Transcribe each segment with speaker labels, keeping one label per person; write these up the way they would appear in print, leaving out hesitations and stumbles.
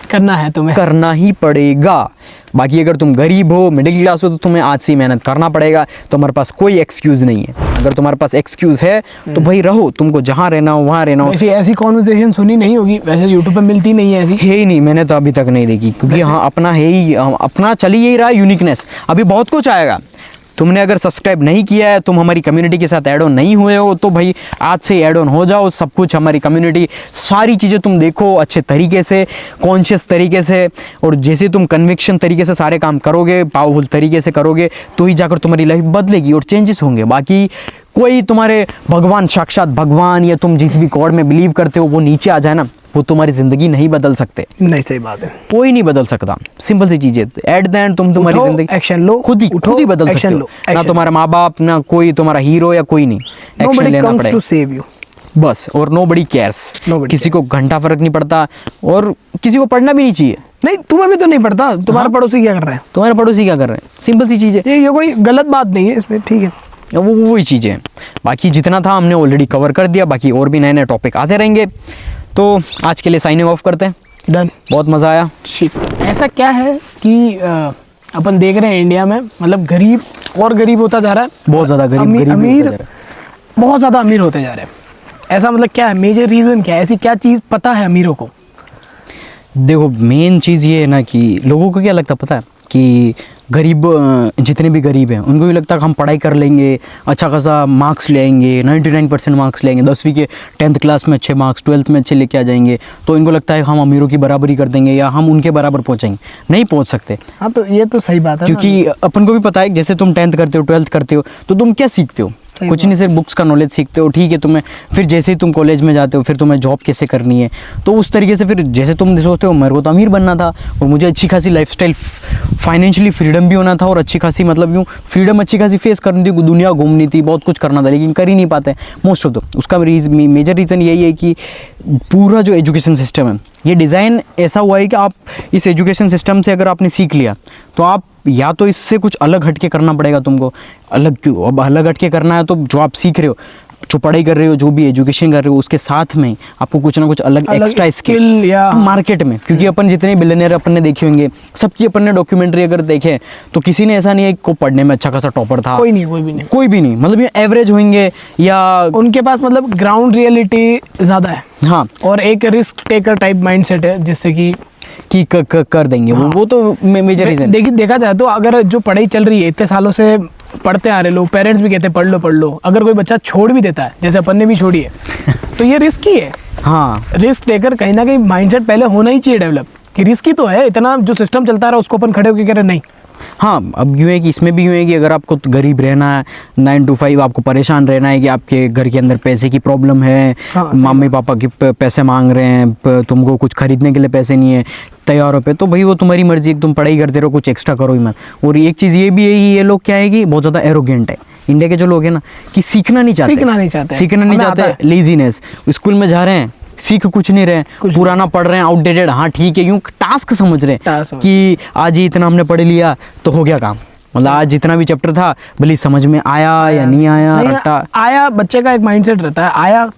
Speaker 1: करना है तुम्हें,
Speaker 2: करना ही पड़ेगा। बाकी अगर तुम गरीब हो, मिडिल क्लास हो, तो तुम्हें आज से ही मेहनत करना पड़ेगा। तुम्हारे पास कोई एक्सक्यूज़ नहीं है। अगर तुम्हारे पास एक्सक्यूज़ है तो भाई रहो, तुमको जहाँ रहना हो वहाँ रहना हो।
Speaker 1: वैसे ऐसी कॉन्वर्सेशन सुनी नहीं होगी, वैसे यूट्यूब पे मिलती नहीं है ऐसी।
Speaker 2: है ही नहीं, मैंने तो अभी तक नहीं देखी, क्योंकि हाँ अपना है ही, अपना चल ही यही रहा यूनिकनेस। अभी बहुत कुछ आएगा। तुमने अगर सब्सक्राइब नहीं किया है, तुम हमारी कम्युनिटी के साथ ऐड ऑन नहीं हुए हो, तो भाई आज से ऐड ऑन हो जाओ। सब कुछ हमारी कम्युनिटी, सारी चीज़ें तुम देखो अच्छे तरीके से, कॉन्शियस तरीके से, और जैसे तुम कन्विक्शन तरीके से सारे काम करोगे, पावरफुल तरीके से करोगे, तो ही जाकर तुम्हारी लाइफ बदलेगी और चेंजेस होंगे। बाकी कोई तुम्हारे भगवान, साक्षात भगवान, या तुम जिस भी गॉड में बिलीव करते हो वो नीचे आ जाए ना, वो तुम्हारी ज़िंदगी नहीं बदल सकते।
Speaker 1: नहीं, सही बात है,
Speaker 2: कोई नहीं बदल सकता। सिंपल सी चीज़ है। एट द एंड तुम तुम्हारी ज़िंदगी
Speaker 1: एक्शन लो,
Speaker 2: खुद ही बदल सकते हो। ना तुम्हारा माँ बाप, ना कोई तुम्हारा हीरो या कोई नहीं, एक्शन लेना पड़ेगा
Speaker 1: टू सेव यू
Speaker 2: बस। और नोबडी केयर्स, किसी को घंटा फर्क नहीं पड़ता, और किसी को पढ़ना भी नहीं चाहिए।
Speaker 1: नहीं, तुम्हें भी तो नहीं पड़ता, तुम्हारा पड़ोसी क्या कर रहा है,
Speaker 2: तुम्हारे पड़ोसी क्या कर रहे हैं, सिंपल सी चीज़ है।
Speaker 1: ये कोई गलत बात नहीं है इसमें, ठीक है,
Speaker 2: वो वही चीज़ें हैं। बाकी जितना था हमने ऑलरेडी कवर कर दिया। बाकी और भी नए नए टॉपिक आते रहेंगे। तो आज के लिए साइनिंग ऑफ करते हैं।
Speaker 1: डन।
Speaker 2: बहुत मज़ा आया।
Speaker 1: ऐसा क्या है कि अपन देख रहे हैं इंडिया में, मतलब गरीब और गरीब होता जा रहा है,
Speaker 2: बहुत ज़्यादा गरीब,
Speaker 1: अमीर बहुत ज़्यादा अमीर होते जा रहे हैं। ऐसा मतलब क्या है, मेजर रीज़न क्या है, ऐसी क्या चीज़ पता है अमीरों को?
Speaker 2: देखो, मेन चीज़ ये है ना कि लोगों को क्या लगता है पता है, कि गरीब, जितने भी गरीब हैं उनको भी लगता है कि हम पढ़ाई कर लेंगे, अच्छा खासा मार्क्स ले आएंगे, 99% मार्क्स लेंगे, 10वीं के 10th क्लास में अच्छे मार्क्स, 12th में अच्छे लेके आ जाएंगे, तो इनको लगता है हम अमीरों की बराबरी कर देंगे या हम उनके बराबर पहुंचेंगे। नहीं पहुंच सकते।
Speaker 1: हाँ, तो ये तो सही बात है,
Speaker 2: क्योंकि अपन को भी पता है जैसे तुम 10th करते हो, 12th करते हो, तो तुम क्या सीखते हो? कुछ नहीं, सिर्फ बुक्स का नॉलेज सीखते हो, ठीक है। तुम्हें फिर जैसे ही तुम कॉलेज में जाते हो, फिर तुम्हें जॉब कैसे करनी है, तो उस तरीके से फिर जैसे तुम सोचते हो मेरे को तो अमीर बनना था, और मुझे अच्छी खासी लाइफस्टाइल, फाइनेंशियली फ्रीडम भी होना था, और अच्छी खासी मतलब यूँ फ्रीडम अच्छी खासी फेस करनी थी, दुनिया घूमनी थी, बहुत कुछ करना था, लेकिन कर ही नहीं पाते मोस्ट ऑफ द। उसका मेजर रीज़न यही है कि पूरा जो एजुकेशन सिस्टम है, ये डिज़ाइन ऐसा हुआ है कि आप इस एजुकेशन सिस्टम से अगर आपने सीख लिया, तो आप या तो इससे कुछ अलग हटके करना पड़ेगा तुमको। अलग क्यों? अब अलग हटके करना है तो जो आप सीख रहे हो, जो पढ़ाई कर रहे हो, जो भी एजुकेशन कर रहे हो, उसके साथ में आपको कुछ ना कुछ अलग एक्स्ट्रा स्किल
Speaker 1: या
Speaker 2: मार्केट में। क्योंकि अपन जितने बिलियनियर अपन ने देखे होंगे, सबकी अपन ने डॉक्यूमेंट्री अगर देखे, तो किसी ने ऐसा नहीं है को पढ़ने में अच्छा खासा टॉपर था,
Speaker 1: कोई भी नहीं,
Speaker 2: मतलब ये एवरेज होंगे, या
Speaker 1: उनके पास मतलब ग्राउंड रियलिटी ज़्यादा है।
Speaker 2: हाँ,
Speaker 1: और एक रिस्क टेकर टाइप माइंडसेट है, जिससे कि
Speaker 2: कर देंगे। हाँ। वो तो मेजर रीजन।
Speaker 1: देखा जाए तो अगर जो पढ़ाई चल रही है, इतने सालों से पढ़ते आ रहे लोग, पेरेंट्स भी कहते हैं पढ़ लो, अगर कोई बच्चा छोड़ भी देता है, जैसे अपन ने भी छोड़ी है, तो ये रिस्की है।
Speaker 2: हाँ,
Speaker 1: रिस्क टेकर कहीं ना कहीं माइंडसेट पहले होना ही चाहिए डेवलप, कि रिस्की तो है, इतना जो सिस्टम चलता रहा उसको अपन खड़े होकर कह रहे नहीं।
Speaker 2: हाँ, अब यूँ है कि इसमें भी यूँ है कि अगर आपको गरीब रहना है, 9 to 5 आपको परेशान रहना है, कि आपके घर के अंदर पैसे की प्रॉब्लम है,
Speaker 1: हाँ,
Speaker 2: मम्मी पापा के पैसे मांग रहे हैं, तुमको कुछ खरीदने के लिए पैसे नहीं है तैयारों पे, तो भाई वो तुम्हारी मर्जी है, तुम पढ़ाई करते रहो, कुछ एक्स्ट्रा करो ही मत। और एक चीज़ ये भी है कि ये लोग क्या है कि बहुत ज़्यादा एरोगेंट है। इंडिया के जो लोग हैं ना, कि सीखना नहीं चाहते, लेजीनेस। स्कूल में जा रहे हैं, सीख कुछ नहीं रहे, पुराना पढ़ रहे हैं, आउटडेटेड। हाँ ठीक है, यूँ टास्क समझ रहे हैं कि आज ही इतना हमने पढ़ लिया तो हो गया काम। मतलब आज जितना भी चैप्टर था, भले समझ में आया या नहीं आया, रट्टा
Speaker 1: आया। बच्चे का एक माइंडसेट रहता है, आया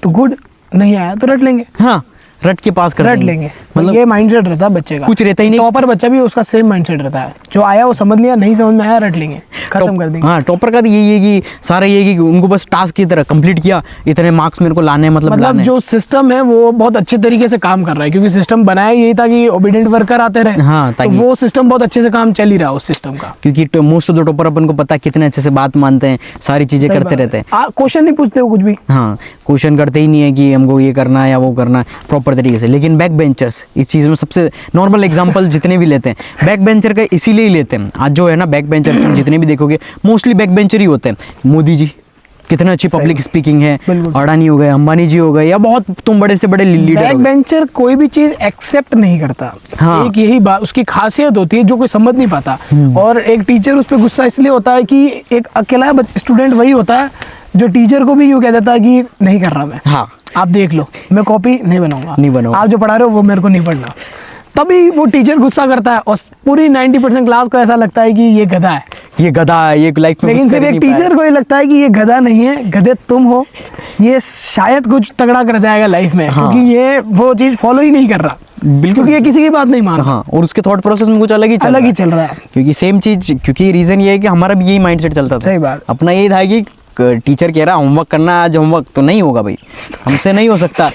Speaker 1: तो गुड, नहीं आया तो रट लेंगे।
Speaker 2: हाँ, रट के पास कर
Speaker 1: लेंगे। मतलब ये माइंडसेट रहता है बच्चे का,
Speaker 2: कुछ रहता ही नहीं।
Speaker 1: टॉपर बच्चा भी उसका सेम माइंडसेट रहता है, जो आया वो समझ लिया, नहीं समझ में आया रट लेंगे, खत्म कर देंगे।
Speaker 2: हाँ, टॉपर का तो यही है कि सारा ये है कि उनको बस टास्क की तरह कंप्लीट किया, इतने मार्क्स मेरे को लाने, मतलब
Speaker 1: जो सिस्टम है वो बहुत अच्छे तरीके से काम कर रहा है, क्योंकि सिस्टम बनाया यही था कि ओबीडिएंट वर्कर आते रहे।
Speaker 2: हाँ,
Speaker 1: तो वो सिस्टम बहुत अच्छे से काम चल ही रहा है उस सिस्टम का,
Speaker 2: क्योंकि मोस्ट ऑफ द टॉपर अपन को पता है कितने अच्छे से बात मानते हैं, सारी चीजें करते रहते हैं।
Speaker 1: क्वेश्चन नहीं पूछते हो कुछ भी।
Speaker 2: हाँ, क्वेश्चन करते ही नहीं है कि हमको ये करना है या वो करना है प्रॉपर तरीके से। लेकिन बैक बेंचर्स इस चीज़ में सबसे नॉर्मल एग्जांपल जितने भी लेते हैं, बैक बेंचर का इसीलिए ही लेते हैं। आज जो है ना बैक बेंचर जितने भी देखोगे मोस्टली बैक बेंचर ही होते हैं। मोदी जी कितना अच्छी पब्लिक स्पीकिंग है, अडानी हो गए, अंबानी जी हो गए, या बहुत तुम बड़े से बड़े लीडर।
Speaker 1: बैक बेंचर कोई भी चीज एक्सेप्ट नहीं करता। हाँ। एक यही बात उसकी खासियत होती है जो कोई समझ नहीं पाता। और एक टीचर उस पर गुस्सा इसलिए होता है कि एक अकेला स्टूडेंट वही होता है जो टीचर को भी यूँ कह देता है कि नहीं कर रहा मैं।
Speaker 2: हाँ,
Speaker 1: आप देख लो, मैं कॉपी नहीं बनाऊंगा, आप जो पढ़ा रहे हो वो मेरे को नहीं पढ़ना। तभी वो टीचर गुस्सा करता है और पूरी 90% क्लास को ऐसा लगता है कि ये गधा है,
Speaker 2: ये लाइफ में।
Speaker 1: लेकिन सिर्फ एक टीचर को ये लगता है कि ये गधा नहीं है, गधे तुम हो, ये शायद कुछ तगड़ा कर जाएगा लाइफ में। हाँ। क्योंकि ये वो चीज फॉलो ही नहीं कर रहा।
Speaker 2: बिल्कुल।
Speaker 1: क्योंकि ये किसी की बात नहीं मान रहा।
Speaker 2: हाँ, और उसके थॉट प्रोसेस में कुछ अलग ही
Speaker 1: चल रहा है।
Speaker 2: क्योंकि सेम चीज, क्योंकि रीजन ये है कि हमारा भी यही माइंडसेट चलता था।
Speaker 1: सही बात।
Speaker 2: अपना यही था कि टीचर कह रहा होमवर्क करना आज, होमवर्क तो नहीं होगा भाई, हमसे नहीं हो सकता।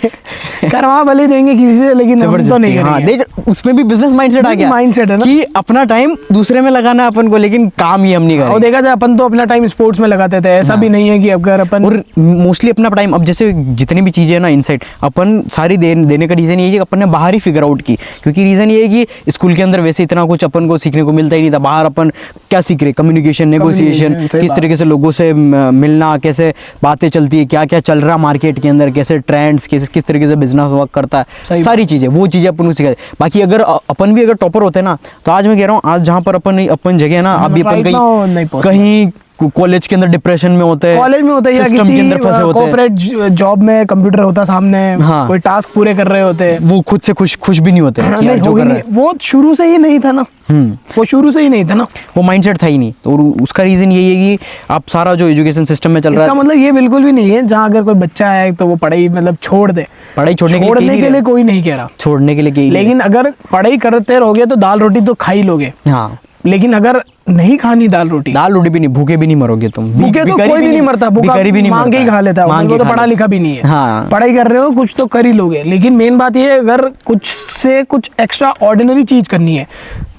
Speaker 1: करवा भले देंगे किसी से, लेकिन हम तो नहीं
Speaker 2: हाँ,
Speaker 1: करेंगे।
Speaker 2: देख उसमें भी बिजनेस माइंडसेट आ गया,
Speaker 1: माइंडसेट है ना
Speaker 2: कि अपना टाइम दूसरे में लगाना है अपन को, लेकिन काम ही हम नहीं
Speaker 1: और
Speaker 2: करेंगे।
Speaker 1: देखा जाए अपन तो अपना टाइम स्पोर्ट्स में लगाते थे, ऐसा भी नहीं है कि अगर अपन,
Speaker 2: और मोस्टली अपना टाइम, अब जैसे जितनी भी चीज़ें हैं ना इनसाइड, अपन सारी देने का रीज़न ये है कि अपन ने बाहर ही फिगर आउट की। क्योंकि रीज़न ये है कि स्कूल के अंदर वैसे इतना कुछ अपन को सीखने को मिलता ही नहीं था। बाहर अपन क्या सीख रहे, कम्युनिकेशन, नेगोशिएशन, किस तरीके से लोगों से मिलना, कैसे बातें चलती है, क्या क्या चल रहा मार्केट के अंदर, कैसे ट्रेंड्स, किस तरीके से बिजनेस वर्क करता है, सारी चीज़ें, वो चीज़ें अपन को सिखाई। बाकी अगर अपन भी अगर टॉपर होते ना, तो आज मैं कह रहा हूँ, आज जहाँ पर अपन जगह है ना, अभी अपन कहीं कॉलेज के अंदर डिप्रेशन में होते हैं,
Speaker 1: कॉलेज में होते हैं, या किसी कॉर्पोरेट जॉब में कंप्यूटर होता सामने,
Speaker 2: हाँ,
Speaker 1: कोई टास्क पूरे कर रहे होते हैं,
Speaker 2: वो खुद से खुश भी नहीं होते हैं कि यार जो कर रहे हैं।
Speaker 1: वो शुरू से ही नहीं था ना, वो शुरू से ही नहीं था ना,
Speaker 2: वो माइंडसेट था ही नहीं। तो उसका रीजन यही है कि आप सारा जो एजुकेशन सिस्टम में चल रहा है,
Speaker 1: इसका मतलब ये बिल्कुल भी नहीं है जहाँ अगर कोई बच्चा है तो वो पढ़ाई मतलब छोड़ दे,
Speaker 2: पढ़ाई छोड़ने
Speaker 1: के लिए कोई नहीं कह रहा,
Speaker 2: छोड़ने के लिए,
Speaker 1: लेकिन अगर पढ़ाई करते रहोगे तो दाल रोटी तो खा ही लोगे।
Speaker 2: हाँ,
Speaker 1: लेकिन अगर नहीं खानी दाल रोटी
Speaker 2: भी नहीं, भूखे भी नहीं मरोगे तुम।
Speaker 1: भूखे तो कोई भी नहीं मरता, भिखारी भी नहीं मांग के ही खा लेता है, वो तो पढ़ा लिखा भी नहीं है।
Speaker 2: हाँ,
Speaker 1: पढ़ाई कर रहे हो कुछ तो कर ही लोगे, लेकिन मेन बात ये है अगर कुछ से कुछ एक्स्ट्रा ऑर्डिनरी चीज करनी है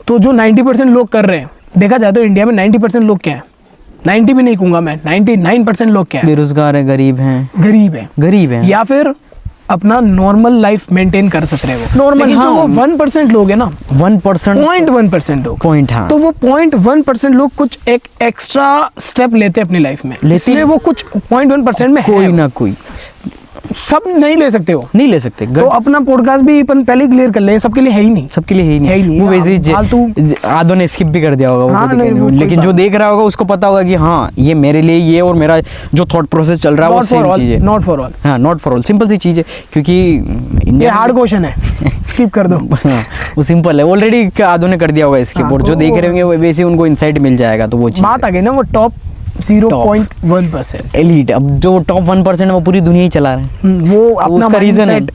Speaker 1: तो जो 90% लोग कर रहे हैं, देखा जाए तो इंडिया में 90% लोग क्या है, 90 भी नहीं कहूंगा मैं, 99% लोग क्या है,
Speaker 2: बेरोजगार है, गरीब है,
Speaker 1: या फिर अपना नॉर्मल लाइफ मेंटेन कर सक रहे हो
Speaker 2: नॉर्मल। हाँ,
Speaker 1: वो 1% लोग है ना,
Speaker 2: 1%,
Speaker 1: 0.1% लोग,
Speaker 2: पॉइंट, हाँ,
Speaker 1: तो वो 0.1% लोग कुछ एक एक्स्ट्रा स्टेप लेते हैं अपनी लाइफ में, इसलिए वो कुछ 0.1% में
Speaker 2: कोई ना कोई,
Speaker 1: सब नहीं ले सकते हो,
Speaker 2: नहीं ले सकते।
Speaker 1: तो अपना पॉडकास्ट भी अपन पहले क्लियर कर ले, सबके लिए है ही नहीं,
Speaker 2: सबके लिए है ही नहीं। वो वैसे आधों ने स्किप भी कर दिया होगा,
Speaker 1: हाँ,
Speaker 2: लेकिन जो देख रहा होगा उसको पता होगा कि हाँ ये मेरे लिए ये, और मेरा जो थॉट प्रोसेस चल रहा है वो सेम चीज है।
Speaker 1: नॉट फॉर ऑल,
Speaker 2: हाँ, नॉट फॉर ऑल, सिंपल सी चीज है। क्योंकि
Speaker 1: ये हार्ड क्वेश्चन है, स्किप कर दो।
Speaker 2: हाँ, वो सिंपल है, ऑलरेडी आधों ने कर दिया होगा स्किप, और जो देख रहे होंगे वैसे उनको इंसाइट मिल जाएगा। तो वो चीज
Speaker 1: बात आ गई ना, वो टॉप 0.1%
Speaker 2: एलीट, अब जो टॉप 1% है वो पूरी दुनिया ही चला रहे हैं,
Speaker 1: वो अपना
Speaker 2: रीजन है,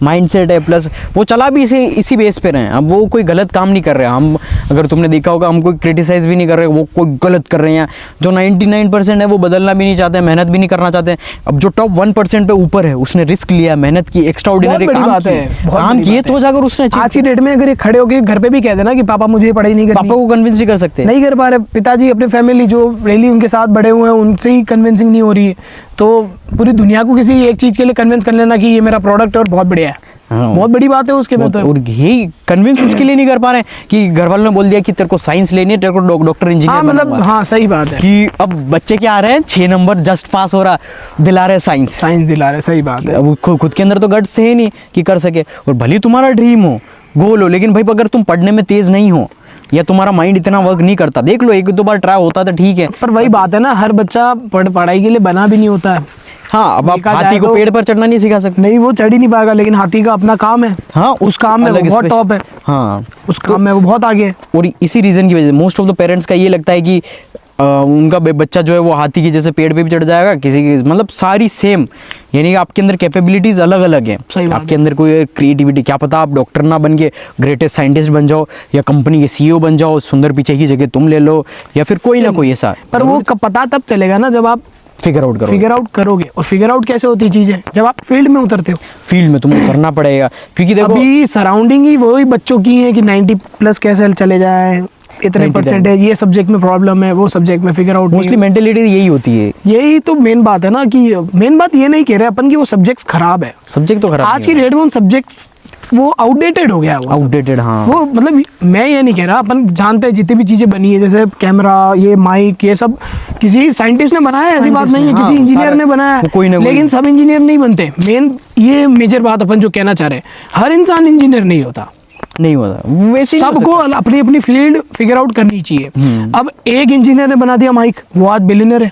Speaker 2: माइंडसेट है, प्लस वो चला भी इसी बेस पे रहे हैं। अब वो कोई गलत काम नहीं कर रहे हैं, हम अगर तुमने देखा होगा हम कोई क्रिटिसाइज भी नहीं कर रहे, वो कोई गलत कर रहे हैं। जो 99% है वो बदलना भी नहीं चाहते, मेहनत भी नहीं करना चाहते। अब जो टॉप 1% पे ऊपर है उसने रिस्क लिया, मेहनत की, एक्स्ट्रा ऑर्डिनरी काम किए, तो अगर उसने
Speaker 1: आज की डेट में अगर खड़े होकर घर पे भी कह देना कि पापा मुझे पढ़ाई नहीं करनी,
Speaker 2: पापा को कन्विंस नहीं कर सकते,
Speaker 1: नहीं कर पा रहे पिताजी, अपने फैमिली जो डेली उनके साथ बड़े हुए हैं उनसे ही कन्विंसिंग नहीं हो रही है, तो पूरी दुनिया को किसी एक चीज के लिए कन्विंस कर लेना कि ये मेरा प्रोडक्ट है और बहुत बढ़िया है, हाँ, बहुत बड़ी बात है उसके में। तो
Speaker 2: और यही कन्विंस उसके लिए नहीं कर पा रहे कि घर वालों ने बोल दिया कि तेरे को साइंस लेनी है, तेरे को डॉक्टर इंजीनियर,
Speaker 1: हाँ, मतलब हाँ सही बात है
Speaker 2: कि अब बच्चे क्या आ रहे हैं, 6 नंबर जस्ट पास हो रहा, दिला रहे साइंस
Speaker 1: दिला रहे, सही बात है।
Speaker 2: अब खुद के अंदर तो गट्स है नहीं कि कर सके, और भले तुम्हारा ड्रीम हो, गोल हो, लेकिन भाई अगर तुम पढ़ने में तेज नहीं हो या तुम्हारा माइंड इतना वर्क नहीं करता, देख लो 1-2 बार ट्राई होता तो ठीक है,
Speaker 1: पर वही बात है ना, हर बच्चा पढ़ाई के लिए बना भी नहीं होता है।
Speaker 2: हाँ, अब आप हाथी को पेड़ पर चढ़ना नहीं सिखा सकते,
Speaker 1: नहीं वो चढ़ ही नहीं पाएगा, लेकिन हाथी का अपना काम है,
Speaker 2: हाँ,
Speaker 1: उस काम में वो बहुत टॉप है,
Speaker 2: हाँ,
Speaker 1: उस काम में वो बहुत आगे है।
Speaker 2: और इसी रीजन की वजह से मोस्ट ऑफ द पेरेंट्स का ये लगता है कि उनका बच्चा जो है वो हाथी की जैसे पेड़ पे भी चढ़ जाएगा, किसी की मतलब सारी सेम, यानी कि आपके अंदर कैपेबिलिटीज अलग अलग है, आपके अंदर कोई क्रिएटिविटी, क्या पता आप डॉक्टर ना बन के ग्रेटेस्ट साइंटिस्ट बन जाओ, या कंपनी के CEO बन जाओ, सुंदर पिचाई की जगह तुम ले लो, या फिर कोई ना कोई ऐसा।
Speaker 1: पर वो पता तब चलेगा ना जब आप फिगर आउट करोगे, और फिगर आउट कैसे होती चीज है, जब आप फील्ड में उतरते हो,
Speaker 2: फील्ड में तुम्हें करना पड़ेगा। क्योंकि देखो
Speaker 1: अभी सराउंडिंग ही वही बच्चों की है कि 90+ कैसे चले जाए, इतने परसेंटेज, ये सब्जेक्ट में प्रॉब्लम है, वो सब्जेक्ट में फिगर आउट,
Speaker 2: मोस्टली मेंटेलिटी यही होती है।
Speaker 1: यही तो मेन बात है ना, कि मेन बात ये नहीं कह रहे अपन कि वो सब्जेक्ट्स खराब है,
Speaker 2: सब्जेक्ट तो खराब,
Speaker 1: आज की डेट में उन सब्जेक्ट्स वो आउटडेटेड हो गया,
Speaker 2: आउटडेटेड, हाँ,
Speaker 1: वो मतलब मैं ये नहीं कह रहा, अपन जानते हैं जितनी भी चीजें बनी है, जैसे कैमरा, ये माइक, ये सब किसी साइंटिस्ट ने बनाया है, ऐसी बात नहीं है, किसी इंजीनियर ने बनाया है, लेकिन सब इंजीनियर नहीं बनते। ये मेजर बात अपन जो कहना चाह रहे हैं, हर इंसान इंजीनियर नहीं होता, वैसे सबको अपनी अपनी फील्ड फिगर आउट करनी चाहिए। अब एक इंजीनियर ने बना दिया माइक, वो आज बिलियनर है,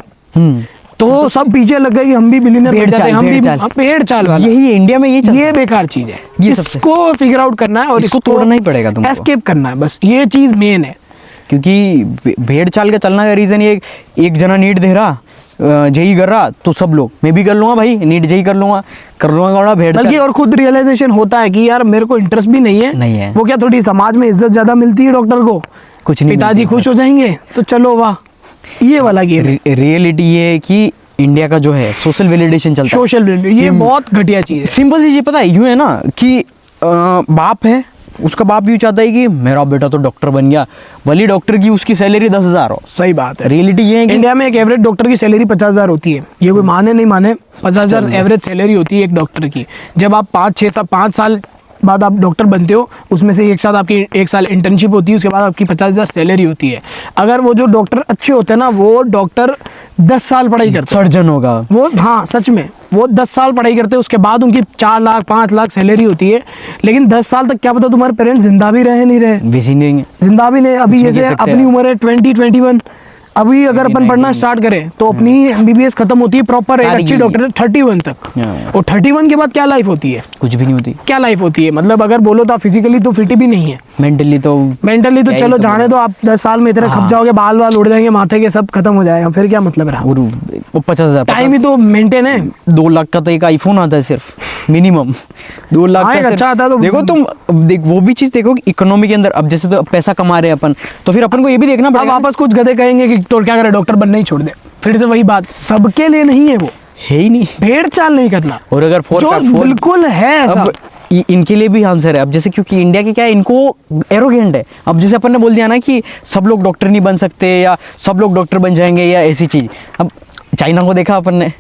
Speaker 1: तो सब पीछे लग गए कि हम भी बिलियनर बन जाते हैं, हम भी पेड़ चाल वाला,
Speaker 2: यही इंडिया में ये
Speaker 1: बेकार चीज है, इसको फिगर आउट करना है और इसको
Speaker 2: तोड़ना ही पड़ेगा, तुमको
Speaker 1: एस्केप करना है, बस ये चीज मेन है।
Speaker 2: क्योंकि भेड़ चाल का चलना का रीजन ये, एक जना नीट दे रहा, जेई कर रहा तो सब लोग, मैं भी कर लूँगा भाई, नीट जेई कर लूँगा भेड़
Speaker 1: बल्कि और खुद रियलाइजेशन होता है कि यार मेरे को इंटरेस्ट भी नहीं है। वो क्या थोड़ी समाज में इज्जत ज्यादा मिलती है डॉक्टर को,
Speaker 2: कुछ नहीं,
Speaker 1: पिताजी खुश हो जाएंगे तो चलो वाह, ये वाला गेम।
Speaker 2: रियलिटी ये है कि इंडिया का जो है सोशल वैलिडेशन चलता है।
Speaker 1: सोशल वैलिडेशन ये बहुत घटिया चीज है।
Speaker 2: सिंपल सी चीज पता है, यूं है ना कि बाप है, उसका बाप यूँ चाहता है कि मेरा बेटा तो डॉक्टर बन गया, भले डॉक्टर की उसकी सैलरी 10,000 हो।
Speaker 1: सही बात है।
Speaker 2: रियलिटी ये है कि
Speaker 1: इंडिया में एक एवरेज डॉक्टर की सैलरी 50,000 होती है। ये कोई माने नहीं माने, 50,000 एवरेज सैलरी होती है एक डॉक्टर की। जब आप 5 साल बाद आप डॉक्टर बनते हो, उसमें से एक साल इंटर्नशिप होती है, उसके बाद आपकी 50,000 सैलरी होती है। अगर वो जो डॉक्टर अच्छे होते हैं ना, वो डॉक्टर 10 साल पढ़ाई करते हैं।
Speaker 2: सर्जन होगा
Speaker 1: वो, हाँ सच में, वो 10 साल पढ़ाई करते हैं, उसके बाद उनकी 4 लाख 5 लाख सैलरी होती है। लेकिन 10 साल तक क्या पता तुम्हारे पेरेंट्स जिंदा भी रहे नहीं रहे,
Speaker 2: वैसे नहीं रहेंगे,
Speaker 1: जिंदा भी नहीं। अभी
Speaker 2: कुछ नहीं
Speaker 1: जैसे
Speaker 2: कह सकते
Speaker 1: अपनी
Speaker 2: आप।
Speaker 1: उम्र है 20-21, अभी अगर अपन पढ़ना स्टार्ट करें तो अपनी MBBS खत्म होती है प्रॉपर एक
Speaker 2: सारी
Speaker 1: अच्छी डॉक्टर 31 तक।
Speaker 2: हाँ।
Speaker 1: और 31 के बाद क्या लाइफ होती है?
Speaker 2: कुछ भी नहीं होती।
Speaker 1: क्या लाइफ होती है मतलब, अगर बोलो तो फिजिकली तो फिट भी नहीं है,
Speaker 2: मेंटली तो
Speaker 1: मेंटली तो
Speaker 2: क्या ही
Speaker 1: चलो
Speaker 2: तो
Speaker 1: जाने दो, आप 10 साल में इतने खप जाओगे, बाल उड़ जाएंगे माथे के, सब खत्म हो जाएगा, फिर क्या मतलब रहा?
Speaker 2: और वो 50,000
Speaker 1: टाइम ही तो मेंटेन है।
Speaker 2: 2 लाख का तो एक आईफोन आता है सिर्फ, मिनिमम 2 लाख
Speaker 1: हाँ,
Speaker 2: का
Speaker 1: एक
Speaker 2: सिर्फ।
Speaker 1: अच्छा आता है तो
Speaker 2: देखो तुम देख वो भी चीज देखो इकोनॉमी के अंदर। अब जैसे तो पैसा कमा रहे हैं अपन, तो फिर अपन को ये भी देखना
Speaker 1: अब
Speaker 2: पड़ेगा।
Speaker 1: वापस कुछ गधे कहेंगे कि तो क्या करे, डॉक्टर बनना ही छोड़ दे। फिर से वही बात, सबके लिए नहीं है, वो
Speaker 2: है ही नहीं।
Speaker 1: भेड़ चाल नहीं करना।
Speaker 2: और अगर
Speaker 1: जो बिल्कुल है ऐसा,
Speaker 2: अब इनके लिए भी आंसर है। अब जैसे क्योंकि इंडिया के क्या है, इनको एरोगेंट है। अब जैसे अपन ने बोल दिया ना कि सब लोग डॉक्टर नहीं बन सकते, या सब लोग डॉक्टर बन जाएंगे, या ऐसी चीज। अब चाइना को देखा अपन ने,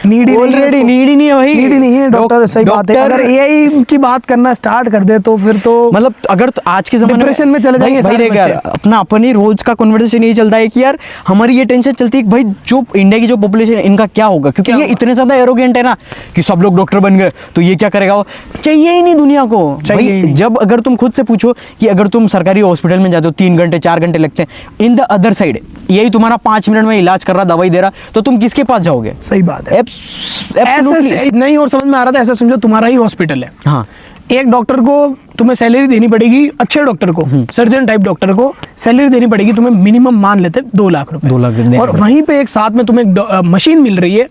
Speaker 2: ऑलरेडी नीड ही नहीं है भाई,
Speaker 1: नीड ही नहीं है डॉक्टर। सही बात है। अगर AI की बात करना स्टार्ट कर दे तो फिर तो
Speaker 2: मतलब अगर तो आज के जमाने
Speaker 1: डिप्रेशन में चले जाएंगे
Speaker 2: भाई
Speaker 1: सारे
Speaker 2: देख यार,
Speaker 1: बच्चे।
Speaker 2: अपना अपन ही रोज का कन्वर्सेशन यही चलता है कि यार हमारी ये टेंशन चलती है कि भाई जो इंडिया की जो पॉपुलेशन है इनका क्या होगा, क्योंकि ये इतने ज्यादा एरोगेंट है ना कि सब लोग डॉक्टर बन गए तो ये क्या करेगा। वो चाहिए ही नहीं दुनिया को भाई। जब अगर तुम खुद से पूछो कि अगर तुम सरकारी हॉस्पिटल में जाते हो 3 घंटे 4 घंटे लगते हैं, इन द अदर साइड यही तुम्हारा 5 मिनट में इलाज कर रहा, दवाई दे रहा, तो तुम किसके पास जाओगे?
Speaker 1: सही बात है।
Speaker 2: Absolutely।
Speaker 1: ऐसे नहीं और समझ में आ रहा था, ऐसा समझो तुम्हारा ही हॉस्पिटल है।
Speaker 2: हाँ,
Speaker 1: एक डॉक्टर को तुम्हें सैलरी देनी पड़ेगी, अच्छे डॉक्टर को, सर्जन टाइप डॉक्टर को सैलरी देनी पड़ेगी तुम्हें, मिनिमम मान लेते 2 लाख रुपए।
Speaker 2: 2 लाख देने
Speaker 1: और वहीं पे एक साथ में तुम्हें एक मशीन मिल रही है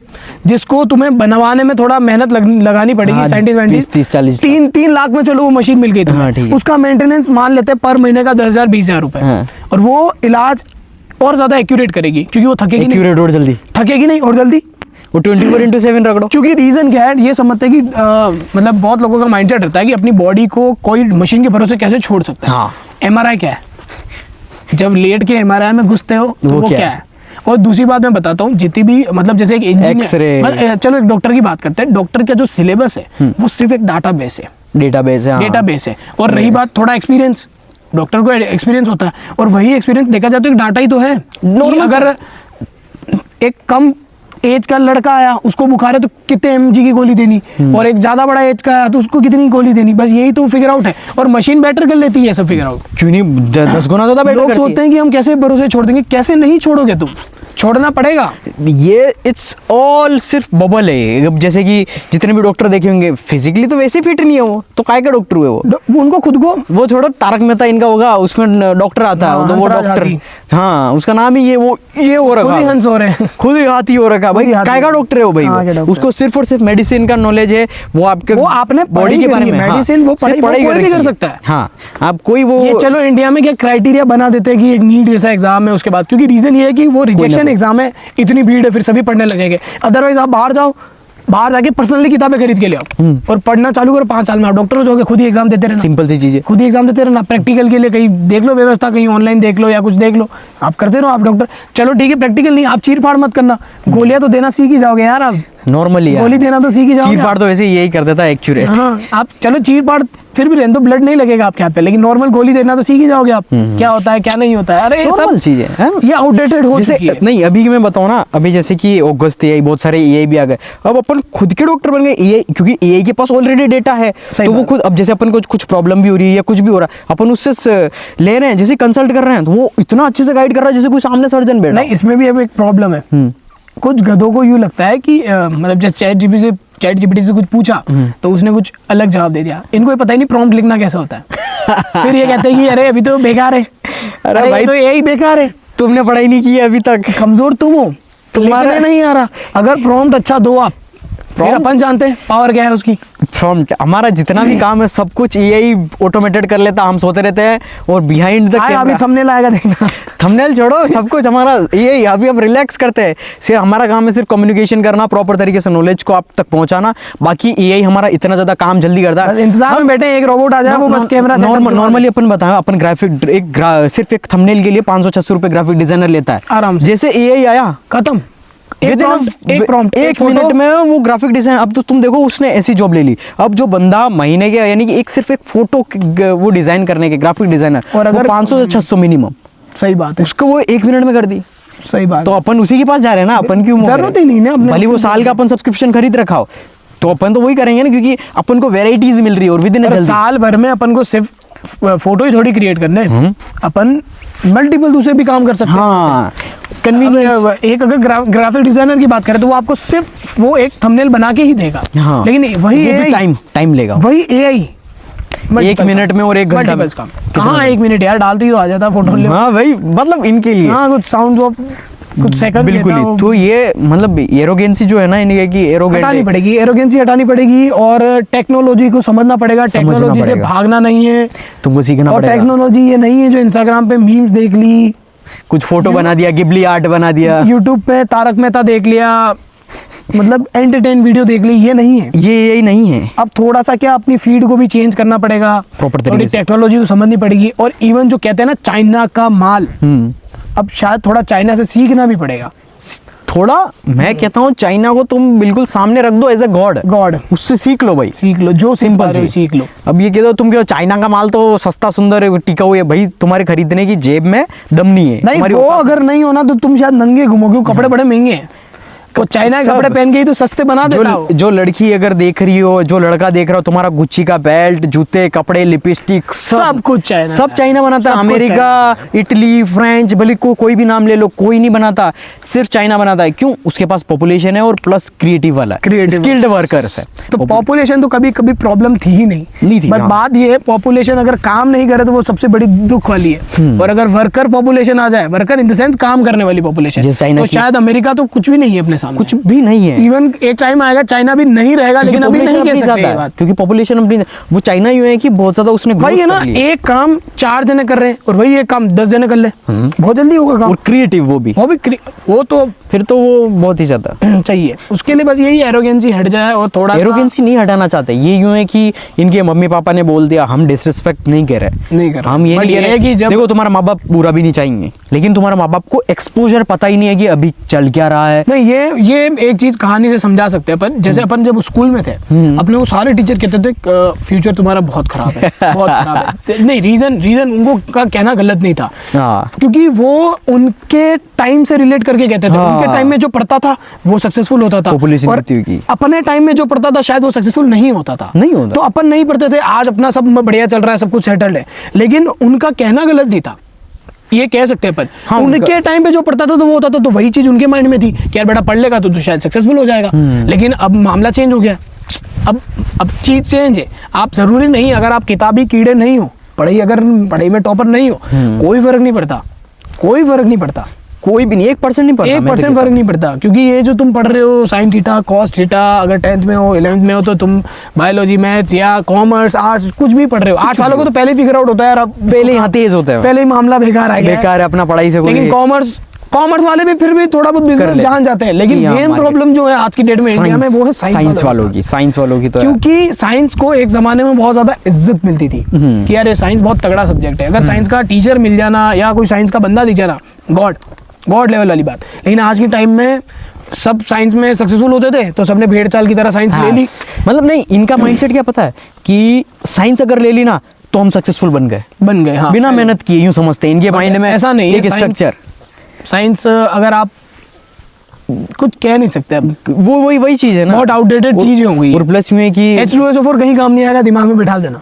Speaker 1: जिसको तुम्हें बनवाने में थोड़ा मेहनत लगानी पड़ेगी।
Speaker 2: हाँ,
Speaker 1: 30-40 3 लाख में चलो वो मशीन मिल गई
Speaker 2: हाँ, ठीक
Speaker 1: तुम्हें।
Speaker 2: है।
Speaker 1: उसका मेंटेनेंस मान लेते हैं पर महीने का 10,000-20,000 रुपए।
Speaker 2: हाँ।
Speaker 1: और वो इलाज और ज्यादा एक्यूरेट करेगी, क्योंकि वो थकेगी नहीं,
Speaker 2: एक्यूरेट और जल्दी,
Speaker 1: थकेगी नहीं और जल्दी।
Speaker 2: वो 24/7 रगड़ो।
Speaker 1: क्योंकि रीजन क्या है, ये समझते हैं कि मतलब बहुत लोगों का माइंडसेट रहता है कि अपनी बॉडी को कोई मशीन के भरोसे कैसे छोड़ सकता है।
Speaker 2: हाँ।
Speaker 1: MRI क्या है, जब लेट के MRI में घुसते हो तो वो क्या है। और दूसरी बात मैं बताता हूँ, जितनी भी मतलब जैसे एक इंजीनियर, चलो एक डॉक्टर की बात करते हैं, डॉक्टर का जो सिलेबस है वो सिर्फ एक डाटाबेस है, डेटाबेस है। और रही बात थोड़ा एक्सपीरियंस, डॉक्टर को एक्सपीरियंस होता है, और वही एक्सपीरियंस देखा जाए तो एक डाटा ही तो है। अगर एक कम एज का लड़का आया, उसको बुखार है तो कितने mg की गोली देनी, और एक ज्यादा बड़ा एज का आया तो उसको कितनी गोली देनी, बस यही तो फिगर आउट है। और मशीन बेटर कर लेती है सब फिगर आउट।
Speaker 2: क्यों नहीं 10 गुना ज्यादा बेटर
Speaker 1: लोग
Speaker 2: करती
Speaker 1: सोचते हैं कि हम कैसे भरोसे छोड़ देंगे, कैसे नहीं छोड़ोगे तुम, छोड़ना पड़ेगा।
Speaker 2: ये इट्स ऑल सिर्फ बबल है। अब जैसे कि जितने भी डॉक्टर देखे होंगे फिजिकली तो वैसे फिट नहीं है वो, तो काय का डॉक्टर हुए वो
Speaker 1: उनको खुद को,
Speaker 2: वो छोड़ो, तारक मेहता इनका होगा, उसमें डॉक्टर आता है तो वो डॉक्टर, हाँ उसका नाम ही ये हो रखा,
Speaker 1: खुद ही हंस हो रहे हैं,
Speaker 2: खुद ही हाथी हो रखा भाई। काय का डॉक्टर है वो भाई, उसको सिर्फ और सिर्फ मेडिसिन का नॉलेज है, वो आपके
Speaker 1: वो आपने
Speaker 2: बॉडी के बारे में
Speaker 1: मेडिसिन वो पढ़ाई भी कर सकता है।
Speaker 2: हाँ, आप कोई वो
Speaker 1: ये चलो इंडिया में क्या क्राइटेरिया बना देते हैं कि एक नीट जैसा एग्जाम है उसके बाद, क्योंकि रीजन ये है कि वो रिजेक्शन एग्जाम है, इतनी भीड़ है, फिर सभी पढ़ने लगेंगे। अदरवाइज आप बाहर जाओ, बाहर जाके पर्सनली किताबें खरीद के ले आओ और पढ़ना चालू करो, 5 साल में आप डॉक्टर हो जाओगे, खुद ही एग्जाम देते रहना।
Speaker 2: सिंपल सी चीज है,
Speaker 1: खुद ही एग्जाम देते रहना। प्रैक्टिकल के लिए कहीं देख लो व्यवस्था, कहीं ऑनलाइन देख लो या कुछ देख लो, आप करते रहो, आप डॉक्टर। चलो ठीक है, प्रैक्टिकल नहीं, आप चीर फाड़ मत करना, गोलियां तो देना सीख ही जाओगे यार, आप
Speaker 2: नॉर्मली
Speaker 1: गोली देना तो सीख ही जाओगे।
Speaker 2: चीर फाड़ तो वैसे यही कर देता है एक्यूरेट।
Speaker 1: हाँ, आप चलो चीर फाड़ फिर भी रहने दो, ब्लड नहीं लगेगा आपके हाथ पे, लेकिन नॉर्मल गोली देना तो सीख ही जाओगे आप, क्या होता है क्या नहीं होता है। अरे
Speaker 2: नॉर्मल चीज है,
Speaker 1: ये आउटडेटेड हो चुकी है।
Speaker 2: नहीं अभी की मैं बताऊँ ना, अभी जैसे कि अगस्त AI बहुत सारे AI भी आ गए, अब अपन खुद के डॉक्टर बन गए AI, क्योंकि AI के पास ऑलरेडी डेटा है, तो वो खुद, अब जैसे अपन को कुछ प्रॉब्लम भी हो रही है या कुछ भी हो रहा है, अपन उससे ले रहे हैं, जैसे कंसल्ट कर रहे हैं, तो वो इतना अच्छे से गाइड कर रहा है जैसे कोई सामने सर्जन बैठा।
Speaker 1: नहीं, इसमें भी अब एक प्रॉब्लम है, कुछ गधों को यूँ लगता है कि मतलब जैसे चैट जीपीटी से कुछ पूछा तो उसने कुछ अलग जवाब दे दिया, इनको ये पता ही नहीं प्रॉम्प्ट लिखना कैसे होता है। फिर ये कहते हैं कि अरे अभी तो बेकार है,
Speaker 2: अरे भाई
Speaker 1: तो यही बेकार है,
Speaker 2: तुमने पढ़ाई नहीं की है अभी तक,
Speaker 1: कमजोर तुम हो।
Speaker 2: तुम्हारा
Speaker 1: लिखने नहीं आ रहा। अगर प्रॉम्प्ट अच्छा दो आप, फिर अपन जानते हैं पावर क्या है उसकी।
Speaker 2: प्रॉम्प्ट हमारा जितना भी काम है सब कुछ यही ऑटोमेटेड कर लेता, हम सोते रहते हैं और बिहाइंड द
Speaker 1: अभी
Speaker 2: कैमरा
Speaker 1: थंबनेल आएगा देखना।
Speaker 2: थंबनेल छोड़ो, सब कुछ हमारा यही, अभी हम रिलैक्स करते हैं। सिर्फ हमारा काम है सिर्फ कम्युनिकेशन करना, प्रॉपर तरीके से नॉलेज को आप तक पहुंचाना। बाकी यही हमारा इतना ज्यादा काम जल्दी करता
Speaker 1: बस
Speaker 2: है।
Speaker 1: इंतजार में बैठे, एक रोबोट आ जाए वो बस कैमरा
Speaker 2: नॉर्मली अपन बताएं, अपन सिर्फ एक थंबनेल के लिए 500-600 रुपए ग्राफिक डिजाइनर लेता है
Speaker 1: आराम से।
Speaker 2: जैसे एआई आया
Speaker 1: खत्म,
Speaker 2: एक मिनट में वो ग्राफिक डिजाइन। अब तो तुम देखो उसने ऐसी जॉब ले ली, अब जो बंदा महीने के यानी कि सिर्फ एक फोटो वो डिजाइन करने के ग्राफिक डिजाइनर,
Speaker 1: और अगर
Speaker 2: 500 से 600 मिनिमम,
Speaker 1: सही बात है,
Speaker 2: उसको वो 1 मिनट में कर दी।
Speaker 1: सही बात
Speaker 2: तो
Speaker 1: है।
Speaker 2: अपन उसी के पास जा रहे हैं ना, अपन क्यों
Speaker 1: जरूरत ही नहीं ना अपने,
Speaker 2: भले वो साल का अपन सब्सक्रिप्शन खरीद रखा हो तो अपन तो वही करेंगे ना, क्योंकि अपन को वेराइटीज मिल रही है और विद इन
Speaker 1: साल भर में अपन को सिर्फ फोटो ही थोड़ी क्रिएट करना है, अपन मल्टीपल दूसरे भी काम कर सकते हैं।
Speaker 2: हाँ कन्वीनियंस।
Speaker 1: एक अगर ग्राफिक डिजाइनर की बात करें तो वो आपको सिर्फ वो एक थंबनेल बना के ही देगा।
Speaker 2: हाँ,
Speaker 1: लेकिन वही
Speaker 2: टाइम लेगा,
Speaker 1: वही एआई
Speaker 2: 1 मिनट में और 1 घंटा में।
Speaker 1: कहाँ 1 मिनट यार, डालते ही तो आ जाता फोटो।
Speaker 2: हाँ भाई, मतलब इनके लिए
Speaker 1: हाँ कुछ साउंड ऑफ कुछ सेकंड
Speaker 2: बिल्कुल ही। तो ये मतलब एरोगेंसी जो है ना इनके की
Speaker 1: हटानी पड़ेगी, एरोगेंसी हटानी पड़ेगी और टेक्नोलॉजी को समझना पड़ेगा। टेक्नोलॉजी से भागना नहीं है,
Speaker 2: तुमको सीखना
Speaker 1: और
Speaker 2: पड़ेगा।
Speaker 1: टेक्नोलॉजी ये नहीं है जो इंस्टाग्राम पे मीम्स देख ली,
Speaker 2: कुछ फोटो बना दिया, गिबली आर्ट बना दिया,
Speaker 1: यूट्यूब पे तारक मेहता देख लिया, मतलब एंटरटेन वीडियो देख ली, ये नहीं है,
Speaker 2: ये यही नहीं है।
Speaker 1: अब थोड़ा सा क्या अपनी फीड को भी चेंज करना पड़ेगा,
Speaker 2: प्रॉपर
Speaker 1: थोड़ी
Speaker 2: तरीके से।
Speaker 1: टेक्नोलॉजी को समझनी पड़ेगी। और इवन जो कहते हैं ना चाइना का माल, अब शायद थोड़ा चाइना से सीखना भी पड़ेगा।
Speaker 2: थोड़ा मैं कहता हूँ चाइना को तुम बिल्कुल सामने रख दो एज ए गॉड, उससे सीख लो भाई,
Speaker 1: सीख लो जो
Speaker 2: सिंपल
Speaker 1: सिंपल सीख लो।
Speaker 2: अब ये कह दो तुम, चाइना का माल तो सस्ता सुंदर टिका हुआ है भाई, तुम्हारे खरीदने की जेब में दम नहीं है।
Speaker 1: नहीं
Speaker 2: तुम्हारी
Speaker 1: वो
Speaker 2: औकात
Speaker 1: अगर नहीं होना तो तुम शायद नंगे घूमो, क्योंकि कपड़े बड़े महंगे हैं। तो चाइना के
Speaker 2: सब।
Speaker 1: कपड़े पहन के ही तो सस्ते बना देता हो।
Speaker 2: जो लड़की अगर देख रही हो, जो लड़का देख रहा हो, तुम्हारा गुच्ची का बेल्ट, जूते, कपड़े, लिपस्टिक,
Speaker 1: सब कुछ चाइना,
Speaker 2: सब चाइना बनाता है।
Speaker 1: सब कुछ
Speaker 2: अमेरिका, इटली, फ्रेंच, भले कोई भी नाम ले लो, कोई नहीं बनाता, सिर्फ चाइना बनाता है। क्यों? उसके पास पॉपुलेशन है और प्लस क्रिएटिव वाला, स्किल्ड वर्कर्स है।
Speaker 1: तो पॉपुलेशन तो कभी कभी प्रॉब्लम थी ही नहीं
Speaker 2: थी।
Speaker 1: बट बात ये है, पॉपुलेशन अगर काम नहीं करे तो वो सबसे बड़ी दुख वाली है। और अगर वर्कर पॉपुलेशन आ जाए, वर्कर इन द सेंस काम करने वाली पॉपुलेशन, तो शायद अमेरिका तो कुछ भी नहीं है अपने सामने,
Speaker 2: कुछ भी नहीं है।
Speaker 1: इवन एक टाइम आएगा चाइना भी नहीं रहेगा, लेकिन अभी नहीं कह सकते ये बात,
Speaker 2: क्योंकि पॉपुलेशन अपनी, वो चाइना यूं है कि बहुत ज्यादा उसने
Speaker 1: वही है ना, एक काम 4 जने कर रहे हैं और वही एक काम 10 जने कर ले, बहुत जल्दी होगा काम।
Speaker 2: और क्रिएटिव
Speaker 1: वो तो
Speaker 2: फिर तो वो बहुत ही ज्यादा
Speaker 1: चाहिए। उसके लिए बस यही एरोगेंसी हट जाए और थोड़ा
Speaker 2: एरोगेंसी नहीं हटाना चाहते। ये यूं है कि इनके मम्मी पापा ने बोल दिया, हम डिसरिस्पेक्ट नहीं कर रहे, हम ये नहीं कह रहे कि देखो तुम्हारा माँ बाप बुरा भी नहीं चाहेंगे, लेकिन तुम्हारा माँ बाप को एक्सपोजर पता ही नहीं है कि अभी चल क्या रहा है।
Speaker 1: नहीं, ये एक चीज कहानी से समझा सकते हैं अपन। जैसे अपन जब स्कूल में थे, अपने को सारे टीचर कहते थे फ्यूचर तुम्हारा बहुत खराब है, बहुत खराब है। नहीं, रीजन उनको का कहना गलत नहीं था, क्योंकि वो उनके टाइम से रिलेट करके कहते थे। उनके टाइम में जो पढ़ता था वो सक्सेसफुल होता था, और अपने टाइम में जो पढ़ता था शायद वो सक्सेसफुल नहीं होता था। तो अपन नहीं पढ़ते थे, आज अपना सब बढ़िया चल रहा है, सब कुछ सेटल्ड है, लेकिन उनका कहना गलत नहीं था, ये कह सकते हैं अपन। हाँ, उनके टाइम पे जो पढ़ता था तो वो होता था, तो वही चीज उनके माइंड में थी कि यार बेटा पढ़ लेगा तो शायद सक्सेसफुल हो जाएगा। लेकिन अब मामला चेंज हो गया, अब चीज चेंज है। आप जरूरी नहीं, अगर आप किताबी कीड़े नहीं हो, पढ़ाई में टॉपर नहीं हो, कोई फर्क नहीं पड़ता, कोई फर्क नहीं पड़ता, कोई भी नहीं, 1% नहीं पड़ता, 1% फर्क नहीं पड़ता। क्योंकि ये जो तुम पढ़ रहे हो साइन थीटा, कॉस थीटा, अगर 10th में हो, 11th में हो, तो तुम बायोलॉजी, मैथ्स या कॉमर्स, आर्ट्स कुछ भी पढ़ रहे हो। आर्ट्स वालों को तो पहले फिगर आउट होता है यार, अब
Speaker 2: पहले यहाँ तेज होता है,
Speaker 1: पहले ही मामला बेकार है,
Speaker 2: बेकार है अपना पढ़ाई से।
Speaker 1: लेकिन कॉमर्स वाले भी फिर भी थोड़ा बहुत बिजनेस जान जाते हैं। लेकिन मेन प्रॉब्लम जो है आज की डेट में इंडिया में वो है साइंस वालों की। तो क्योंकि साइंस को एक जमाने में बहुत ज्यादा इज्जत मिलती थी कि यार ये साइंस बहुत तगड़ा सब्जेक्ट है। अगर साइंस का टीचर मिल जाना या कोई साइंस का बंदा दिख जाना, गॉड लेवल वाली बात। लेकिन आज के टाइम में सब साइंस में सक्सेसफुल होते थे तो सबने भेड़ चाल की तरह साइंस ले ली।
Speaker 2: मतलब नहीं, इनका माइंडसेट क्या पता है कि साइंस अगर ले ली ना तो हम सक्सेसफुल बन गए।
Speaker 1: हाँ,
Speaker 2: बिना मेहनत किए, यूं समझते हैं इनके माइंड में।
Speaker 1: ऐसा नहीं,
Speaker 2: एक स्ट्रक्चर
Speaker 1: साइंस अगर आप कुछ कह नहीं सकते, अब
Speaker 2: वो वही चीज है ना,
Speaker 1: बहुत आउटडेटेड चीज हो गई।
Speaker 2: और प्लस में कि
Speaker 1: H2SO4 कहीं काम नहीं आएगा, दिमाग में बिठा देना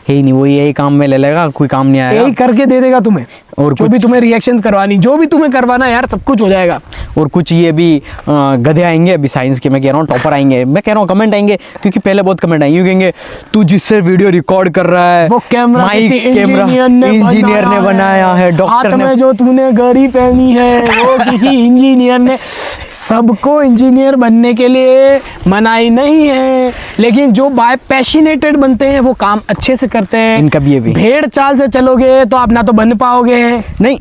Speaker 2: है ही नहीं, वो यही काम में ले लेगा, कोई काम नहीं आएगा,
Speaker 1: यही करके दे देगा तुम्हें। और जो भी तुम्हें रिएक्शन करवानी, जो भी तुम्हें करवाना यार, सब कुछ हो जाएगा।
Speaker 2: और कुछ ये भी गधे आएंगे अभी साइंस के, मैं कह रहा हूँ टॉपर आएंगे, मैं कह रहा हूँ कमेंट आएंगे, क्योंकि पहले बहुत कमेंट आएंगे, यूं कहेंगे तू जिससे वीडियो रिकॉर्ड कर रहा है
Speaker 1: वो कैमरा
Speaker 2: इंजीनियर ने बनाया है, डॉक्टर
Speaker 1: ने, जो तूने घड़ी पहनी है वो किसी इंजीनियर ने। सबको इंजीनियर बनने के लिए मनाही नहीं है, लेकिन जो बाय पैशनेटेड बनते हैं वो काम अच्छे से करते हैं।
Speaker 2: इनका भी ये भी
Speaker 1: भेड़ चाल से चलोगे तो आप ना तो बन पाओगे।
Speaker 2: नहीं,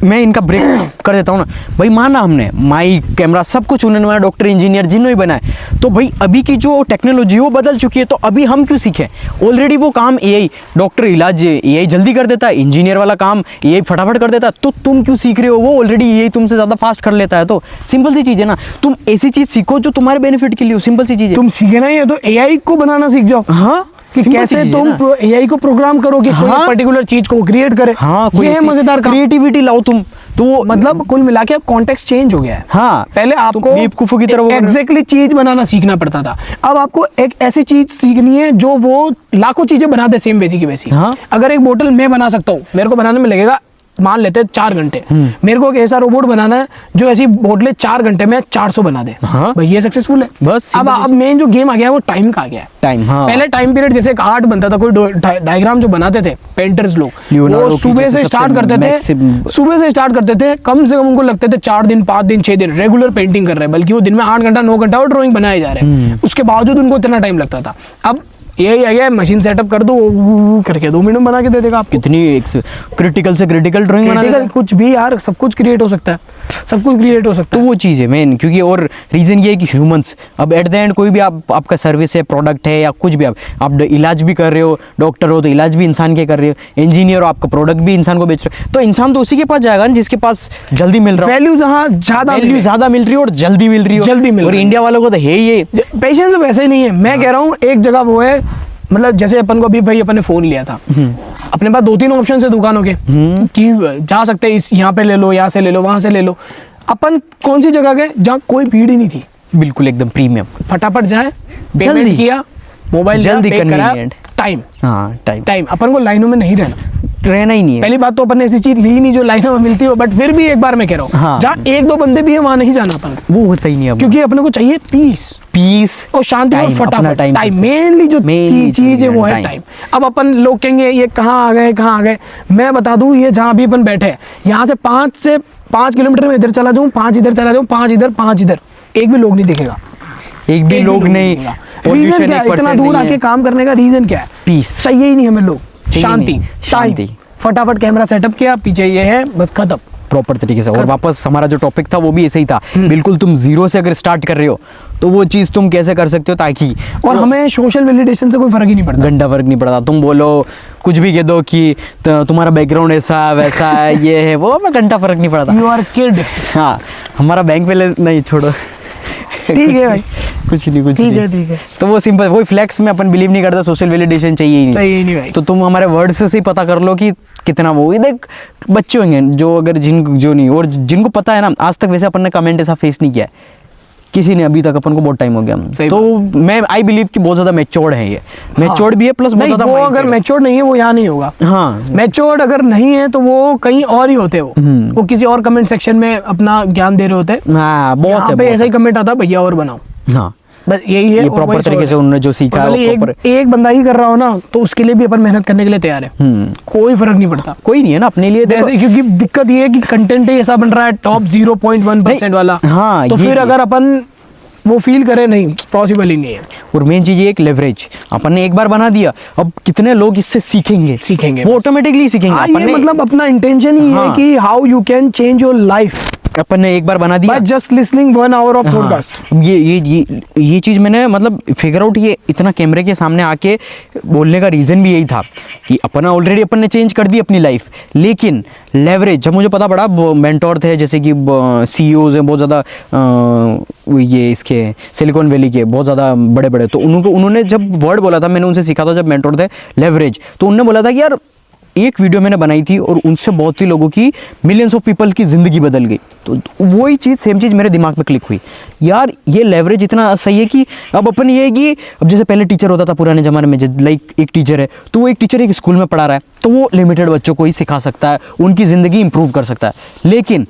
Speaker 2: मैं इनका ब्रेक कर देता हूँ ना भाई। माना हमने माइक कैमरा सब कुछ उन्होंने बनाया, डॉक्टर इंजीनियर जिन्होंने बनाए, तो भाई अभी की जो टेक्नोलॉजी वो बदल चुकी है, तो अभी हम क्यों सीखें? ऑलरेडी वो काम एआई, डॉक्टर इलाज एआई जल्दी कर देता है, इंजीनियर वाला काम एआई फटाफट कर देता है, तो तुम क्यों सीख रहे हो? वो ऑलरेडी एआई तुमसे ज़्यादा फास्ट कर लेता है। तो सिंपल सी चीज़ है ना, तुम ऐसी चीज़ सीखो जो तुम्हारे बेनिफिट के लिए हो। सिंपल सी चीज़ है।
Speaker 1: तुम सीखना ही है तो एआई को बनाना सीख जाओ।
Speaker 2: हाँ,
Speaker 1: कि
Speaker 2: simple
Speaker 1: कैसे
Speaker 2: सी चीज़ है
Speaker 1: तुम
Speaker 2: ना।
Speaker 1: एआई को प्रोग्राम करो कि कोई
Speaker 2: हाँ।
Speaker 1: पर्टिकुलर चीज को क्रिएट करे।
Speaker 2: हाँ,
Speaker 1: ये है मजेदार काम।
Speaker 2: क्रिएटिविटी लाओ तुम, तो वो
Speaker 1: मतलब कुल मिला के अब कॉन्टेक्स्ट चेंज हो गया है।
Speaker 2: हाँ,
Speaker 1: पहले आपको
Speaker 2: बेवकूफों की तरह वो
Speaker 1: एग्जैक्टली चीज बनाना सीखना पड़ता था, अब आपको एक ऐसी चीज सीखनी है जो वो लाखों चीजें बना दे सेम वैसी की वैसी।
Speaker 2: हाँ।
Speaker 1: अगर एक बोतल मैं बना सकता हूँ, मेरे को बनाने में लगेगा मान लेते हैं 4 घंटे, मेरे को एक ऐसा रोबोट बनाना है जो ऐसी बोतलें 4 घंटे में 400 बना दे।
Speaker 2: हाँ।
Speaker 1: भाई ये सक्सेसफुल है।
Speaker 2: बस
Speaker 1: अब मेन जो गेम आ गया है वो टाइम का आ गया है।
Speaker 2: टाइम। हाँ,
Speaker 1: पहले टाइम पीरियड जैसे एक आर्ट बनता था, कोई डायग्राम जो बनाते थे पेंटर्स लोग,
Speaker 2: लियोनार्डो
Speaker 1: वो
Speaker 2: की
Speaker 1: सुबह
Speaker 2: जैसे
Speaker 1: से स्टार्ट
Speaker 2: सबसे
Speaker 1: करते थे,
Speaker 2: maximum-
Speaker 1: सुबह से स्टार्ट करते थे, कम से कम उनको लगते थे 4 दिन 5 दिन 6 दिन रेगुलर पेंटिंग कर रहे हैं, बल्कि वो दिन में 8 घंटा 9 घंटा और ड्राइंग बनाए जा रहे हैं, उसके बावजूद उनको इतना टाइम लगता था। अब यही आ गया, मशीन सेटअप कर दो करके 2 मिनट में बना के दे देगा आपको।
Speaker 2: कितनी क्रिटिकल से क्रिटिकल ड्राइंग बना देता है।
Speaker 1: कुछ भी यार, सब कुछ क्रिएट हो सकता है, सब कुछ क्रिएट हो सकता
Speaker 2: तो
Speaker 1: है।
Speaker 2: वो चीज़ है मेन, क्योंकि और रीज़न ये है कि ह्यूमंस अब एट द एंड कोई भी आपका सर्विस है, प्रोडक्ट है या कुछ भी, आप इलाज भी कर रहे हो, डॉक्टर हो तो इलाज भी इंसान के कर रहे हो, इंजीनियर हो आपका प्रोडक्ट भी इंसान को बेच रहे हो, तो इंसान तो उसी के पास जाएगा ना जिसके पास जल्दी मिल रहा है,
Speaker 1: वैल्यू जहाँ
Speaker 2: वैल्यू ज़्यादा मिल रही है और जल्दी मिल रही हो,
Speaker 1: जल्दी मिल
Speaker 2: और
Speaker 1: रही है।
Speaker 2: इंडिया वालों को तो है ही
Speaker 1: पेशेंस तो वैसे ही नहीं है। मैं कह रहा हूँ एक जगह वो है, मतलब जैसे अपन को अभी भाई अपन ने फोन लिया था, अपने पास 2-3 ऑप्शन है दुकानों के कि जा सकते हैं, इस यहाँ पे ले लो, यहाँ से ले लो, वहां से ले लो। अपन कौन सी जगह गए जहाँ कोई भीड़ ही नहीं थी,
Speaker 2: बिल्कुल एकदम प्रीमियम,
Speaker 1: फटाफट जाए,
Speaker 2: जल्दी
Speaker 1: पेमेंट किया, मोबाइल
Speaker 2: जल्दी,
Speaker 1: करा,
Speaker 2: convenient।
Speaker 1: टाइम
Speaker 2: हाँ
Speaker 1: टाइम, अपन को लाइनों में नहीं
Speaker 2: रहना ही नहीं है।
Speaker 1: पहली बात तो अपन ने ऐसी चीज ली ही नहीं जो लाइनों में मिलती हो, बट फिर भी एक बार मैं कह रहा हूँ
Speaker 2: हाँ।
Speaker 1: जहाँ 1-2 बंदे भी है वहां नहीं जाना अपन,
Speaker 2: वो होता ही नहीं अब,
Speaker 1: क्योंकि अपने को चाहिए पीस और शांति और
Speaker 2: time, अपना
Speaker 1: फटाफट।
Speaker 2: time
Speaker 1: टाइम
Speaker 2: सबसे-
Speaker 1: मेनली जो
Speaker 2: mainly
Speaker 1: चीज है वो है
Speaker 2: time।
Speaker 1: टाइम। अब अपन लोग कहेंगे ये कहाँ आ गए, मैं बता दूं, ये जहाँ भी अपन बैठे हैं यहाँ से 5 किलोमीटर में इधर चला जाऊँ, 5 इधर चला जाऊँ, 5 इधर, एक भी लोग नहीं दिखेगा,
Speaker 2: एक भी लोग नहीं,
Speaker 1: रीजन
Speaker 2: pollution
Speaker 1: क्या है?
Speaker 2: 1%
Speaker 1: इतना दूर
Speaker 2: नहीं है।
Speaker 1: आके काम करने का रीजन क्या है?
Speaker 2: Peace।
Speaker 1: चाहिए ही नहीं हमें लोग,
Speaker 2: चाहिए
Speaker 1: शांति,
Speaker 2: नहीं,
Speaker 1: टाइम,
Speaker 2: शांति।
Speaker 1: फटाफट कैमरा सेटअप किया, पीछे ये है, बस खत्म।
Speaker 2: प्रॉपर तरीके से। और वापस हमारा जो टॉपिक था वो भी ऐसे ही था, बिल्कुल तुम जीरो से अगर स्टार्ट कर रहे हो तो वो चीज़ तुम कैसे कर सकते हो, ताकि
Speaker 1: और हमें सोशल वैलिडेशन से कोई फर्क ही नहीं पड़ता।
Speaker 2: घंटा फर्क नहीं पड़ता। तुम बोलो कुछ भी कह दो कि तुम्हारा बैकग्राउंड ऐसा वैसा है, ये है वो, हमें घंटा फर्क नहीं पड़ता।
Speaker 1: You are kid.
Speaker 2: हाँ, हमारा बैंक बैलेंस नहीं, छोड़ो,
Speaker 1: ठीक है भाई,
Speaker 2: कुछ नहीं
Speaker 1: ठीक है।
Speaker 2: तो वो सिंपल, वही फ्लेक्स में अपन बिलीव नहीं करता, सोशल वैलिडेशन चाहिए ही नहीं।
Speaker 1: चाहिए ही नहीं भाई।
Speaker 2: तो तुम हमारे वर्ड्स से ही पता कर लो कि कितना वो, ये देख बच्चे होंगे जो अगर जो नहीं, और जिनको पता है ना, आज तक वैसे अपन ने कमेंट ऐसा फेस नहीं किया है किसी ने अभी तक, अपन को बहुत टाइम हो गया। तो मैं आई बिलीव कि बहुत ज़्यादा मैच्योर्ड है ये, मैच्योर्ड भी है प्लस बहुत ज़्यादा।
Speaker 1: वो अगर मैच्योर्ड नहीं है वो यहाँ नहीं होगा।
Speaker 2: हाँ,
Speaker 1: मैच्योर्ड अगर नहीं है तो वो कहीं और ही होते, वो किसी और कमेंट सेक्शन में अपना ज्ञान दे रहे होते।
Speaker 2: हाँ, बहुत
Speaker 1: यहाँ
Speaker 2: है,
Speaker 1: पे
Speaker 2: बहुत
Speaker 1: ऐसा ही कमेंट आता, भैया और बनाओ,
Speaker 2: हाँ,
Speaker 1: बस यही है।
Speaker 2: ये
Speaker 1: और
Speaker 2: प्रॉपर
Speaker 1: वही
Speaker 2: तरीके
Speaker 1: सोच
Speaker 2: से
Speaker 1: है।
Speaker 2: उन्होंने जो सीखा
Speaker 1: और
Speaker 2: है
Speaker 1: भले
Speaker 2: वो proper-
Speaker 1: एक बंदा ही कर रहा हो ना तो उसके लिए भी अपन मेहनत करने के लिए तैयार है, कोई फर्क नहीं पड़ता।
Speaker 2: कोई नहीं है ना अपने लिए, देखो।
Speaker 1: जैसे क्योंकि दिक्कत ये है कि कंटेंट ही ऐसा बन रहा है टॉप 0.1% वाला,
Speaker 2: हाँ,
Speaker 1: तो
Speaker 2: ये
Speaker 1: फिर
Speaker 2: भी।
Speaker 1: अगर अपन वो फील करे, नहीं पॉसिबल ही नहीं है।
Speaker 2: और मेन चीज ये एक लेवरेज, अपन ने एक बार बना दिया, अब कितने लोग इससे सीखेंगे, वो ऑटोमेटिकली सीखेंगे।
Speaker 1: हाँ,
Speaker 2: अपन
Speaker 1: ये
Speaker 2: ने
Speaker 1: मतलब अपना इंटेंशन ही है
Speaker 2: हाँ।
Speaker 1: कि how you can change your life
Speaker 2: अपन ने एक बार बना दिया,
Speaker 1: by just listening 1 hour of podcast.
Speaker 2: हाँ, ये चीज़ मैंने मतलब फिगर आउट, ये इतना कैमरे के सामने आके बोलने का रीज़न भी यही था कि अपना ऑलरेडी अपन ने चेंज कर दी अपनी लाइफ, लेकिन लेवरेज जब मुझे पता पड़ा, मेंटोर थे जैसे कि CEOs हैं बहुत ज़्यादा, ये इसके सिलिकॉन वैली के बहुत ज़्यादा बड़े बड़े, तो उन्होंने जब वर्ड बोला था, मैंने उनसे सीखा था जब मेंटोर थे, लेवरेज, तो उन्होंने बोला था कि यार एक वीडियो मैंने बनाई थी और उनसे बहुत सी लोगों की, मिलियंस ऑफ पीपल की ज़िंदगी बदल गई। तो वही चीज़, सेम चीज़ मेरे दिमाग में क्लिक हुई, यार ये लेवरेज इतना सही है कि अब अपन ये है कि अब जैसे पहले टीचर होता था पुराने ज़माने में, लाइक एक टीचर है तो वो एक टीचर एक स्कूल में पढ़ा रहा है तो वो लिमिटेड बच्चों को ही सिखा सकता है, उनकी ज़िंदगी इंप्रूव कर सकता है। लेकिन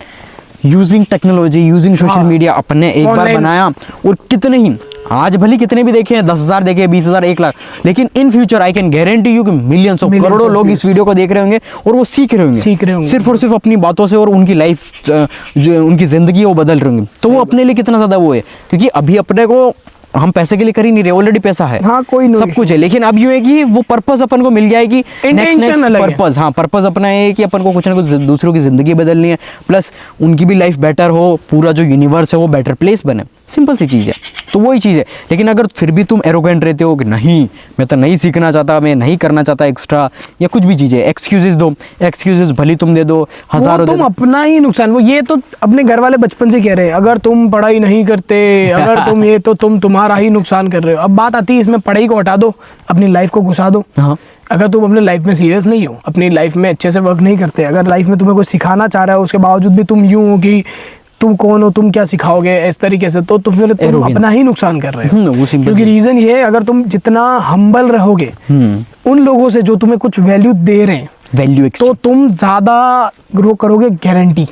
Speaker 2: यूजिंग टेक्नोलॉजी, यूजिंग सोशल
Speaker 1: हाँ।
Speaker 2: मीडिया, अपने एक बार
Speaker 1: Online।
Speaker 2: बनाया और कितने ही, आज भले कितने भी देखे हैं, 10,000 देखे, 20,000, 1 लाख, लेकिन in future I can guarantee you कि मिलियंस ऑफ,
Speaker 1: Millions
Speaker 2: करोड़ों
Speaker 1: of
Speaker 2: लोग
Speaker 1: views।
Speaker 2: इस वीडियो को देख रहे होंगे और वो सीख रहे होंगे सिर्फ और सिर्फ अपनी बातों से, और उनकी लाइफ जो उनकी जिंदगी है वो बदल रही होंगी। तो वो अपने लिए कितना ज्यादा वो है, क्योंकि अभी अपने को हम पैसे के लिए कर ही नहीं रहे, ऑलरेडी पैसा है,
Speaker 1: हाँ, कोई no
Speaker 2: सब
Speaker 1: issue।
Speaker 2: कुछ है, लेकिन अब यूं है कि वो पर्पस अपन को मिल गया है कि
Speaker 1: Intention अलग है।
Speaker 2: पर्पस, हाँ पर्पस अपना है कि अपन को कुछ ना कुछ दूसरों की जिंदगी बदलनी है, प्लस उनकी भी लाइफ बेटर हो, पूरा जो यूनिवर्स है वो बेटर प्लेस बने, सिंपल सी चीज़ है। तो वही चीज़ है, लेकिन अगर फिर भी तुम एरोगेंट रहते हो कि नहीं मैं तो नहीं सीखना चाहता, मैं नहीं करना चाहता एक्स्ट्रा, या कुछ भी चीज़ें, एक्सक्यूजेज दो, एक्सक्यूजेज भली तुम दे दो, हजारों
Speaker 1: वो
Speaker 2: दे
Speaker 1: तुम
Speaker 2: दो।
Speaker 1: अपना ही नुकसान, वो ये तो अपने घर वाले बचपन से कह रहे हैं अगर तुम पढ़ाई नहीं करते, अगर तुम ये, तो तुम तुम्हारा ही नुकसान कर रहे हो। अब बात आती है इसमें, पढ़ाई को हटा दो, अपनी लाइफ को घुसा दो।
Speaker 2: हाँ
Speaker 1: अगर तुम अपने लाइफ में सीरियस नहीं हो, अपनी लाइफ में अच्छे से वर्क नहीं करते, अगर लाइफ में तुम्हें कोई सिखाना चाह रहा है उसके बावजूद भी तुम यूं हो कि तुम कौन हो, तुम क्या सिखाओगे इस तरीके से, तो फिर तुम
Speaker 2: Arrogance।
Speaker 1: अपना ही नुकसान कर रहे हो।
Speaker 2: वो सिंपल
Speaker 1: क्योंकि रीजन ये है, अगर तुम जितना हम्बल रहोगे उन लोगों से जो तुम्हें कुछ वैल्यू दे रहे हैं,
Speaker 2: वैल्यू
Speaker 1: तो तुम ज्यादा ग्रो करोगे, गारंटी।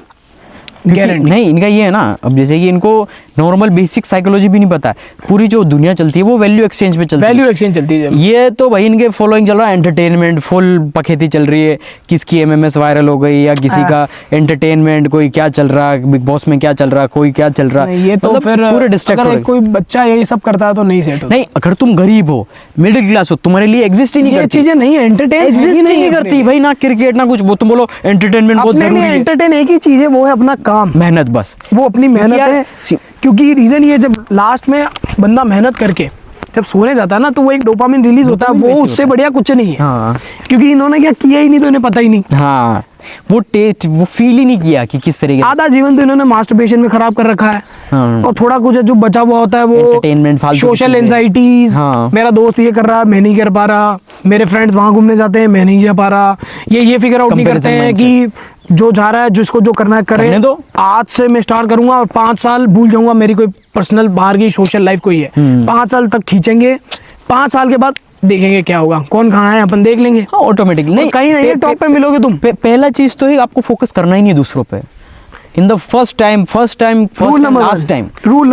Speaker 2: गारंटी नहीं, इनका ये है ना, अब जैसे कि इनको नॉर्मल बेसिक साइकोलॉजी भी नहीं पता है, पूरी जो दुनिया चलती है वो वैल्यू एक्सचेंज पे चलती है।
Speaker 1: वैल्यू एक्सचेंज चलती है।
Speaker 2: ये तो भाई इनके फॉलोइंग चल रहा है, एंटरटेनमेंट फुल पखेती चल रही है, किसकी एमएमएस वायरल हो गई, या किसी का एंटरटेनमेंट, कोई क्या चल रहा है, बिग बॉस में क्या चल रहा है, कोई क्या चल रहा है,
Speaker 1: ये तो
Speaker 2: मतलब
Speaker 1: फिर
Speaker 2: पूरे डिस्ट्रैक्ट हो
Speaker 1: अगर
Speaker 2: रहे।
Speaker 1: कोई बच्चा यही सब करता है तो नहीं सेट होता।
Speaker 2: नहीं, अगर तुम गरीब हो, मिडिल क्लास हो, तुम्हारे लिए एग्जिस्ट ही नहीं
Speaker 1: ये
Speaker 2: करती,
Speaker 1: चीजें नहीं एंटरटेन
Speaker 2: एग्जिस्ट ही नहीं करती भाई, ना क्रिकेट ना कुछ, वो तुम बोलो एंटरटेनमेंट बहुत
Speaker 1: अपने
Speaker 2: जरूरी
Speaker 1: लिए
Speaker 2: है,
Speaker 1: एंटरटेन एक ही चीज है, वो है अपना काम,
Speaker 2: मेहनत बस।
Speaker 1: वो अपनी मेहनत
Speaker 2: यार,
Speaker 1: है। क्योंकि रीजन ये, जब लास्ट में बंदा मेहनत करके जब सोने जाता है ना, तो वो एक डोपामिन रिलीज होता है, वो उससे बढ़िया कुछ नहीं है।
Speaker 2: हाँ
Speaker 1: क्योंकि इन्होंने क्या किया ही नहीं, तो इन्हें पता ही नहीं।
Speaker 2: हाँ, वो टेस्ट, वो फील ही नहीं किया कि किस तरीके
Speaker 1: आधा जीवन तो इन्होंने मास्टरबेशन में खराब कर रखा है।
Speaker 2: हाँ।
Speaker 1: और थोड़ा कुछ जो बचा हुआ होता है वो
Speaker 2: Entertainment, फालतू की
Speaker 1: सोशल
Speaker 2: चीजें।
Speaker 1: एंजाइटीज,
Speaker 2: हाँ।
Speaker 1: मेरा दोस्त ये कर रहा है मैं नहीं कर पा रहा, मेरे फ्रेंड्स वहां घूमने जाते हैं मैं नहीं जा पा रहा, ये फिगर आउट नहीं करते
Speaker 2: Comparison
Speaker 1: हैं कि जो जा रहा है, जिसको जो करना है करे,
Speaker 2: करने दो।
Speaker 1: आज से मैं स्टार्ट करूंगा और 5 साल भूल जाऊंगा मेरी कोई पर्सनल बाहर की सोशल लाइफ कोई है। 5 साल तक खींचेंगे, 5 साल के बाद देखेंगे क्या होगा, कौन कहाँ है अपन देख लेंगे।
Speaker 2: हाँ ऑटोमेटिक नहीं,
Speaker 1: कहीं नहीं टॉप पे मिलोगे तुम।
Speaker 2: पहला चीज तो है आपको फोकस करना ही नहीं दूसरों पे, in the first time last time,
Speaker 1: rule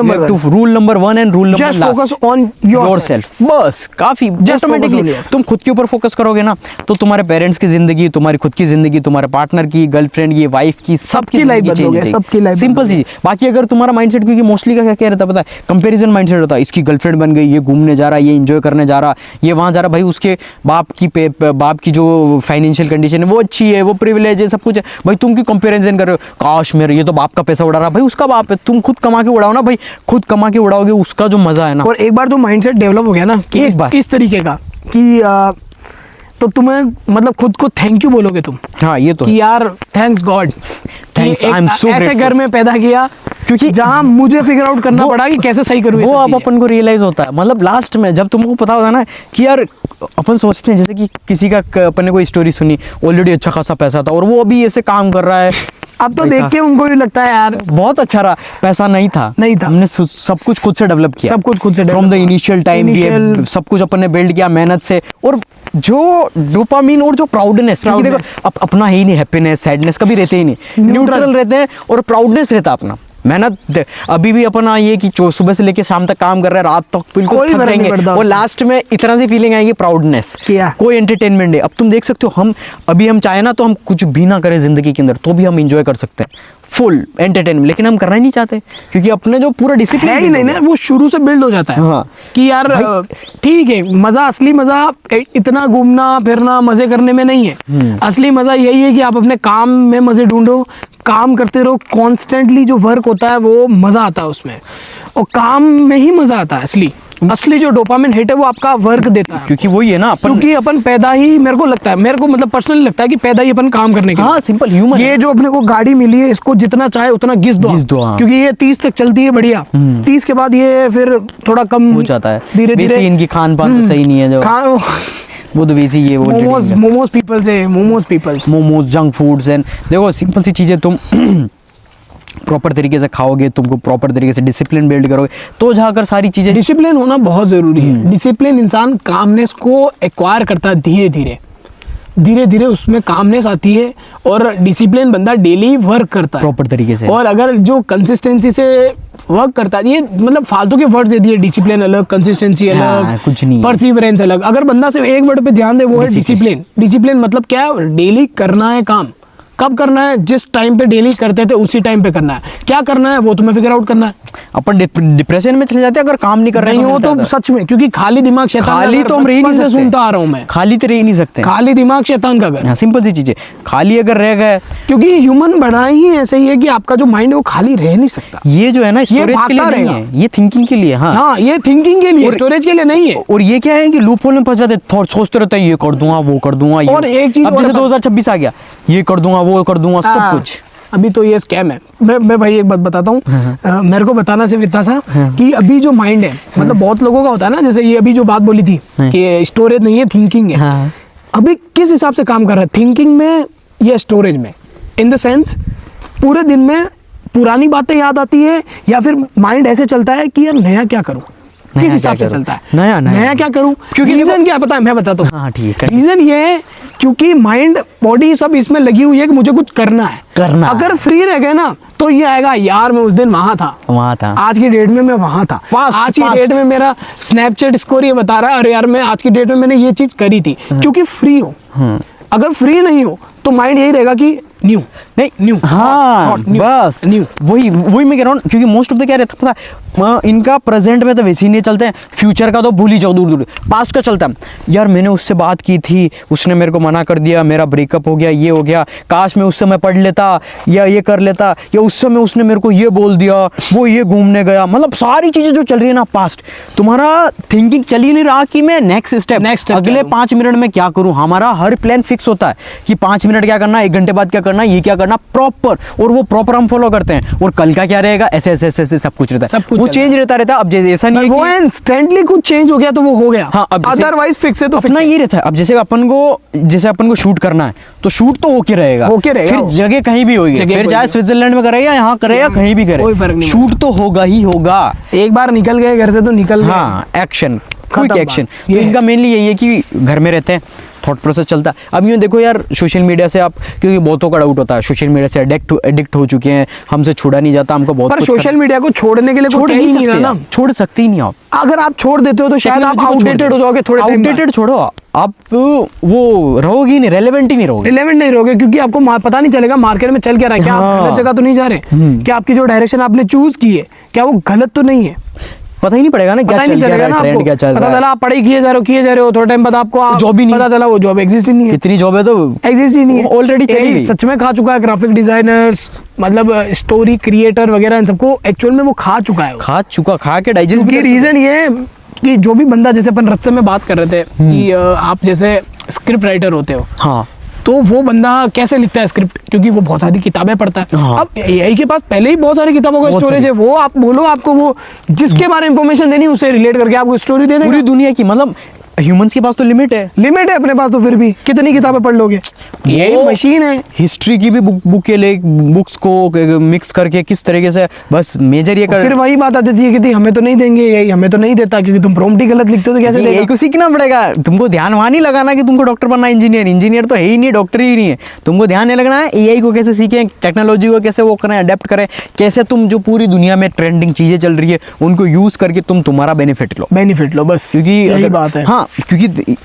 Speaker 1: number
Speaker 2: 1 and rule number
Speaker 1: just focus on
Speaker 2: yourself, बस काफी।
Speaker 1: focus on
Speaker 2: automatically
Speaker 1: yourself।
Speaker 2: तुम खुद के ऊपर फोकस करोगे ना, तो तुम्हारे पेरेंट्स की जिंदगी, तुम्हारी खुद की जिंदगी, तुम्हारे पार्टनर की, गर्लफ्रेंड की, वाइफ की, सबकी
Speaker 1: life
Speaker 2: जिंदगी
Speaker 1: बदलोगे,
Speaker 2: change हो
Speaker 1: सबकी life
Speaker 2: जाएगी। सिंपल
Speaker 1: बदलोगे।
Speaker 2: चीज। बाकी अगर तुम्हारा माइंडसेट, क्योंकि मोस्टली का क्या रहता है पता है, कंपैरिजन माइंडसेट होता है, इसकी गर्लफ्रेंड बन गई, ये घूमने जा रहा है, ये एंजॉय करने जा रहा, ये वहां जा रहा, भाई उसके बाप की जो फाइनेंशियल कंडीशन है वो अच्छी है, वो प्रिविलेज है, सब कुछ है, भाई तुम की कंपैरिजन कर रहे हो, काश मेरे, ये तो बाप का पैसा उड़ा रहा, भाई उसका बाप है, तुम खुद कमा के उड़ाओ ना भाई, खुद कमा के उड़ाओगे, उसका जो मजा है ना।
Speaker 1: और एक बार जो माइंडसेट डेवलप हो गया ना कि
Speaker 2: एक बार।
Speaker 1: इस तरीके का कि तो तुम्हें मतलब खुद को थैंक यू बोलोगे तुम
Speaker 2: हाँ ये तो
Speaker 1: कि यार thanks God,
Speaker 2: Thanks, I am so
Speaker 1: ऐसे
Speaker 2: grateful।
Speaker 1: घर में पैदा किया
Speaker 2: क्योंकि
Speaker 1: जहाँ मुझे फिगर आउट करना
Speaker 2: वो-
Speaker 1: पड़ा कि कैसे सही करूँ ये
Speaker 2: वो
Speaker 1: सब
Speaker 2: अब
Speaker 1: चीजें।
Speaker 2: अपन को रियलाइज होता है, मतलब लास्ट में जब तुमको पता होता है ना कि यार, अपन सोचते हैं जैसे कि किसी का अपन ने कोई स्टोरी सुनी, ऑलरेडी अच्छा खासा पैसा था और वो अभी ऐसे काम कर रहा है,
Speaker 1: अब तो
Speaker 2: पैसा-
Speaker 1: देख के उनको भी लगता है यार
Speaker 2: बहुत अच्छा रहा, पैसा नहीं था, हमने सब कुछ खुद से डेवलअप किया,
Speaker 1: सब कुछ खुद से
Speaker 2: from the
Speaker 1: develop
Speaker 2: initial time भी
Speaker 1: Initial-
Speaker 2: सब कुछ अपन ने बिल्ड किया मेहनत से, और जो डोपामिन और जो प्राउडनेस, क्योंकि देखो अपना है ही नहीं, हैप्पीनेस सैडनेस कभी रहते ही नहीं, न्यूट्रल रहते हैं, और प्राउडनेस रहता है अपना। मेहनत अभी भी अपना ये कि सुबह से लेके शाम तक काम कर रहे हैं, रात तक बिल्कुल
Speaker 1: कोई
Speaker 2: थक
Speaker 1: फर्क नहीं
Speaker 2: जाएंगे,
Speaker 1: पड़ता
Speaker 2: और
Speaker 1: उससे।
Speaker 2: लास्ट में इतना सी फीलिंग आएगी प्राउडनेस,
Speaker 1: क्या?
Speaker 2: कोई एंटरटेनमेंट है। अब तुम देख सकते हो, हम अभी हम चाहे ना तो हम कुछ भी ना करें जिंदगी के अंदर, तो भी हम इंजॉय कर सकते हैं फुल एंटरटेनमेंट, लेकिन हम करना ही नहीं चाहते क्योंकि अपने जो पूरा डिसिप्लिन
Speaker 1: है ही नहीं ना, वो शुरू से बिल्ड हो जाता है।
Speaker 2: हाँ।
Speaker 1: कि यार ठीक है, मजा, असली मजा इतना घूमना फिरना मजे करने में नहीं है। असली मजा यही है कि आप अपने काम में मजे ढूंढो, काम करते रहो, कॉन्स्टेंटली जो वर्क होता है वो मजा आता है उसमें, और काम में ही मजा आता है। असली जो डोपामिन हिट है वो आपका वर्क देता है,
Speaker 2: क्योंकि वही है ना अपन,
Speaker 1: क्योंकि अपन पैदा ही, मेरे को लगता है, मेरे को मतलब पर्सनली लगता है कि पैदा ही अपन काम करने के लिए।
Speaker 2: हाँ सिंपल ह्यूमन
Speaker 1: ये जो अपने को गाड़ी मिली है, इसको जितना चाहे उतना घिस दो,
Speaker 2: हाँ।
Speaker 1: क्योंकि ये 30 तक चलती है बढ़िया, 30 के बाद ये फिर थोड़ा कम
Speaker 2: हो जाता है,
Speaker 1: धीरे
Speaker 2: वैसे
Speaker 1: धीरे।
Speaker 2: इनकी खान पान तो सही नहीं है, जो वो तो वैसे ही है, वो
Speaker 1: momos peoples
Speaker 2: momos junk foods and देखो सिंपल सी चीज़ें तुम प्रॉपर तरीके से खाओगे, तुमको प्रॉपर तरीके से डिसिप्लिन बिल्ड करोगे, तो जाकर सारी चीज़ें।
Speaker 1: डिसिप्लिन होना बहुत जरूरी है। डिसिप्लिन इंसान कामनेस को एक्वायर करता है धीरे धीरे, धीरे धीरे उसमें कामनेस आती है और डिसिप्लिन बंदा डेली वर्क करता है
Speaker 2: प्रॉपर तरीके से।
Speaker 1: और अगर जो कंसिस्टेंसी से वर्क करता है, ये मतलब फालतू के वर्ड्स दे दिए, डिसिप्लिन अलग, कंसिस्टेंसी
Speaker 2: हाँ,
Speaker 1: अलग,
Speaker 2: कुछ नहीं है।
Speaker 1: परसिवरेंस अलग। अगर बंदा सिर्फ एक वर्ड पे ध्यान दे, वो है डिसिप्लिन। डिसिप्लिन मतलब क्या है? डेली करना है काम। कब करना है? जिस टाइम पे डेली करते थे उसी टाइम पे करना है। क्या करना है वो तुम्हें फिगर आउट करना है।
Speaker 2: अपन डिप्रेशन में चले जाते हैं अगर काम नहीं कर रहे
Speaker 1: नहीं हो तो सच में, क्योंकि खाली दिमाग शैतान का
Speaker 2: खाली
Speaker 1: घर,
Speaker 2: तो हम रह ही नहीं
Speaker 1: बचपन से
Speaker 2: सकते।
Speaker 1: सुनता आ रहा हूँ मैं,
Speaker 2: खाली तो रह ही नहीं सकते।
Speaker 1: खाली दिमाग शैतान का घर।
Speaker 2: हाँ, सिंपल सी चीजें, खाली अगर रह गए,
Speaker 1: क्योंकि ह्यूमन बना ही ऐसे ही है कि आपका जो माइंड है वो खाली रह नहीं सकता।
Speaker 2: ये जो है ना स्टोरेज के लिए
Speaker 1: भागता
Speaker 2: नहीं
Speaker 1: रहेगा।
Speaker 2: है, ये थिंकिंग के लिए। हाँ,
Speaker 1: हाँ, ये थिंकिंग के लिए, स्टोरेज के लिए नहीं है।
Speaker 2: और ये क्या है कि लूप होल में फंस जाते, थॉट सोचते रहते हैं ये कर दूंगा वो कर दूंगा।
Speaker 1: और एक चीज
Speaker 2: अब
Speaker 1: और
Speaker 2: जैसे 2026 आ गया, ये कर दूंगा वो कर दूंगा सब
Speaker 1: हाँ,
Speaker 2: कुछ।
Speaker 1: अभी तो ये स्कैम है। मैं भाई एक बात बताता हूँ, मेरे को बताना सिर्फ इतना सा कि अभी जो माइंड है, मतलब बहुत लोगों का होता है ना, जैसे ये अभी जो बात बोली थी कि स्टोरेज नहीं है, थिंकिंग है।
Speaker 2: हाँ।
Speaker 1: अभी किस हिसाब से काम कर रहा है, थिंकिंग में या स्टोरेज में? इन द सेंस पूरे दिन में पुरानी बातें याद आती है, या फिर माइंड ऐसे चलता है कि यार नया क्या करूँ? किस हिसाब से चलता है? नया क्या करूँ? क्योंकि रीजन क्या पता है, मैं बताता हूँ।
Speaker 2: हाँ, ठीक है।
Speaker 1: रीजन ये है क्योंकि माइंड बॉडी सब इसमें लगी हुई है कि मुझे कुछ करना है। अगर फ्री रह गए ना तो ये आएगा, यार मैं उस दिन वहां था, आज की डेट में मैं वहां था, आज की डेट में मेरा स्नैपचैट स्कोर ये बता रहा है, अरे यार मैं आज की डेट में मैंने ये चीज करी थी। क्योंकि फ्री हो। अगर फ्री नहीं हो तो माइंड यही रहेगा कि न्यू
Speaker 2: नहीं
Speaker 1: न्यू।
Speaker 2: हाँ, बस
Speaker 1: न्यू।
Speaker 2: वही मैं कह रहा हूँ, क्योंकि मोस्ट ऑफ द क्या रहता है पता है, इनका प्रेजेंट में तो वैसे ही नहीं चलते हैं, फ्यूचर का तो भूल ही जाओ, दूर दूर। पास्ट का चलता है, यार मैंने उससे बात की थी, उसने मेरे को मना कर दिया, मेरा ब्रेकअप हो गया, ये हो गया, काश मैं उस समय पढ़ लेता या ये कर लेता, या उस समय उसने मेरे को ये बोल दिया, वो ये घूमने गया। मतलब सारी चीजें जो चल रही है ना पास्ट, तुम्हारा थिंकिंग चल ही नहीं रहा कि मैं नेक्स्ट स्टेप अगले 5 मिनट में क्या करूँ। हमारा हर प्लान फिक्स होता है कि 5 मिनट क्या करना, 1 घंटे बाद क्या करना, ये क्या करना, प्रॉपर। और वो प्रॉपर हम फॉलो करते हैं, और कल का क्या रहेगा, ऐसे ऐसे ऐसे सब कुछ रहता है, वो चेंज रहता रहता है। अब जैसे ऐसा नहीं है
Speaker 1: वो इंस्टेंटली कुछ चेंज हो गया तो वो हो गया।
Speaker 2: हाँ, अब
Speaker 1: अदरवाइज फिक्स है तो
Speaker 2: अपना ये रहता है। अब जैसे अपन को शूट करना है तो शूट तो होके रहेगा, फिर जगह कहीं भी होगी, फिर चाहे स्विट्जरलैंड में करे या यहाँ करे या कहीं भी करे, शूट तो होगा ही होगा।
Speaker 1: एक बार निकल गए घर से तो निकल गए।
Speaker 2: हाँ, एक्शन, क्विक एक्शन। तो इनका मेनली यही है कि घर में रहते हैं, थॉट प्रोसेस चलता है। अब यूँ देखो यार, सोशल मीडिया से आप, क्योंकि बहुतों का डाउट होता है, सोशल मीडिया से एडिक्ट हो चुके हैं, हमसे छोड़ा नहीं जाता, हमको बहुत।
Speaker 1: पर सोशल मीडिया को छोड़ने के लिए
Speaker 2: छोड़ नहीं सकते ना, छोड़ सकते ही नहीं आप।
Speaker 1: अगर आप छोड़ देते हो तो शायद आप आउटडेटेड हो जाओगे थोड़े टाइम बाद।
Speaker 2: आउटडेटेड छोड़ो, आप वो रहोगे ही नहीं, रेलेवेंट ही नहीं रहोगे।
Speaker 1: रिलेवेंट नहीं रहोगे, क्योंकि आपको पता नहीं चलेगा मार्केट में चल क्या रहा है। क्या आप गलत जगह तो नहीं जा रहे? क्या आपकी जो डायरेक्शन आपने चूज की है क्या वो गलत तो नहीं है?
Speaker 2: पता ही नहीं पड़ेगा ना, क्या चल क्या रहा है, ट्रेंड क्या चल रहा है।
Speaker 1: पता चला आप पढ़ाई किए जा रहे हो, थोड़े टाइम बाद आपको
Speaker 2: जॉब ही नहीं,
Speaker 1: पता चला वो जॉब एग्जिस्ट ही नहीं है।
Speaker 2: कितनी जॉब है तो
Speaker 1: एग्जिस्ट ही नहीं है,
Speaker 2: ऑलरेडी चली गई।
Speaker 1: सच में खा चुका है ग्राफिक डिजाइनर्स, मतलब स्टोरी क्रिएटर वगैरह, इन सबको एक्चुअल में वो खा चुका है।
Speaker 2: खा के डाइजेस्ट भी।
Speaker 1: रीजन ये है कि जो भी बंदा, जैसे अपन रास्ते में बात कर रहे थे कि आप जैसे स्क्रिप्ट राइटर होते हो,
Speaker 2: हाँ,
Speaker 1: तो वो बंदा कैसे लिखता है स्क्रिप्ट? क्योंकि वो बहुत सारी किताबें पढ़ता है।
Speaker 2: हाँ।
Speaker 1: अब एआई के पास पहले ही बहुत सारी किताबों का स्टोरेज है, वो आप बोलो आपको वो जिसके बारे में इंफॉर्मेशन देनी उसे रिलेट करके आपको स्टोरी दे देगा।
Speaker 2: पूरी दुनिया की, मतलब ह्यूमंस के पास तो लिमिट है
Speaker 1: अपने पास, तो फिर भी कितनी किताबें पढ़ लोगे? यही मशीन है।
Speaker 2: हिस्ट्री की भी बुक्स को मिक्स करके किस तरीके से, बस मेजर ये कर।
Speaker 1: फिर वही बात आ जाती है कि हमें तो नहीं देंगे, यही हमें तो नहीं देता क्योंकि तुम प्रॉम्प्ट ही गलत लिखते हो, तो कैसे देगा?
Speaker 2: को सीखना पड़ेगा तुमको, ध्यान वहां नहीं लगाना कि तुमको डॉक्टर बनना, इंजीनियर तो है ही नहीं, डॉक्टर ही नहीं है। तुमको ध्यान नहीं लगना है एआई को कैसे सीखें, टेक्नोलॉजी को कैसे वो करें, अडेप्ट करें, कैसे तुम जो पूरी दुनिया में ट्रेंडिंग चीजें चल रही है उनको यूज करके तुम तुम्हारा बेनिफिट लो बस। क्योंकि
Speaker 1: यही बात है।
Speaker 2: हाँ, क्योंकि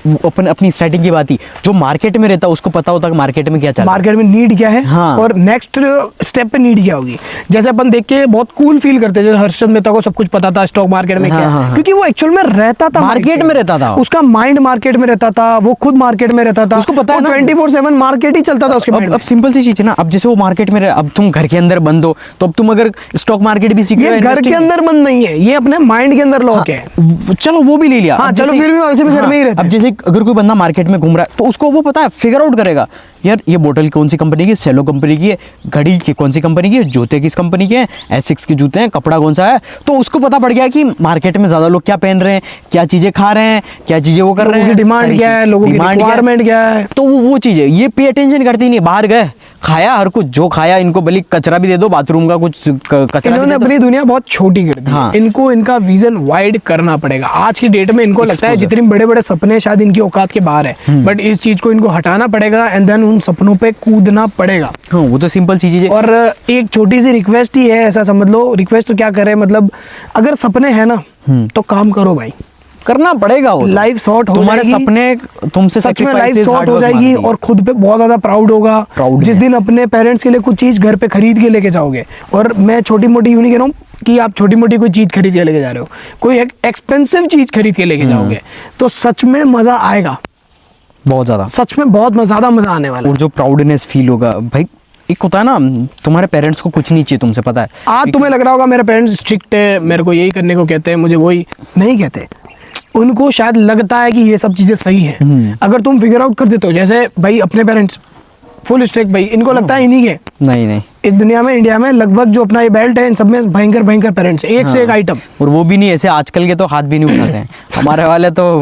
Speaker 2: अपनी स्टार्टिंग की बात ही, जो मार्केट में रहता है उसको पता होता है कि मार्केट में क्या चल रहा है,
Speaker 1: मार्केट में नीड क्या है।
Speaker 2: हाँ।
Speaker 1: और नेक्स्ट स्टेप पे नीड क्या होगी। जैसे अपन देख के बहुत कूल फील करते हैं, जैसे हर्षद मेहता को सब कुछ पता था स्टॉक मार्केट में क्या है, क्योंकि वो एक्चुअल में रहता था,
Speaker 2: मार्केट में रहता था,
Speaker 1: उसका माइंड मार्केट में रहता था, वो खुद मार्केट में रहता था,
Speaker 2: उसको पता है ना,
Speaker 1: 24/7 मार्केट ही चलता था उसके माइंड में।
Speaker 2: अब सिंपल सी चीज है ना, अब जैसे वो मार्केट में, अब तुम घर के अंदर बंद हो, तो अब तुम अगर स्टॉक मार्केट भी सीख रहे हो,
Speaker 1: घर के अंदर बंद नहीं है, ये अपने माइंड के अंदर लॉक है।
Speaker 2: चलो वो भी ले लिया,
Speaker 1: हाँ, चलो फिर भी वैसे भी घर में ही रहते।
Speaker 2: अब जैसे अगर कोई बंदा मार्केट में घूम रहा है तो उसको वो पता है, फिगर आउट करेगा, यार ये बोतल कौन सी कंपनी की है, सेलो कंपनी की है, घड़ी की कौन सी कंपनी की है, जूते किस कंपनी के हैं, एसिक्स के जूते हैं, कपड़ा कौन सा है। तो उसको पता पड़ गया कि मार्केट में ज्यादा लोग क्या पहन रहे हैं, क्या चीजें खा रहे हैं, क्या चीजें वो कर रहे हैं,
Speaker 1: डिमांड क्या है, लोगों की रिक्वायरमेंट क्या है।
Speaker 2: तो वो चीजें ये पे अटेंशन करती नहीं, बाहर गए खाया हर कुछ, जो खाया इनको भले कचरा भी दे दो, बाथरूम का कुछ कचरा भी
Speaker 1: इन्होंने
Speaker 2: दे दो।
Speaker 1: अपनी दुनिया बहुत छोटी कर दी।
Speaker 2: हाँ।
Speaker 1: इनको इनका विजन वाइड करना पड़ेगा। आज की डेट में इनको लगता है जितने बड़े बड़े सपने शायद इनकी औकात के बाहर है, बट इस चीज को इनको हटाना पड़ेगा एंड देन उन सपनों पे कूदना पड़ेगा।
Speaker 2: हाँ, वो तो सिंपल चीज है।
Speaker 1: और एक छोटी सी रिक्वेस्ट ही है, ऐसा समझ लो, रिक्वेस्ट तो क्या करे, मतलब अगर सपने हैं ना तो काम करो भाई,
Speaker 2: करना पड़ेगा। वो
Speaker 1: लाइफ सॉर्ट हो
Speaker 2: तुम्हारे
Speaker 1: जाएगी।
Speaker 2: सपने तुमसे
Speaker 1: सच में
Speaker 2: sacrifices,
Speaker 1: लाइफ सॉर्ट
Speaker 2: hard
Speaker 1: हो
Speaker 2: work
Speaker 1: जाएगी
Speaker 2: मांगती है।
Speaker 1: और खुद पे बहुत ज्यादा प्राउड होगा।
Speaker 2: Proudness।
Speaker 1: जिस दिन अपने पेरेंट्स के लिए कुछ चीज घर पे खरीद के लेके जाओगे, और मैं छोटी मोटी यूं नहीं कह रहा हूँ कि आप छोटी मोटी कोई चीज खरीद के लेके जा रहे हो, कोई एक एक्सपेंसिव चीज खरीद के लेके जाओगे तो सच में मजा आएगा,
Speaker 2: बहुत ज्यादा।
Speaker 1: सच में बहुत ज्यादा मजा आने वाला है।
Speaker 2: और जो प्राउडनेस फील होगा भाई, एक होता है ना, तुम्हारे पेरेंट्स को कुछ नहीं चाहिए तुमसे, पता है।
Speaker 1: आज तुम्हें लग रहा होगा मेरे पेरेंट्स स्ट्रिक्ट है, मेरे को यही करने को कहते हैं, मुझे वही नहीं कहते। उनको शायद लगता है कि ये सब चीजें सही है। अगर तुम फिगर आउट कर देते हो, जैसे भाई अपने पेरेंट्स फुल स्ट्रिक्ट, भाई इनको लगता है इन्हीं के,
Speaker 2: नहीं
Speaker 1: इस दुनिया में, इंडिया में लगभग जो अपना ये बेल्ट है, इन सब में भयंकर भयंकर पेरेंट्स, एक से एक आइटम।
Speaker 2: और वो भी नहीं ऐसे, आजकल के तो हाथ भी नहीं उठाते हैं। हमारे वाले तो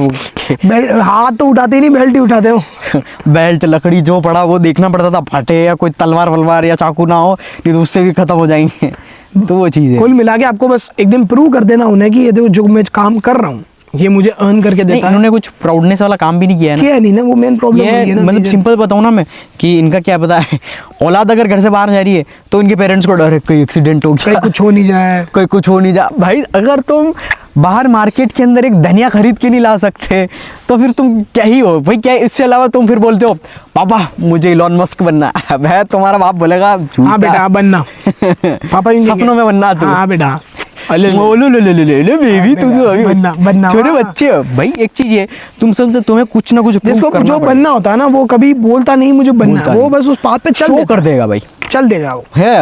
Speaker 1: बेल्ट हाथ तो उठाते ही नहीं, बेल्ट ही उठाते हो।
Speaker 2: बेल्ट, लकड़ी जो पड़ा वो देखना पड़ता था, फटे या कोई तलवार वलवार या चाकू ना हो, नहीं तो उससे भी खत्म हो जाएंगे। तो वो चीज़ है।
Speaker 1: कुल मिला के आपको बस एक दिन प्रूव कर देना उन्हें कि ये देखो जो मैं काम कर रहा हूँ ये मुझे अर्न करके
Speaker 2: नहीं,
Speaker 1: देता है।
Speaker 2: इन्होंने कुछ प्राउडनेस वाला काम भी नहीं किया है ना।
Speaker 1: किया नहीं ना, वो मेन प्रॉब्लम
Speaker 2: ये मतलब सिंपल बताऊँ ना मैं, कि इनका क्या पता है, औलाद अगर घर से बाहर जा रही है तो इनके पेरेंट्स को डर है कोई एक्सीडेंट हो
Speaker 1: कहीं
Speaker 2: गया,
Speaker 1: कुछ हो नहीं जाए।
Speaker 2: कोई कुछ हो नहीं जा। भाई अगर तुम बाहर मार्केट के अंदर एक धनिया खरीद के नहीं ला सकते तो फिर तुम क्या ही हो भाई। क्या इससे अलावा तुम फिर बोलते हो पापा मुझे इलॉन मस्क बनना है। भाई तुम्हारा बाप बोलेगा
Speaker 1: हाँ बेटा बनना, पापा यूं
Speaker 2: सपनों में बनना तू।
Speaker 1: हाँ बेटा
Speaker 2: बोलो ले बेबी, तुम तो अभी
Speaker 1: बनना
Speaker 2: छोटे
Speaker 1: हाँ।
Speaker 2: बच्चे हो भाई। एक चीज है, तुम समझो तुम्हें कुछ ना कुछ prove
Speaker 1: जिसको
Speaker 2: करना
Speaker 1: जो
Speaker 2: पड़ेगा।
Speaker 1: बनना होता है ना वो कभी बोलता नहीं मुझे बनना
Speaker 2: बोलता
Speaker 1: है, वो
Speaker 2: नहीं।
Speaker 1: बस उस बात पे चल
Speaker 2: शो
Speaker 1: देता
Speaker 2: कर
Speaker 1: है,
Speaker 2: देगा भाई,
Speaker 1: चल देगा वो।
Speaker 2: है।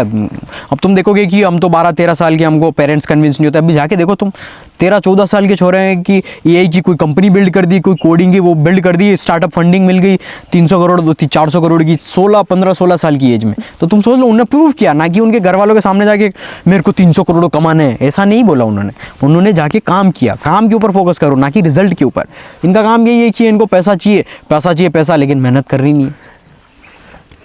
Speaker 2: अब तुम देखोगे कि हम तो 12-13 साल के, हमको पेरेंट्स कन्विंस नहीं होता। अभी जाके देखो तुम 13-14 साल के छोरे हैं कि एआई की कोई कंपनी बिल्ड कर दी, कोई कोडिंग की वो बिल्ड कर दी, स्टार्टअप फंडिंग मिल गई 300 करोड़ 400 करोड़ की 15-16 साल की एज में। तो तुम सोच लो, उन्होंने प्रूव किया ना कि उनके घर वालों के सामने जाके मेरे को 300 करोड़ कमाने हैं, ऐसा नहीं बोला उन्होंने जाके काम किया। काम के ऊपर फोकस करो, ना कि रिजल्ट के ऊपर। इनका काम यही है कि इनको पैसा चाहिए पैसा चाहिए पैसा, लेकिन मेहनत कर रही नहीं है।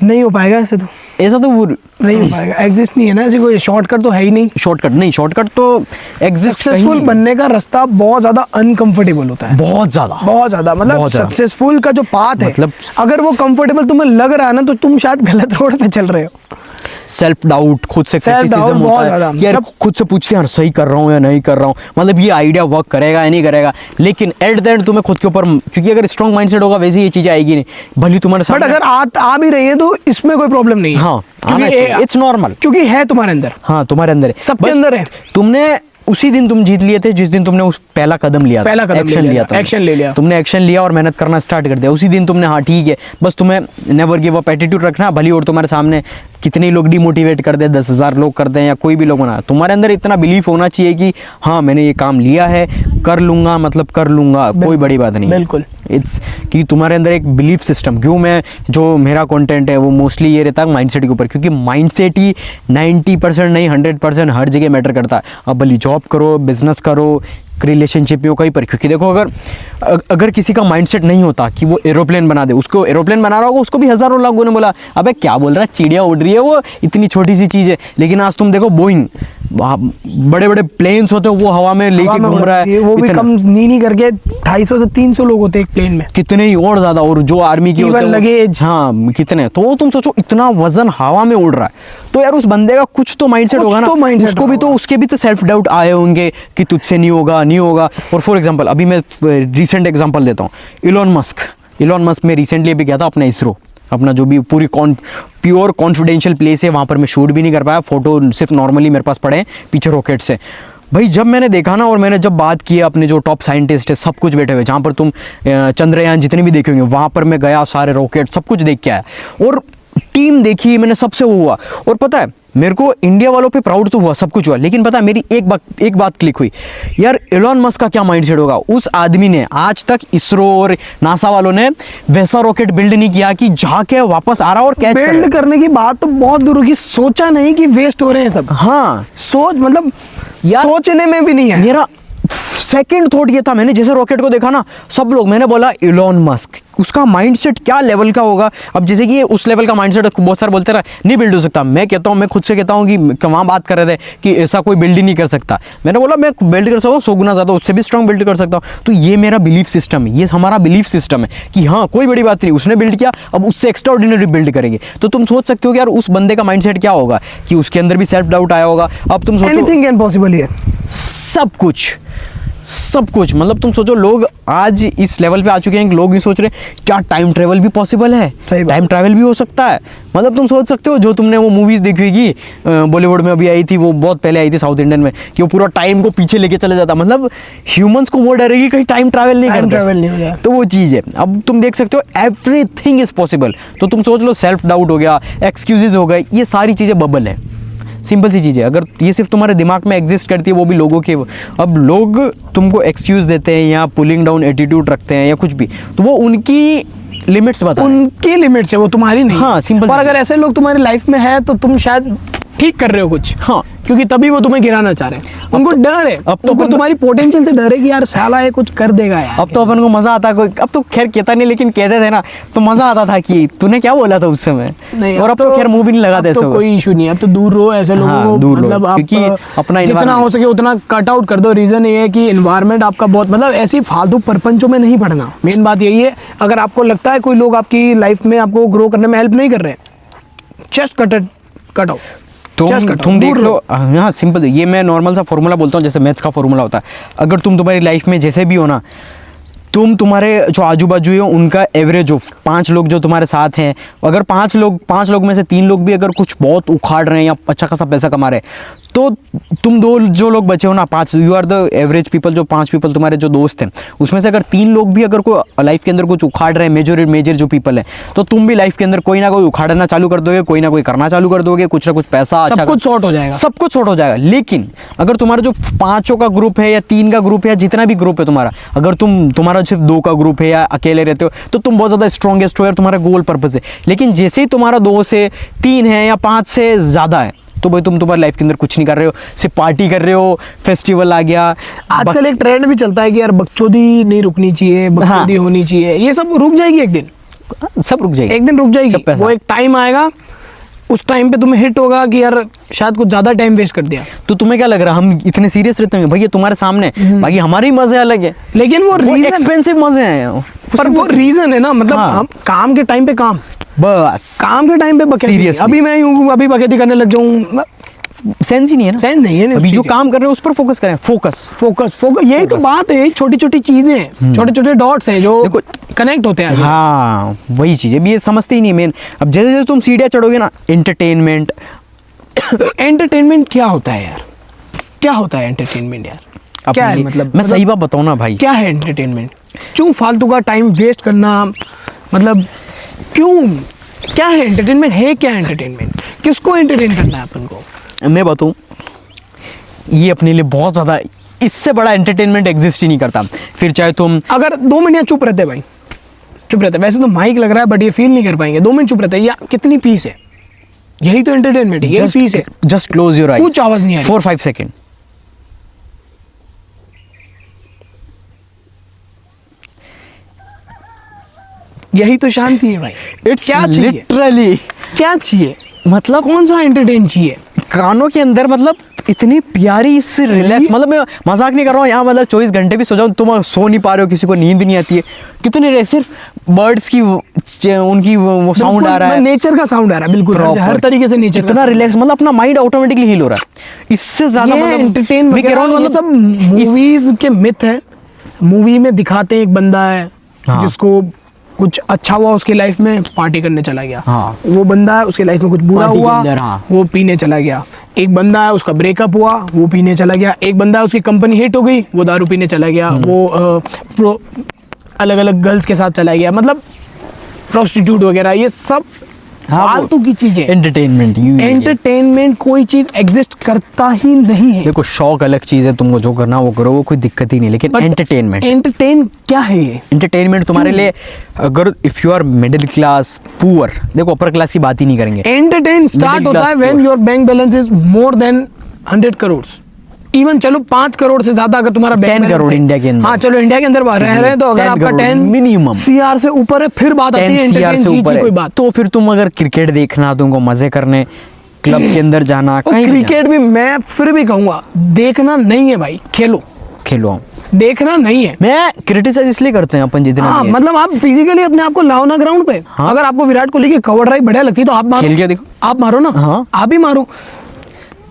Speaker 1: नहीं हो पाएगा ऐसे तो,
Speaker 2: ऐसा तो वो
Speaker 1: नहीं हो पाएगा, एग्जिस्ट नहीं है ना ऐसी कोई शॉर्टकट तो है ही नहीं।
Speaker 2: शॉर्टकट तो एग्जिस्ट
Speaker 1: सक्सेसफुल बनने का रास्ता बहुत ज्यादा अनकंफर्टेबल होता है,
Speaker 2: बहुत ज्यादा
Speaker 1: मतलब
Speaker 2: बहुत ज्यादा।
Speaker 1: सक्सेसफुल का जो पाथ है,
Speaker 2: मतलब
Speaker 1: अगर वो कंफर्टेबल तुम्हें लग रहा है ना तो तुम शायद गलत रोड पे चल रहे हो।
Speaker 2: सेल्फ डाउट, खुद से
Speaker 1: Self doubt
Speaker 2: क्रिटिसिज्म
Speaker 1: बहुत
Speaker 2: होता है
Speaker 1: ज्यादा।
Speaker 2: कि यार खुद से पूछते हैं यार सही कर रहा हूँ या नहीं कर रहा हूँ, मतलब ये आइडिया वर्क करेगा या नहीं करेगा। लेकिन एट द एंड तुम्हें खुद के ऊपर, क्योंकि अगर स्ट्रॉन्ग माइंडसेट होगा वैसे ये चीजें आएगी नहीं, भले तुम्हारे
Speaker 1: बट
Speaker 2: सामने।
Speaker 1: अगर आ भी रही है तो इसमें कोई प्रॉब्लम नहीं है।
Speaker 2: हाँ, आना चाहिए, इट्स नॉर्मल,
Speaker 1: क्योंकि है तुम्हारे अंदर,
Speaker 2: हाँ तुम्हारे अंदर है,
Speaker 1: सबके
Speaker 2: बस
Speaker 1: अंदर है।
Speaker 2: तुमने उसी दिन तुम जीत लिए थे जिस दिन तुमने उस पहला कदम लिया, एक्शन लिया,
Speaker 1: एक्शन ले लिया,
Speaker 2: तुमने एक्शन लिया और मेहनत करना स्टार्ट कर दिया उसी दिन तुमने। हाँ ठीक है, बस तुम्हें नेवर गिव अप एटीट्यूड रखना, भली और तुम्हारे सामने कितने लोग डिमोटिवेट कर दे, 10,000 लोग कर दें या कोई भी लोग बना, तुम्हारे अंदर इतना बिलीफ होना चाहिए कि हाँ मैंने ये काम लिया है, कर लूंगा, मतलब कर लूंगा, कोई बड़ी बात नहीं।
Speaker 1: बिल्कुल,
Speaker 2: इट्स कि तुम्हारे अंदर एक बिलीफ सिस्टम, क्यों मैं जो मेरा कंटेंट है वो मोस्टली ये रहता है माइंडसेट के ऊपर, क्योंकि माइंडसेट ही 90% नहीं 100% हर जगह मैटर करता है। अब भली जॉब करो, बिजनेस करो, रिलेशनशिप में हो, कहीं पर। क्योंकि देखो अगर किसी का माइंडसेट नहीं होता कि वो एरोप्लेन बना दे, उसको एरोप्लेन बना रहा होगा, उसको भी हज़ारों लोगों ने बोला अबे क्या बोल रहा है, चिड़िया उड़ रही है, वो इतनी छोटी सी चीज़ है। लेकिन आज तुम देखो बोइंग, बड़े बड़े प्लेन्स होते हैं वो हवा में लेके घूम रहा है,
Speaker 1: वो भी कम नहीं करके 250 से 300 लोग होते हैं एक प्लेन में,
Speaker 2: कितने ही और ज़्यादा। और जो आर्मी की होते हैं
Speaker 1: लगेज,
Speaker 2: हाँ कितने, तो तुम सोचो इतना वजन हवा में उड़ रहा है, तो यार उस बंदे का कुछ तो माइंडसेट होगा ना, उसको भी तो, उसके भी तो सेल्फ डाउट आए होंगे कि तुझसे नहीं होगा नहीं होगा। और फॉर एग्जांपल अभी मैं रिसेंट एग्जांपल देता हूँ, इलॉन मस्क में रिसेंटली अभी गया था अपना इसरो, अपना जो भी पूरी प्योर कॉन्फिडेंशियल प्लेस है वहाँ पर मैं शूट भी नहीं कर पाया, फोटो सिर्फ नॉर्मली मेरे पास पड़े हैं पीछे रॉकेट से। भाई जब मैंने देखा ना और मैंने जब बात की अपने जो टॉप साइंटिस्ट है सब कुछ बैठे हुए, जहाँ पर तुम चंद्रयान जितने भी देखे होंगे वहाँ पर मैं गया, सारे रॉकेट सब कुछ देख के आया और टीम देखी मैंने, सबसे वो हुआ। और पता है मेरे को इंडिया वालों पे प्राउड तो हुआ, सब कुछ हुआ, लेकिन पता है मेरी एक बात क्लिक हुई, यार एलोन मस्क का क्या माइंडसेट होगा। उस आदमी ने आज तक इसरो और नासा वालों ने वैसा रॉकेट बिल्ड नहीं किया कि जाके वापस आ रहा और कैच
Speaker 1: बिल्ड करने की बात तो बहुत दूर की, सोचा नहीं कि वेस्ट हो रहे हैं सब।
Speaker 2: हाँ
Speaker 1: सोच मतलब सोचने में भी नहीं है।
Speaker 2: मेरा सेकंड थॉट ये था, मैंने जैसे रॉकेट को देखा ना, सब लोग, मैंने बोला इलॉन मस्क, उसका माइंडसेट क्या लेवल का होगा। अब जैसे कि ये उस लेवल का माइंडसेट बहुत सारे बोलते रहा नहीं बिल्ड हो सकता, मैं कहता हूँ, मैं खुद से कहता हूँ कि वहाँ बात कर रहे थे कि ऐसा कोई बिल्ड ही नहीं कर सकता, मैंने बोला मैं बिल्ड कर सकता हूँ 100 गुना ज़्यादा, उससे भी स्ट्रॉन्ग बिल्ड कर सकता हूँ। तो ये मेरा बिलीफ सिस्टम है, ये हमारा बिलीफ सिस्टम है कि हाँ कोई बड़ी बात नहीं, उसने बिल्ड किया, अब उससे एक्स्ट्रा ऑर्डिनरी बिल्ड करेंगे। तो तुम सोच सकते हो कि यार उस बंदे का माइंडसेट क्या होगा, कि उसके अंदर भी सेल्फ डाउट आया होगा। अब तुम सोचो
Speaker 1: एनीथिंग कैन पॉसिबल हियर,
Speaker 2: सब कुछ मतलब तुम सोचो, लोग आज इस लेवल पे आ चुके हैं कि लोग ये सोच रहे हैं क्या टाइम ट्रेवल भी पॉसिबल है, टाइम ट्रैवल भी हो सकता है। मतलब तुम सोच सकते हो, जो तुमने वो मूवीज देखी होगी बॉलीवुड में अभी आई थी, वो बहुत पहले आई थी साउथ इंडियन में, कि वो पूरा टाइम को पीछे लेके चले जाता, मतलब ह्यूमंस को वो डरेगी कहीं टाइम ट्रैवल नहीं
Speaker 1: हो जाए,
Speaker 2: तो वो चीज़ है। अब तुम देख सकते हो एवरीथिंग इज पॉसिबल। तो तुम सोच लो, सेल्फ डाउट हो गया, एक्सक्यूजेज हो गए, ये सारी चीज़ें बबल है, सिंपल सी चीज़ है। अगर ये सिर्फ तुम्हारे दिमाग में एग्जिस्ट करती है, वो भी लोगों के, अब लोग तुमको एक्सक्यूज देते हैं या पुलिंग डाउन एटीट्यूड रखते हैं या कुछ भी, तो वो उनकी लिमिट्स बता,
Speaker 1: उनकी लिमिट्स है, वो तुम्हारी नहीं।
Speaker 2: हाँ सिंपल।
Speaker 1: और अगर ऐसे लोग तुम्हारी लाइफ में है तो तुम शायद ठीक कर रहे हो कुछ,
Speaker 2: हाँ,
Speaker 1: क्योंकि तभी वो तुम्हें गिराना चाह रहे हैं, उनको डर है,
Speaker 2: अब तो
Speaker 1: उनको तुम्हारी पोटेंशियल से डर है कि यार साला ये कुछ कर देगा यार।
Speaker 2: अब तो अपन को मजा आता, कोई अब तो खैर कहता नहीं, लेकिन कहते थे ना तो मजा आता था कि तूने क्या बोला था उस समय,
Speaker 1: नहीं,
Speaker 2: और अब तो खैर मुंह भी नहीं लगाते,
Speaker 1: तो कोई इशू नहीं है, अब तो दूर रहो ऐसे लोगों
Speaker 2: हाँ,
Speaker 1: को,
Speaker 2: दूर रहो,
Speaker 1: मतलब आप
Speaker 2: क्योंकि अपना
Speaker 1: जितना
Speaker 2: environment-
Speaker 1: हो सके उतना कट आउट कर दो। रीजन ये है कि एनवायरनमेंट आपका बहुत, मतलब ऐसी फालतू परपंचों में नहीं पड़ना, मेन बात यही है। अगर आपको लगता है कोई लोग आपकी लाइफ में आपको ग्रो करने में हेल्प नहीं कर रहे, जस्ट कट आउट।
Speaker 2: तुम देख लो, हाँ सिंपल, ये मैं नॉर्मल सा फॉर्मूला बोलता हूँ, जैसे मैथ्स का फॉर्मूला होता है। अगर तुम तुम्हारी लाइफ में जैसे भी हो ना, तुम्हारे जो आजू बाजू है उनका एवरेज हो, 5 लोग जो तुम्हारे साथ हैं, अगर 5 लोग में से 3 लोग भी अगर कुछ बहुत उखाड़ रहे हैं या अच्छा खासा पैसा कमा रहे हैं, तो तुम 2 जो लोग बचे हो ना, 5, you are the average people, जो 5 पीपल तुम्हारे जो दोस्त हैं, उसमें से अगर 3 लोग भी अगर कोई लाइफ के अंदर कुछ उखाड़ रहे हैं, मेजर जो पीपल है, तो तुम भी लाइफ के अंदर कोई ना कोई उखाड़ना चालू कर दोगे, कोई ना कोई करना चालू कर दोगे, कुछ ना कुछ पैसा, अच्छा
Speaker 1: सब कुछ सॉर्ट हो जाएगा,
Speaker 2: सब कुछ सॉर्ट हो जाएगा। लेकिन अगर तुम्हारा जो 5 का ग्रुप है या 3 का ग्रुप है या जितना भी ग्रुप है तुम्हारा, अगर तुम्हारा सिर्फ 2 का ग्रुप है या अकेले रहते हो, तो तुम बहुत ज़्यादा स्ट्रॉन्गेस्ट हो, तुम्हारा गोल पर्पस है। लेकिन जैसे ही तुम्हारा 2 से 3 है या 5 से ज़्यादा है, तो भाई तुम तुम्हारी लाइफ के अंदर कुछ नहीं कर रहे हो, सिर्फ पार्टी कर रहे हो, फेस्टिवल आ गया।
Speaker 1: आजकल एक ट्रेंड भी चलता है कि यार बकचोदी नहीं रुकनी चाहिए, बकचोदी होनी चाहिए, ये सब रुक जाएगी एक दिन,
Speaker 2: सब रुक जाएगी,
Speaker 1: एक दिन रुक जाएगी। वो एक टाइम आएगा, उस टाइम पे तुम्हें हिट होगा कि यार शायद कुछ ज्यादा टाइम वेस्ट कर दिया।
Speaker 2: तो तुम्हें क्या लग रहा है हम इतने सीरियस रहते हैं? भैया तुम्हारे सामने, बाकी हमारे ही मजे अलग है,
Speaker 1: लेकिन वो
Speaker 2: एक्सपेंसिव मजे हैं,
Speaker 1: पर वो रीजन है ना, मतलब हम काम के टाइम पे काम,
Speaker 2: बस
Speaker 1: काम के टाइम पे बकैती, अभी मैं यूं अभी बकैती करने लग जाऊं,
Speaker 2: सेंस ही नहीं है ना,
Speaker 1: सेंस नहीं है ना।
Speaker 2: अभी जो काम कर रहे हैं उस पर फोकस करें, फोकस,
Speaker 1: यही तो बात है, छोटी छोटी चीजें, छोटे छोटे डॉट्स हैं जो कनेक्ट होते हैं।
Speaker 2: हाँ वही चीज है, अभी ये समझते ही नहीं मेन। अब जैसे जैसे तुम सीढ़ियाँ चढ़ोगे ना, एंटरटेनमेंट
Speaker 1: क्या होता है यार, क्या होता है एंटरटेनमेंट यार, क्या है मतलब?
Speaker 2: मैं सही बात बताऊँ ना भाई,
Speaker 1: क्या है एंटरटेनमेंट? क्यों फालतू का टाइम वेस्ट करना, मतलब क्यों, क्या है एंटरटेनमेंट? है क्या एंटरटेनमेंट? किसको एंटरटेन करना है अपन को? मैं
Speaker 2: बताऊं, ये अपने लिए बहुत ज़्यादा, इससे बड़ा एंटरटेनमेंट एग्जिस्ट ही नहीं करता। फिर चाहे तुम
Speaker 1: अगर 2 मिनट चुप रहते भाई, चुप रहते, वैसे तो माइक लग रहा है बट ये फील नहीं कर पाएंगे, 2 मिनट चुप रहते, या कितनी पीस है, यही तो एंटरटेनमेंट है, यही पीस है।
Speaker 2: जस्ट क्लोज योर आईज,
Speaker 1: कुछ आवाज नहीं आ रही,
Speaker 2: 4-5 सेकेंड,
Speaker 1: यही तो शांति है भाई।
Speaker 2: क्या लिटरली
Speaker 1: क्या चाहिए,
Speaker 2: मतलब
Speaker 1: कौन सा एंटरटेन चाहिए?
Speaker 2: कानों के अंदर मतलब इतनी प्यारी इससे रिलैक्स, मतलब मैं मजाक नहीं कर रहा हूँ यहाँ, मतलब 24 घंटे भी सो जाऊँ, तुम सो नहीं पा रहे हो, किसी को नींद नहीं आती है, कितनी सिर्फ बर्ड्स की उनकी वो साउंड आ रहा है,
Speaker 1: नेचर का साउंड आ रहा है, बिल्कुल हर तरीके से नेचर,
Speaker 2: इतना रिलैक्स, मतलब अपना माइंड ऑटोमेटिकली हील हो रहा है। इससे ज्यादा मतलब
Speaker 1: एंटरटेन मैं कह रहा हूँ, सब मूवीज के मिथ है। मूवी में दिखाते हैं एक बंदा है जिसको कुछ अच्छा हुआ उसकी लाइफ में, पार्टी करने चला गया। वो बंदा है उसकी लाइफ में कुछ बुरा हुआ, वो पीने चला गया। एक बंदा है उसका ब्रेकअप हुआ, वो पीने चला गया। एक बंदा है उसकी कंपनी हिट हो गई, वो दारू पीने चला गया। वो अलग अलग गर्ल्स के साथ चला गया, मतलब प्रोस्टिट्यूट वगैरह, ये सब फालतू की चीजें। एंटरटेनमेंट कोई चीज एग्जिस्ट करता ही नहीं है।
Speaker 2: देखो शौक अलग चीज है, तुमको जो करना वो करो, वो कोई दिक्कत ही नहीं, लेकिन
Speaker 1: एंटरटेन क्या है ये?
Speaker 2: एंटरटेनमेंट तुम्हारे लिए, अगर if you are middle class, poor, देखो अपर क्लास की बात ही नहीं करेंगे।
Speaker 1: एंटरटेन स्टार्ट होता है when your bank balance is more than 100 crore. Even चलो 5 करोड़ से ज्यादा अगर तुम्हारा बैंक
Speaker 2: 10 करोड़ इंडिया के अंदर।
Speaker 1: हाँ चलो इंडिया के अंदर रह रहे हैं तो अगर
Speaker 2: 10
Speaker 1: आपका
Speaker 2: करोड़
Speaker 1: 10
Speaker 2: minimum
Speaker 1: CR से ऊपर है फिर बात आती है
Speaker 2: 10 CR
Speaker 1: entertain
Speaker 2: से
Speaker 1: चीज़
Speaker 2: ऊपर
Speaker 1: की कोई
Speaker 2: है
Speaker 1: बात।
Speaker 2: तो फिर तुम अगर क्रिकेट देखना, तुमको मजे करने, क्लब के अंदर जाना,
Speaker 1: और
Speaker 2: कहीं भी
Speaker 1: क्रिकेट भी मैं फिर भी कहूंगा देखना नहीं है भाई, खेलो,
Speaker 2: खेलो।
Speaker 1: देखना नहीं है।
Speaker 2: मैं क्रिटिसाइज इसलिए करते हैं अपन जितना
Speaker 1: हाँ
Speaker 2: भी है।
Speaker 1: मतलब आप फिजिकली अपने आप को लाओ ना ग्राउंड पे।
Speaker 2: हाँ।
Speaker 1: अगर आपको विराट कोहली की कवर ड्राइव बढ़िया लगती है तो आप मारो,
Speaker 2: खेल के देखो।
Speaker 1: आप मारो ना।
Speaker 2: हाँ।
Speaker 1: आप ही मारो,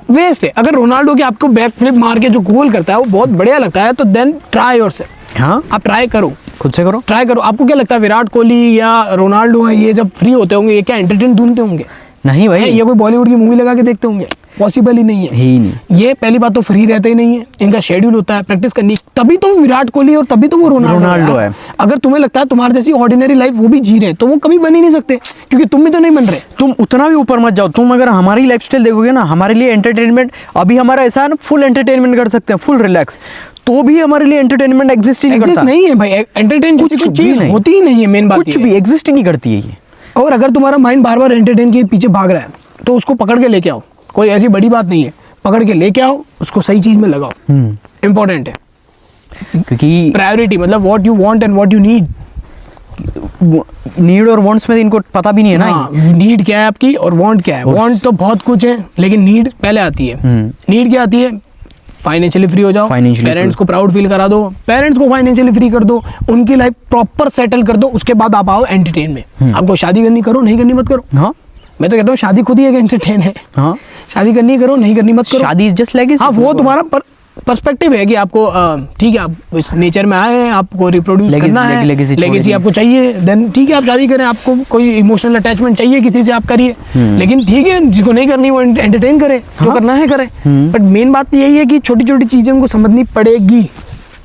Speaker 1: वेस्ट है। अगर रोनाल्डो की आपको बैक फ्लिप मार के जो गोल करता है वो बहुत बढ़िया लगता है तो देन ट्राई योरसेल्फ,
Speaker 2: हाँ
Speaker 1: आप ट्राई करो,
Speaker 2: खुद से करो।
Speaker 1: ट्राई करो। आपको क्या लगता है विराट कोहली या रोनाल्डो है ये जब फ्री होते होंगे ये क्या एंटरटेन ढूंढते होंगे?
Speaker 2: नहीं भाई,
Speaker 1: ये कोई बॉलीवुड की मूवी लगा के देखते होंगे? पॉसिबल ही नहीं है।
Speaker 2: ही नहीं।
Speaker 1: ये पहली बात तो फ्री रहते ही नहीं है, इनका शेड्यूल होता है प्रैक्टिस करनी, तभी तो वो विराट कोहली और तभी तो वो रोनाल्डो
Speaker 2: है।
Speaker 1: अगर तुम्हें लगता है तुम्हारे जैसी ऑर्डिनरी लाइफ वो भी जी रहे हैं तो वो कभी बन ही नहीं सकते, क्योंकि तुम भी तो नहीं बन रहे।
Speaker 2: तुम उतना भी ऊपर मत जाओ। तुम अगर हमारी लाइफस्टाइल देखोगे ना, हमारे लिए एंटरटेनमेंट अभी हमारा ऐसा है ना, फुल एंटरटेनमेंट कर सकते हैं, फुल रिलैक्स, तो भी हमारे लिए एंटरटेनमेंट एग्जिस्ट ही नहीं
Speaker 1: एग्जिस्ट
Speaker 2: करता।
Speaker 1: नहीं है भाई, एंटरटेन जैसी कोई चीज होती ही नहीं है। मेन बात
Speaker 2: कुछ
Speaker 1: ये
Speaker 2: भी
Speaker 1: है।
Speaker 2: एग्जिस्ट ही नहीं करती है ये।
Speaker 1: और अगर तुम्हारा माइंड बार बार एंटरटेन के पीछे भाग रहा है तो उसको पकड़ के लेके आओ, कोई ऐसी बड़ी बात नहीं है, पकड़ के लेके आओ, उसको सही चीज में लगाओ, इंपॉर्टेंट है।
Speaker 2: क्योंकि
Speaker 1: प्रायोरिटी मतलब what you want and what you need.
Speaker 2: Need और वांट्स में इनको पता भी नहीं है ना।
Speaker 1: हाँ, नीड क्या है आपकी और वांट क्या है। वांट तो बहुत कुछ है लेकिन नीड पहले आती है। नीड क्या आती है? फाइनेंशियली फ्री हो जाओ,
Speaker 2: Financially
Speaker 1: पेरेंट्स को प्राउड फील करा दो, पेरेंट्स को फाइनेंशियली फ्री कर दो, उनकी लाइफ प्रॉपर सेटल कर दो, उसके बाद आप आओ एंटरटेन में। आपको शादी करनी करो, नहीं करनी मत करो।
Speaker 2: हाँ
Speaker 1: मैं तो कहता हूँ शादी खुद ही एक एंटरटेन है।
Speaker 2: हाँ,
Speaker 1: शादी करनी करो, नहीं करनी मत करो।
Speaker 2: शादी इज जस्ट लाइक
Speaker 1: हाँ वो तुम्हारा पर्सपेक्टिव है कि आपको ठीक है, आप इस नेचर में आए हैं, आपको रिप्रोड्यूस करना है, लेगेसी आपको चाहिए, देन ठीक है आप शादी करें। आपको कोई इमोशनल अटैचमेंट चाहिए किसी से, आप करिए। लेकिन ठीक है, जिसको नहीं करनी वो एंटरटेन करे, जो करना है करे। बट मेन बात यही है कि छोटी छोटी चीजें उनको समझनी पड़ेगी।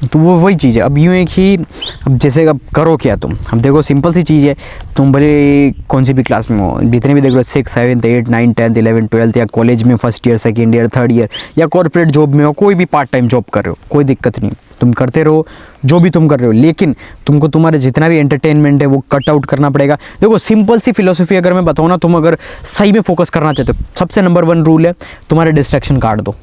Speaker 2: तो वो वही चीज़ है। अब यूँ है कि अब जैसे अब करो क्या तुम, अब देखो सिंपल सी चीज़ है, तुम भले कौन सी भी क्लास में हो, जितने भी देख लो 6, 7, 8, 9, 10, 11, 12 या कॉलेज में first year, second year, third year या कॉर्पोरेट जॉब में हो, कोई भी पार्ट टाइम जॉब कर रहे हो, कोई दिक्कत नहीं, तुम करते रहो जो भी तुम कर रहे हो, लेकिन तुमको तुम्हारे जितना भी एंटरटेनमेंट है वो कट आउट करना पड़ेगा। देखो सिंपल सी फिलोसफी अगर मैं बताऊँ ना, तुम अगर सही में फोकस करना चाहते हो, सबसे नंबर 1 रूल है तुम्हारे डिस्ट्रैक्शन काट दो।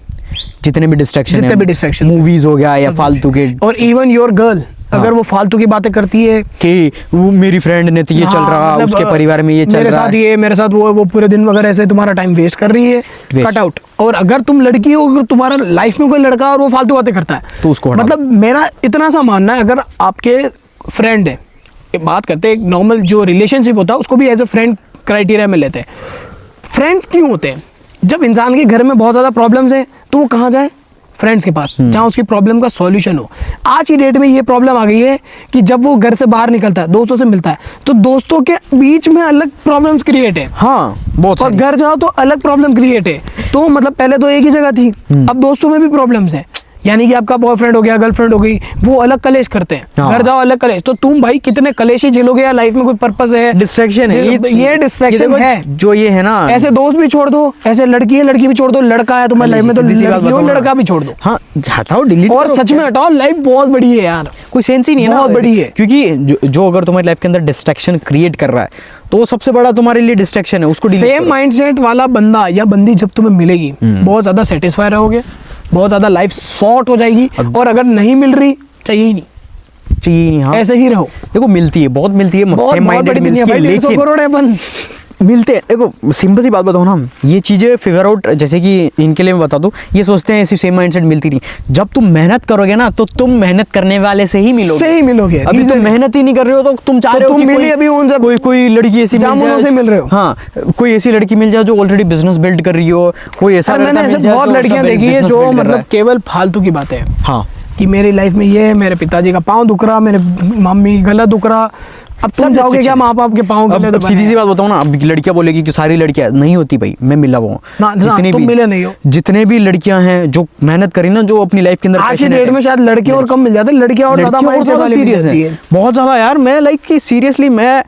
Speaker 2: जितने भी डिस्ट्रैक्शन, मूवीज हो गया या फालतू के,
Speaker 1: और इवन योर गर्ल अगर वो फालतू की बातें करती है
Speaker 2: कि वो मेरी फ्रेंड ने तो ये चल रहा,
Speaker 1: मतलब
Speaker 2: उसके परिवार में ये चल
Speaker 1: मेरे
Speaker 2: रहा
Speaker 1: साथ
Speaker 2: है,
Speaker 1: ये मेरे साथ वो पूरे दिन वगैरह ऐसे तुम्हारा टाइम वेस्ट कर रही है, कट आउट। और अगर तुम लड़की हो, अगर तुम्हारा लाइफ में कोई लड़का और वो फालतू बातें करता है
Speaker 2: तो उसको हटा दो।
Speaker 1: मतलब मेरा इतना सा मानना है, अगर आपके फ्रेंड है, बात करते हैं नॉर्मल जो रिलेशनशिप होता है उसको भी एज ए फ्रेंड क्राइटेरिया में लेते हैं। फ्रेंड्स क्यों होते हैं? जब इंसान के घर में बहुत ज़्यादा प्रॉब्लम्स हैं तो वो कहाँ जाए? फ्रेंड्स के पास, जहाँ उसकी प्रॉब्लम का सॉल्यूशन हो। आज की डेट में ये प्रॉब्लम आ गई है कि जब वो घर से बाहर निकलता है, दोस्तों से मिलता है, तो दोस्तों के बीच में अलग प्रॉब्लम्स क्रिएट है।
Speaker 2: हाँ बहुत
Speaker 1: और घर जाओ तो अलग प्रॉब्लम क्रिएट है। तो मतलब पहले तो एक ही जगह थी, अब दोस्तों में भी प्रॉब्लम्स है। यानी कि आपका बॉयफ्रेंड हो गया, गर्लफ्रेंड हो गई, वो अलग कलेश करते हैं,
Speaker 2: हाँ।
Speaker 1: घर जाओ अलग कलेश। तो तुम भाई कितने कलेश ही झेलोगे यार? लाइफ में कोई पर्पस है?
Speaker 2: डिस्ट्रैक्शन है
Speaker 1: ये डिस्ट्रैक्शन है
Speaker 2: जो ये है ना।
Speaker 1: ऐसे दोस्त भी छोड़ दो, ऐसे लड़की है लड़की भी छोड़ दो, लड़का है तुम्हारी लाइफ में तो
Speaker 2: सीधी सी बात
Speaker 1: लड़की हो,
Speaker 2: बताऊं ना।
Speaker 1: लड़का भी छोड़ दो।
Speaker 2: हाँ हटाओ, डिलीट
Speaker 1: और सच में हटाओ, लाइफ बहुत बड़ी है यार,
Speaker 2: कोई सेंस ही नहीं है ना,
Speaker 1: बहुत बड़ी है।
Speaker 2: क्योंकि जो अगर तुम्हारी लाइफ के अंदर डिस्ट्रैक्शन क्रिएट कर रहा है तो वो सबसे बड़ा तुम्हारे लिए डिस्ट्रैक्शन है, उसको डिलीट
Speaker 1: सेम
Speaker 2: करो।
Speaker 1: माइंडसेट वाला बंदा या बंदी जब तुम्हें मिलेगी, बहुत ज्यादा सेटिस्फाई रहोगे, बहुत ज्यादा लाइफ सॉर्ट हो जाएगी। और अगर नहीं मिल रही, चाहिए ही नहीं,
Speaker 2: हाँ।
Speaker 1: ऐसे ही रहो।
Speaker 2: देखो मिलती है, बहुत मिलती है,
Speaker 1: बहुत
Speaker 2: सेम माइंडेड
Speaker 1: बड़ी दुनिया
Speaker 2: मिलती है,
Speaker 1: भाई, 150
Speaker 2: लेकिन
Speaker 1: करोड़ है अपन।
Speaker 2: मिलते हैं। देखो सिंपल सी बात बताओ ना, ये चीज़ें फिगर आउट, जैसे कि इनके लिए मैं बता दूं, ये सोचते हैं ऐसी सेम माइंडसेट मिलती नहीं। जब तुम मेहनत करोगे ना तो तुम मेहनत करने वाले से ही मिलोगे। अभी तुम मेहनत ही नहीं कर रहे हो तो तुम चाह रहे हो कि
Speaker 1: मिली अभी उन सब
Speaker 2: कोई लड़की ऐसी
Speaker 1: जामुनों से मिल रहे हो।
Speaker 2: हाँ, कोई ऐसी लड़की मिल जाए जो ऑलरेडी बिजनेस बिल्ड कर रही हो, कोई ऐसा लड़का
Speaker 1: मैंने
Speaker 2: मिल
Speaker 1: ऐसे
Speaker 2: जाए
Speaker 1: बहुत
Speaker 2: जो
Speaker 1: लड़कियां
Speaker 2: सब
Speaker 1: देखी है
Speaker 2: business
Speaker 1: जो
Speaker 2: build कर रहा
Speaker 1: मतलब
Speaker 2: है।
Speaker 1: केवल फालतू की बातें हैं
Speaker 2: हाँ
Speaker 1: कि मेरी लाइफ में ये है, मेरे पिताजी का पाँव दुख रहा, मेरे मम्मी गला दुख रहा। अब तुम जाओगे क्या माँ बाप के पाँव गले?
Speaker 2: अब सीधी सी बात बताऊँ ना, अब लड़कियां बोलेगी कि सारी लड़कियां नहीं होती भाई, मैं मिला हुआ हूँ,
Speaker 1: तुम मिले नहीं हो।
Speaker 2: जितने भी लड़कियां हैं जो मेहनत करी ना, जो अपनी लाइफ के अंदर
Speaker 1: आज की डेट में शायद लड़के और कम मिल जाते हैं, लड़कियां और ज्यादा
Speaker 2: सीरियस है, बहुत ज्यादा यार। मैं लाइक कि सीरियसली मैं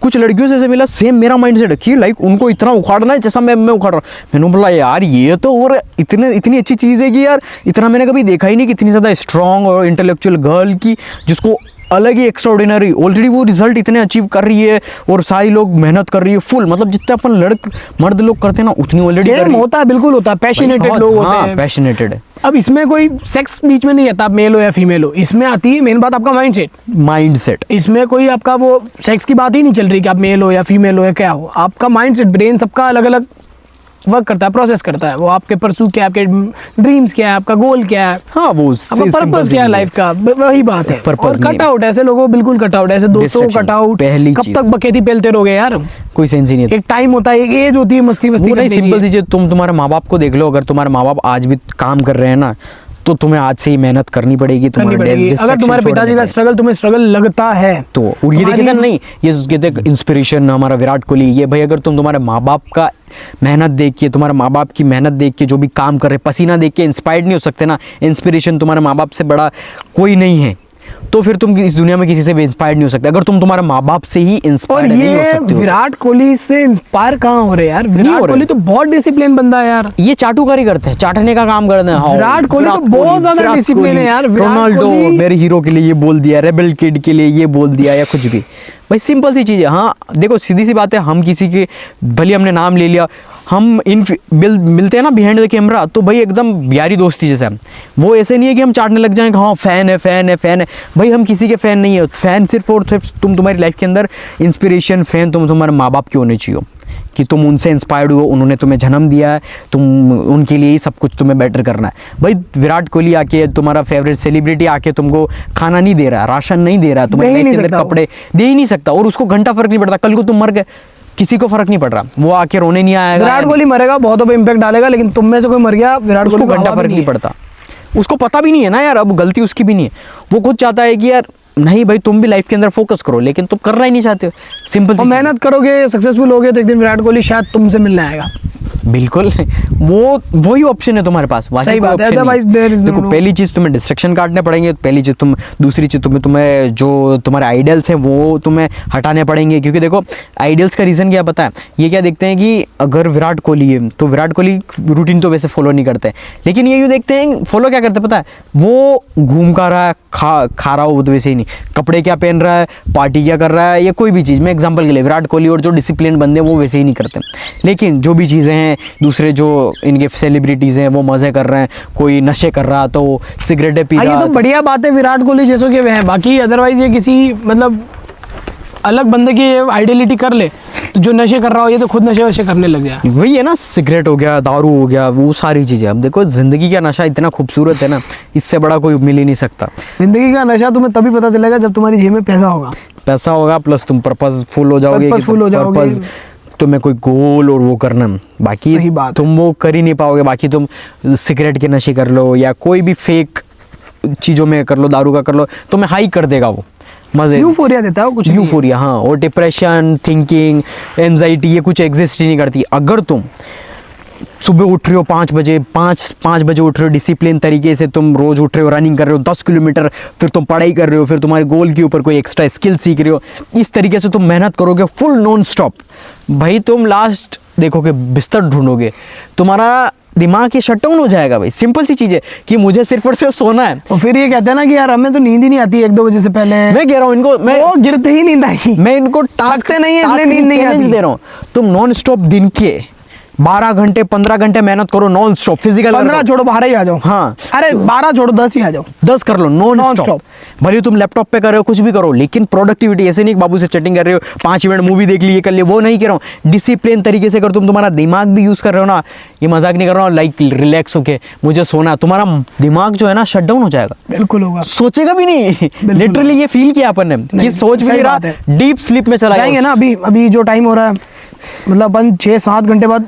Speaker 2: कुछ लड़कियों से मिला, सेम मेरा माइंड सेट रखी, लाइक उनको इतना उखाड़ना है जैसा मैं उखाड़ रहा हूँ। मैंने बोला यार ये तो और इतनी अच्छी चीज़ है कि यार इतना मैंने कभी देखा ही नहीं कि इतनी ज़्यादा स्ट्रांग और इंटेलेक्चुअल गर्ल की जिसको अलग ही एक्स्ट्राऑर्डिनरी, ऑलरेडी वो रिजल्ट इतने अचीव कर रही है और सारी लोग मेहनत कर रही है फुल, मतलब जितने अपन मर्द लोग करते हैं ना उतनी ऑलरेडी कर रही है।
Speaker 1: होता है, बिल्कुल होता है, पैशनेटेड लोग होते हैं।
Speaker 2: पैशनेटेड है।
Speaker 1: अब इसमें कोई सेक्स बीच में नहीं आता, आप मेल हो या फीमेल हो, इसमें आती है मेन बात आपका माइंडसेट। इसमें कोई आपका वो सेक्स की बात ही नहीं चल रही कि आप मेल हो या फीमेल हो या क्या हो, आपका माइंडसेट, ब्रेन सबका अलग अलग वर्क करता है, प्रोसेस करता है। वो आपके परसू क्या, आपके ड्रीम्स क्या है, आपका गोल क्या है,
Speaker 2: हाँ वो
Speaker 1: आपका पर्पस क्या है लाइफ का, वही बात है। और कट आउट, ऐसे लोगों को बिल्कुल कट आउट, ऐसे दोस्तों को कट आउट। कब तक बकेती पेलते रहोगे यार,
Speaker 2: कोई सेंस ही नहीं है।
Speaker 1: एक टाइम होता है, एक एज होती है मस्ती मस्ती करने की।
Speaker 2: सिंपल सी चीज, तुम तुम्हारे माँ बाप को देख लो, अगर तुम्हारे माँ बाप आज भी काम कर रहे हैं ना, तो तुम्हें आज से ही मेहनत करनी पड़ेगी।
Speaker 1: अगर तुम्हारे पिताजी का स्ट्रगल तुम्हें स्ट्रगल लगता है
Speaker 2: तो, और ये देखिए नहीं, ये कहते इंस्पिरेशन हमारा विराट कोहली, ये भाई अगर तुम तुम्हारे माँ बाप का मेहनत देख के, तुम्हारे माँ बाप की मेहनत देख के, जो भी काम कर रहे पसीना देख के इंस्पायर्ड नहीं हो सकते ना, इंस्पिरेशन तुम्हारे माँ बाप से बड़ा कोई नहीं है, तो फिर तुम इस दुनिया में किसी से भी इंस्पायर्ड नहीं हो सकते, अगर तुम तुम्हारे माँ बाप से ही इंस्पायर्ड नहीं हो सकते हो।
Speaker 1: विराट कोहली से इंस्पायर कहाँ हो रहे यार, विराट कोहली तो बहुत डिसिप्लिन बंदा है यार।
Speaker 2: ये चाटुकारी करते हैं, चाटने का काम करते हैं।
Speaker 1: विराट कोहली तो बहुत ज्यादा डिसिप्लिन है यार।
Speaker 2: रोनाल्डो मेरे हीरो के लिए ये बोल दिया, रेबल किड के लिए ये बोल दिया, या कुछ भी, भाई सिंपल सी चीज़ है। हाँ देखो सीधी सी बात है, हम किसी के भले हमने नाम ले लिया, हम मिलते हैं ना बिहाइंड द कैमरा, तो भाई एकदम यारी दोस्ती जैसा है। वो ऐसे नहीं है कि हम चाटने लग जाएं, हाँ फैन है फैन है फैन है, भाई हम किसी के फैन नहीं है। फैन सिर्फ और सिर्फ तुम तुम्हारी लाइफ के अंदर इंस्पिरेशन, फैन तुम तुम्हारे माँ बाप के होने चाहिए, कि तुम उनसे इंस्पायर्ड हो, उन्होंने तुम्हें जन्म दिया है, तुम उनके लिए ही सब कुछ तुम्हें बेटर करना है। भाई विराट कोहली आके, तुम्हारा फेवरेट सेलिब्रिटी आके तुमको खाना नहीं दे रहा, राशन नहीं दे रहा, तुम्हारे लाइफ के अंदर कपड़े दे ही नहीं सकता, और उसको घंटा फर्क नहीं पड़ता, कल को तुम मर गए किसी को फर्क नहीं पड़ रहा, वो आके रोने नहीं आएगा।
Speaker 1: विराट कोहली मरेगा, बहुतों पे इम्पैक्ट डालेगा, लेकिन तुम में से कोई मर गया, विराट कोहली
Speaker 2: को घंटा फर्क नहीं पड़ता, उसको पता भी नहीं है ना यार, अब गलती उसकी भी नहीं है। वो खुद चाहता है कि यार नहीं भाई तुम भी लाइफ के अंदर फोकस करो, लेकिन तुम करना ही नहीं चाहते हो। सिंपल सी
Speaker 1: मेहनत करोगे, सक्सेसफुल होगे, तो एक दिन विराट कोहली शायद तुमसे मिलने आएगा।
Speaker 2: बिल्कुल, वही ऑप्शन है तुम्हारे पास।
Speaker 1: सही बात है।
Speaker 2: देखो पहली चीज तुम्हें डिस्ट्रैक्शन काटने पड़ेंगे, पहली चीज दूसरी चीज तुम्हें जो तुम्हारे आइडियल्स हैं वो तुम्हें हटाने पड़ेंगे, क्योंकि देखो आइडियल्स का रीजन क्या पता है, ये क्या देखते हैं कि अगर विराट कोहली है तो विराट कोहली रूटीन तो वैसे फॉलो नहीं करते, लेकिन ये देखते हैं फॉलो क्या करते पता है, वो घूम का रहा है, खा रहा हो तो वैसे ही नहीं, कपड़े क्या पहन रहा है, पार्टी क्या कर रहा है, या कोई भी चीज़। मैं एग्जांपल के लिए विराट कोहली और जो डिसिप्लिन बंदे हैं वो वैसे ही नहीं करते, लेकिन जो भी चीज़ें हैं दूसरे जो इनके सेलिब्रिटीज़ हैं वो मज़े कर रहे हैं, कोई नशे कर रहा तो सिगरेटें पी रहा,
Speaker 1: ये तो बढ़िया बात है विराट कोहली जैसों के हैं। बाकी अदरवाइज ये किसी मतलब अलग बंदे की आइडियलिटी कर ले, तो जो नशे कर रहा हो ये तो खुद नशे वशे करने लग जाए।
Speaker 2: वही है ना, सिगरेट हो गया, दारू हो गया, वो सारी चीज़ें। अब देखो ज़िंदगी का नशा इतना खूबसूरत है ना, इससे बड़ा कोई मिल ही नहीं सकता।
Speaker 1: जिंदगी का नशा तुम्हें तभी पता चलेगा जब तुम्हारी जेब में पैसा होगा, प्लस तुम पर्पसफुल हो जाओगे, तुम्हें कोई गोल और वो करना, बाकी तुम वो कर ही नहीं पाओगे। बाकी तुम सिगरेट के नशे कर लो या कोई भी फेक चीज़ों में कर लो, दारू का कर लो, तुम्हें हाई कर देगा वो, मजे यूफोरिया देता है कुछ,
Speaker 2: यूफोरिया। हाँ, और डिप्रेशन, थिंकिंग, एंजाइटी ये कुछ एग्जिस्ट ही नहीं करती। अगर तुम सुबह उठ रहे हो 5 बजे, 5 बजे उठ रहे हो, डिसिप्लिन तरीके से तुम रोज उठ रहे हो, रनिंग कर रहे हो 10 किलोमीटर, फिर तुम पढ़ाई कर रहे हो, फिर तुम्हारे गोल के ऊपर कोई एक्स्ट्रा स्किल सीख रहे हो, इस तरीके से तुम मेहनत करोगे फुल नॉन स्टॉप, भाई तुम लास्ट देखोगे बिस्तर ढूंढोगे, तुम्हारा दिमाग ये शट डाउन हो जाएगा। भाई सिंपल सी चीज है कि मुझे सिर्फ और सिर्फ सोना है।
Speaker 1: तो फिर ये कहते हैं ना कि यार हमें तो नींद ही नहीं आती 1-2 बजे से पहले।
Speaker 2: मैं कह रहा हूँ इनको, मैं
Speaker 1: वो गिरते ही नींद आई,
Speaker 2: मैं इनको टास्क
Speaker 1: नहीं है इसलिए नींद नहीं आती।
Speaker 2: दे रहा हूँ, तुम नॉन स्टॉप दिन के 12 घंटे 15 घंटे मेहनत करो नॉन स्टॉप, फिजिकल
Speaker 1: 15 छोड़ो, 12 ही आ जाओ।
Speaker 2: हाँ,
Speaker 1: अरे 12 छोड़ो, 10 ही आ जाओ,
Speaker 2: 10 कर लो नॉन स्टॉप। भले तुम लैपटॉप पे कर रहे हो, कुछ भी करो, लेकिन प्रोडक्टिविटी ऐसे नहीं बाबू से चैटिंग कर रहे हो, 5 मिनट मूवी देख ली, ये कर लिए, वो नहीं कह रहा हूँ। डिसिप्लिन तरीके से अगर तुम तुम्हारा दिमाग भी यूज कर रहे हो ना, ये मजाक नहीं कर रहा हूँ, लाइक रिलैक्स होके मुझे सोना, तुम्हारा दिमाग जो है ना शट डाउन हो जाएगा।
Speaker 1: बिल्कुल होगा,
Speaker 2: सोचेगा भी नहीं। लिटरली ये फील किया अपन ने कि सोच भी नहीं रहा, डीप स्लीप में चला
Speaker 1: जाएंगे ना। अभी जो टाइम हो रहा है, मतलब अपन 6-7 घंटे बाद,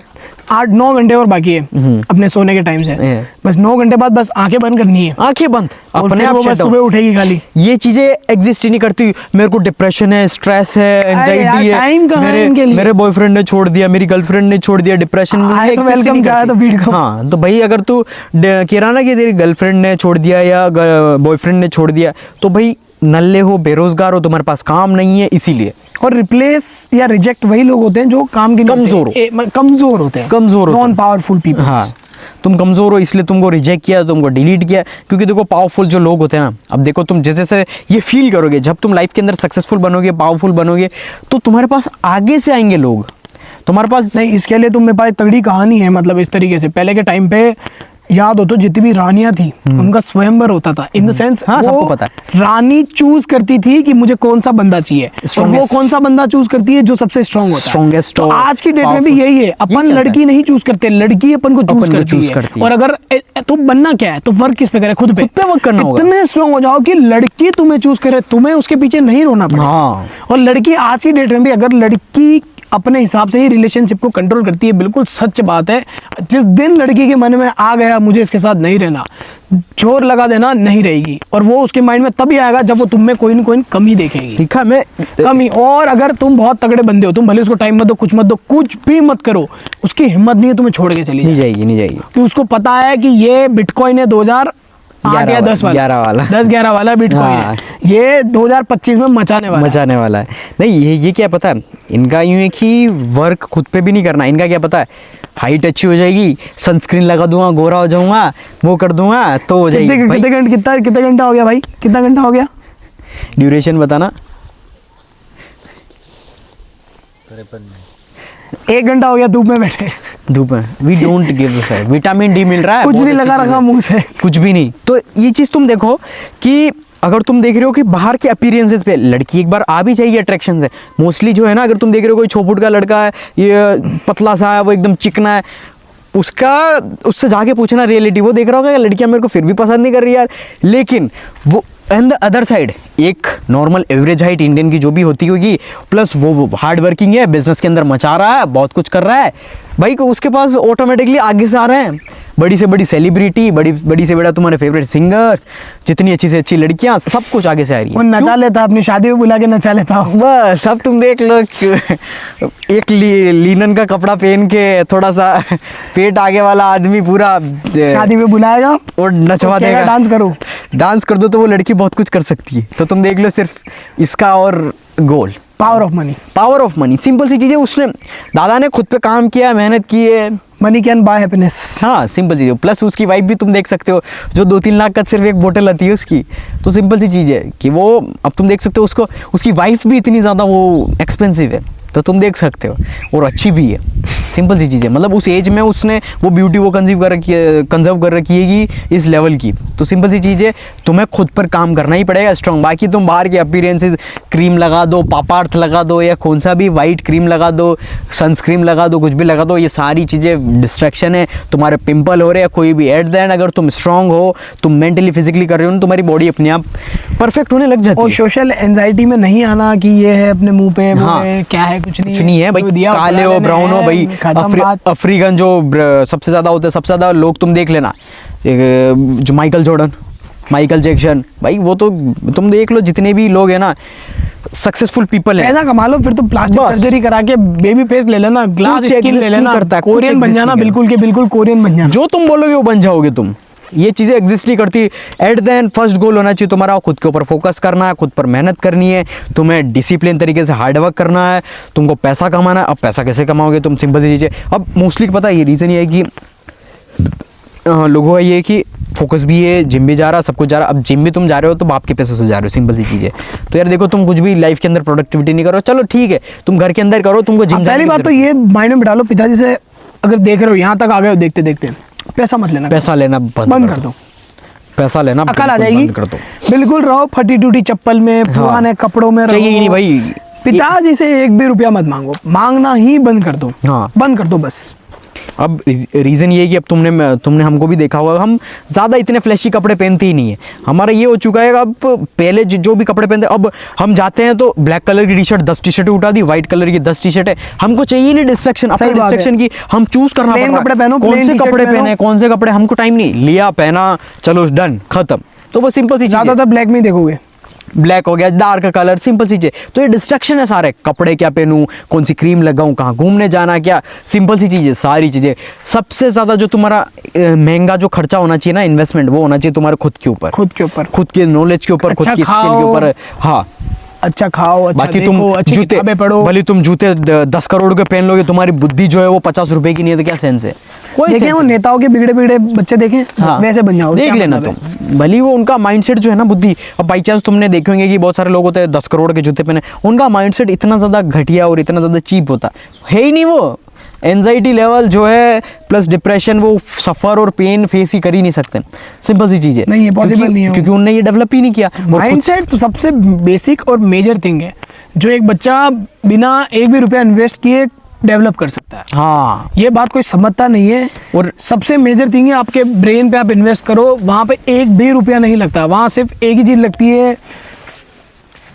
Speaker 1: 8-9 घंटे और बाकी है अपने सोने के टाइम से, बस 9 घंटे बाद बस आंखें बंद करनी है,
Speaker 2: आंखें बंद, अपने आप
Speaker 1: सुबह उठेगी खाली।
Speaker 2: ये चीजें एग्जिस्ट ही नहीं करती। मेरे को डिप्रेशन है, स्ट्रेस है, एंजाइटी है, मेरे बॉयफ्रेंड ने छोड़ दिया, मेरी गर्लफ्रेंड ने छोड़ दिया, डिप्रेशन में
Speaker 1: वेलकम जाए तो भीड़।
Speaker 2: हाँ, तो भाई अगर तू कह रहा ना कि तेरी गर्लफ्रेंड ने छोड़ दिया या बॉयफ्रेंड ने छोड़ दिया, तो भाई नल्ले हो, बेरोजगार हो, तुम्हारे पास काम नहीं है, इसीलिए।
Speaker 1: और रिप्लेस या रिजेक्ट वही लोग होते हैं जो काम के
Speaker 2: कमजोर होते हैं,
Speaker 1: नॉन पावरफुल पीपल।
Speaker 2: हाँ, तुम कमज़ोर हो इसलिए तुमको रिजेक्ट किया, तुमको डिलीट किया। क्योंकि देखो पावरफुल जो लोग होते हैं ना, अब देखो तुम जैसे जैसे ये फील करोगे, जब तुम लाइफ के अंदर सक्सेसफुल बनोगे, पावरफुल बनोगे, तो तुम्हारे पास आगे से आएंगे लोग तुम्हारे पास।
Speaker 1: नहीं, इसके लिए तुम मेरे पास तगड़ी कहानी है। मतलब इस तरीके से पहले के टाइम पे याद हो तो जितनी भी रानियां थी उनका स्वयंवर होता था। इन द सेंस
Speaker 2: हाँ, सबको पता है।
Speaker 1: रानी चूज करती थी कि मुझे कौन सा बंदा चाहिए, और वो कौन सा बंदा चूज करती है जो सबसे स्ट्रांग होता है,
Speaker 2: स्ट्रॉन्गेस्ट।
Speaker 1: तो आज की डेट में भी यही है। अपन लड़की नहीं चूज करते, लड़की अपन को चूज करती है। और अगर तुम बनना क्या है तो वर्क किस पे करे, खुद पे
Speaker 2: वर्क करना होगा।
Speaker 1: इतने स्ट्रांग हो जाओ कि लड़की तुम्हें चूज करे, तुम्हें उसके पीछे नहीं रोना पड़े।
Speaker 2: हाँ।
Speaker 1: और लड़की आज की डेट में भी अगर लड़की अपने हिसाब से ही रिलेशनशिप को कंट्रोल करती है, बिल्कुल सच बात है। जिस दिन लड़की के मन में आ गया मुझे इसके साथ नहीं रहना, जोर लगा देना, नहीं रहेगी। और वो उसके माइंड में तभी आएगा जब वो तुम में कोई न कोई कमी देखेगी।
Speaker 2: दिखा मैं
Speaker 1: कमी। और अगर तुम बहुत तगड़े बंदे हो, तुम भले उसको टाइम मत दो, कुछ मत दो, कुछ भी मत करो, उसकी हिम्मत नहीं है तुम्हें छोड़ के चली
Speaker 2: नहीं जाएगी, नहीं जाएगी।
Speaker 1: कि उसको पता है कि ये बिटकॉइन है 2010 वाला 10-11 वाला बिटकॉइन
Speaker 2: हाँ।
Speaker 1: है, ये 2025 में मचाने वाला
Speaker 2: है। नहीं, ये क्या पता है इनका, यूं है कि वर्क खुद पे भी नहीं करना। इनका क्या पता है, हाइट अच्छी हो जाएगी, सनस्क्रीन लगा दूंगा, गोरा हो जाऊंगा, वो कर दूंगा तो हो जाएगी।
Speaker 1: कितना घंटा हो गया भाई, कितना घंटा हो गया?
Speaker 2: ड्यूरेशन बताना।
Speaker 1: 1 घंटा हो गया धूप में बैठे।
Speaker 2: धूप में we don't give vitamin D मिल रहा है,
Speaker 1: कुछ
Speaker 2: बहुत
Speaker 1: नहीं
Speaker 2: अच्छी
Speaker 1: लगा
Speaker 2: चीज़
Speaker 1: रखा
Speaker 2: है।
Speaker 1: मुंह से,
Speaker 2: कुछ भी नहीं। तो ये चीज़ तुम देखो कि अगर तुम देख रहे हो कि बाहर के अपीयरेंसेस पे लड़की एक बार आ भी जाएगी अट्रैक्शन से। मोस्टली जो है ना, अगर तुम देख रहे हो कोई 6 फुट का लड़का है, ये पतला सा है, वो एकदम चिकना है, उससे जाके पूछना रियलिटी, वो देख रहा होगा लड़कियां मेरे को फिर भी पसंद नहीं कर रही यार। लेकिन वो एंड द अदर साइड एक नॉर्मल एवरेज हाइट इंडियन की जो भी होती होगी, प्लस वो हार्ड वर्किंग है, बिजनेस के अंदर मचा रहा है, बहुत कुछ कर रहा है भाई, को उसके पास ऑटोमेटिकली आगे से आ रहे हैं बड़ी से बड़ी सेलिब्रिटी, बड़ी से बड़ा तुम्हारे फेवरेट सिंगर्स, जितनी अच्छी से अच्छी लड़कियां, सब कुछ आगे से आ रही है।
Speaker 1: वो नचा लेता, अपनी शादी में बुला के नचा लेता।
Speaker 2: बस अब तुम देख लो एक लीनन का कपड़ा पहन के थोड़ा सा पेट आगे वाला आदमी पूरा
Speaker 1: शादी में बुलाएगा
Speaker 2: और नचवा देगा,
Speaker 1: डांस करो,
Speaker 2: डांस कर दो, तो वो लड़की बहुत कुछ कर सकती है। तो तुम देख लो सिर्फ इसका और goal
Speaker 1: power of money.
Speaker 2: Power of money, simple सी चीज़ें। उसने दादा ने खुद पे काम किया, मेहनत की है।
Speaker 1: Money can buy happiness.
Speaker 2: हाँ, सिंपल चीज़ है। प्लस उसकी वाइफ भी तुम देख सकते हो, जो 2-3 लाख का सिर्फ एक बोतल आती है उसकी। तो सिंपल सी चीज़ है कि वो, अब तुम देख सकते हो उसको, उसकी वाइफ भी इतनी ज़्यादा वो एक्सपेंसिव है, तो तुम देख सकते हो, और अच्छी भी है। सिंपल सी चीज़ है, मतलब उस एज में उसने वो ब्यूटी वो कंजर्व कर रखी है कि इस लेवल की। तो सिंपल सी चीज़ है, तुम्हें खुद पर काम करना ही पड़ेगा स्ट्रॉन्ग। बाकी तुम बाहर के अपीयरेंसेस, क्रीम लगा दो, पापार्थ लगा दो, या कौन सा भी वाइट क्रीम लगा दो, सनस्क्रीन लगा दो, कुछ भी लगा दो, ये सारी चीज़ें डिस्ट्रैक्शन है। तुम्हारे पिंपल हो रहे हैं कोई भी, एट द एंड अगर तुम स्ट्रॉन्ग हो, तुम मेंटली फिजिकली कर रहे हो, तुम्हारी बॉडी अपने आप परफेक्ट होने लग जाती है।
Speaker 1: और सोशल एंजाइटी में नहीं आना कि ये है अपने मुंह पे, वो
Speaker 2: हाँ,
Speaker 1: है, क्या है, कुछ
Speaker 2: नहीं है भाई, काले हो, ब्राउन हो भाई, अफ्रीकन जो सबसे ज़्यादा होते हैं, सबसे ज़्यादा लोग तुम देख लेना, जो माइकल जॉर्डन, माइकल जैक्सन, भाई वो तो तुम देख लो, जितने भी लोग हैं ना सक्सेसफुल पीपल हैं,
Speaker 1: ऐसा कमा लो, फिर तो प्लास्टिक सर्जरी करा के बेबी फेस ले लेना, ग्लास स्किन ले लेना, कोरियन बन जाना, बिल्कुल के बिल्कुल कोरियन बन जाना।
Speaker 2: जो तुम बोलोगे वो बन जाओगे तुम। ये चीज़ें एग्जिस्ट नहीं करती। At the end first goal होना चाहिए तुम्हारा, खुद के ऊपर फोकस करना है, खुद पर मेहनत करनी है, तुम्हें डिसिप्लिन तरीके से हार्ड वर्क करना है, तुमको पैसा कमाना है। अब पैसा कैसे कमाओगे तुम, सिंपल सी चीज़ें। अब मोस्टली पता है ये रीज़न ये है कि लोगों का ये है कि फोकस भी है, जिम भी जा रहा, सब कुछ जा रहा। अब जिम भी तुम जा रहे हो तो बाप के पैसों से जा रहे हो, सिंपल सी चीज़ है। तो यार देखो, तुम कुछ भी लाइफ के अंदर प्रोडक्टिविटी नहीं करो, चलो ठीक है, तुम घर के अंदर करो, तुमको जिम।
Speaker 1: पहली बात तो ये माइंड में बिठा लो, पिताजी से अगर देख रहे हो यहाँ तक आ गए हो देखते देखते, पैसा मत लेना,
Speaker 2: पैसा लेना बंद कर दो, पैसा लेना
Speaker 1: अकल आ जाएगी,
Speaker 2: कर दो।
Speaker 1: बिल्कुल रहो फटी टूटी चप्पल में, पुराने कपड़ों में
Speaker 2: चाहिए ही नहीं भाई।
Speaker 1: पिताजी से 1 भी रुपया मत मांगो, मांगना ही बंद कर दो।
Speaker 2: हाँ,
Speaker 1: बंद कर दो बस।
Speaker 2: अब रीज़न ये है कि अब तुमने हमको भी देखा होगा, हम ज़्यादा इतने फ्लैशी कपड़े पहनते ही नहीं है। हमारा ये हो चुका है, अब पहले जो भी कपड़े पहनते, अब हम जाते हैं तो ब्लैक कलर की टी शर्ट 10 टी शर्ट उठा दी, व्हाइट कलर की 10 टी शर्ट है, हमको चाहिए नहीं डिस्ट्रैक्शन। अपने डिस्ट्रैक्शन की हम चूज करना पड़ता है,
Speaker 1: कपड़े पहनो,
Speaker 2: कौन से कपड़े पहने, कौन से कपड़े, हमको टाइम नहीं, लिया पहना, चलो डन खत्म। तो वो सिंपल सी,
Speaker 1: ज़्यादातर ब्लैक में देखोगे,
Speaker 2: ब्लैक हो गया, डार्क कलर, सिंपल चीज़ें। तो ये डिस्ट्रैक्शन है सारे, कपड़े क्या पहनूं, कौन सी क्रीम लगाऊं, कहाँ घूमने जाना, क्या, सिंपल सी चीज़ें, सारी चीज़ें। सबसे ज़्यादा जो तुम्हारा महंगा जो खर्चा होना चाहिए ना, इन्वेस्टमेंट, वो होना चाहिए तुम्हारे खुद के ऊपर,
Speaker 1: खुद के ऊपर,
Speaker 2: खुद के नॉलेज के ऊपर, खुद की स्किल के ऊपर। हाँ,
Speaker 1: अच्छा खाओ, अच्छा
Speaker 2: बाकी
Speaker 1: देखो,
Speaker 2: तुम
Speaker 1: अच्छी
Speaker 2: जूते
Speaker 1: किताबें पढ़ो।
Speaker 2: भले तुम जूते 10 करोड़ के पहन लोगे, तुम्हारी बुद्धि जो है वो 50 रुपए की नहीं है, तो क्या सेंस है? कोई
Speaker 1: देखे
Speaker 2: सेंस
Speaker 1: वो
Speaker 2: नहीं।
Speaker 1: नेताओं के बिगड़े बिगड़े बच्चे देखे,
Speaker 2: हाँ,
Speaker 1: वैसे बन जाओ,
Speaker 2: देख
Speaker 1: क्या
Speaker 2: लेना
Speaker 1: मतलब है?
Speaker 2: तुम, भली वो उनका माइंडसेट जो है ना, बुद्धि। अब बाई चांस तुमने देखे होंगे कि बहुत सारे लोग होते हैं 10 करोड़ के जूते पहने, उनका माइंडसेट इतना ज़्यादा घटिया और इतना ज़्यादा चीप होता है ही नहीं। वो एंजाइटी लेवल जो है प्लस डिप्रेशन, वो सफ़र और पेन फेस ही कर ही नहीं सकते। सिंपल सी चीज़ है,
Speaker 1: नहीं, ये possible
Speaker 2: क्योंकि-
Speaker 1: नहीं है।
Speaker 2: क्योंकि उनने ये डेवलप ही नहीं किया। और खुद-
Speaker 1: माइंडसेट तो सबसे बेसिक और मेजर थिंग है जो एक बच्चा बिना एक भी रुपया इन्वेस्ट किए डेवलप कर सकता है।
Speaker 2: हाँ,
Speaker 1: ये बात कोई समझता नहीं है।
Speaker 2: और
Speaker 1: सबसे मेजर थिंग है, आपके ब्रेन पे आप इन्वेस्ट करो, वहां पे एक भी रुपया नहीं लगता, वहां सिर्फ एक ही चीज लगती है,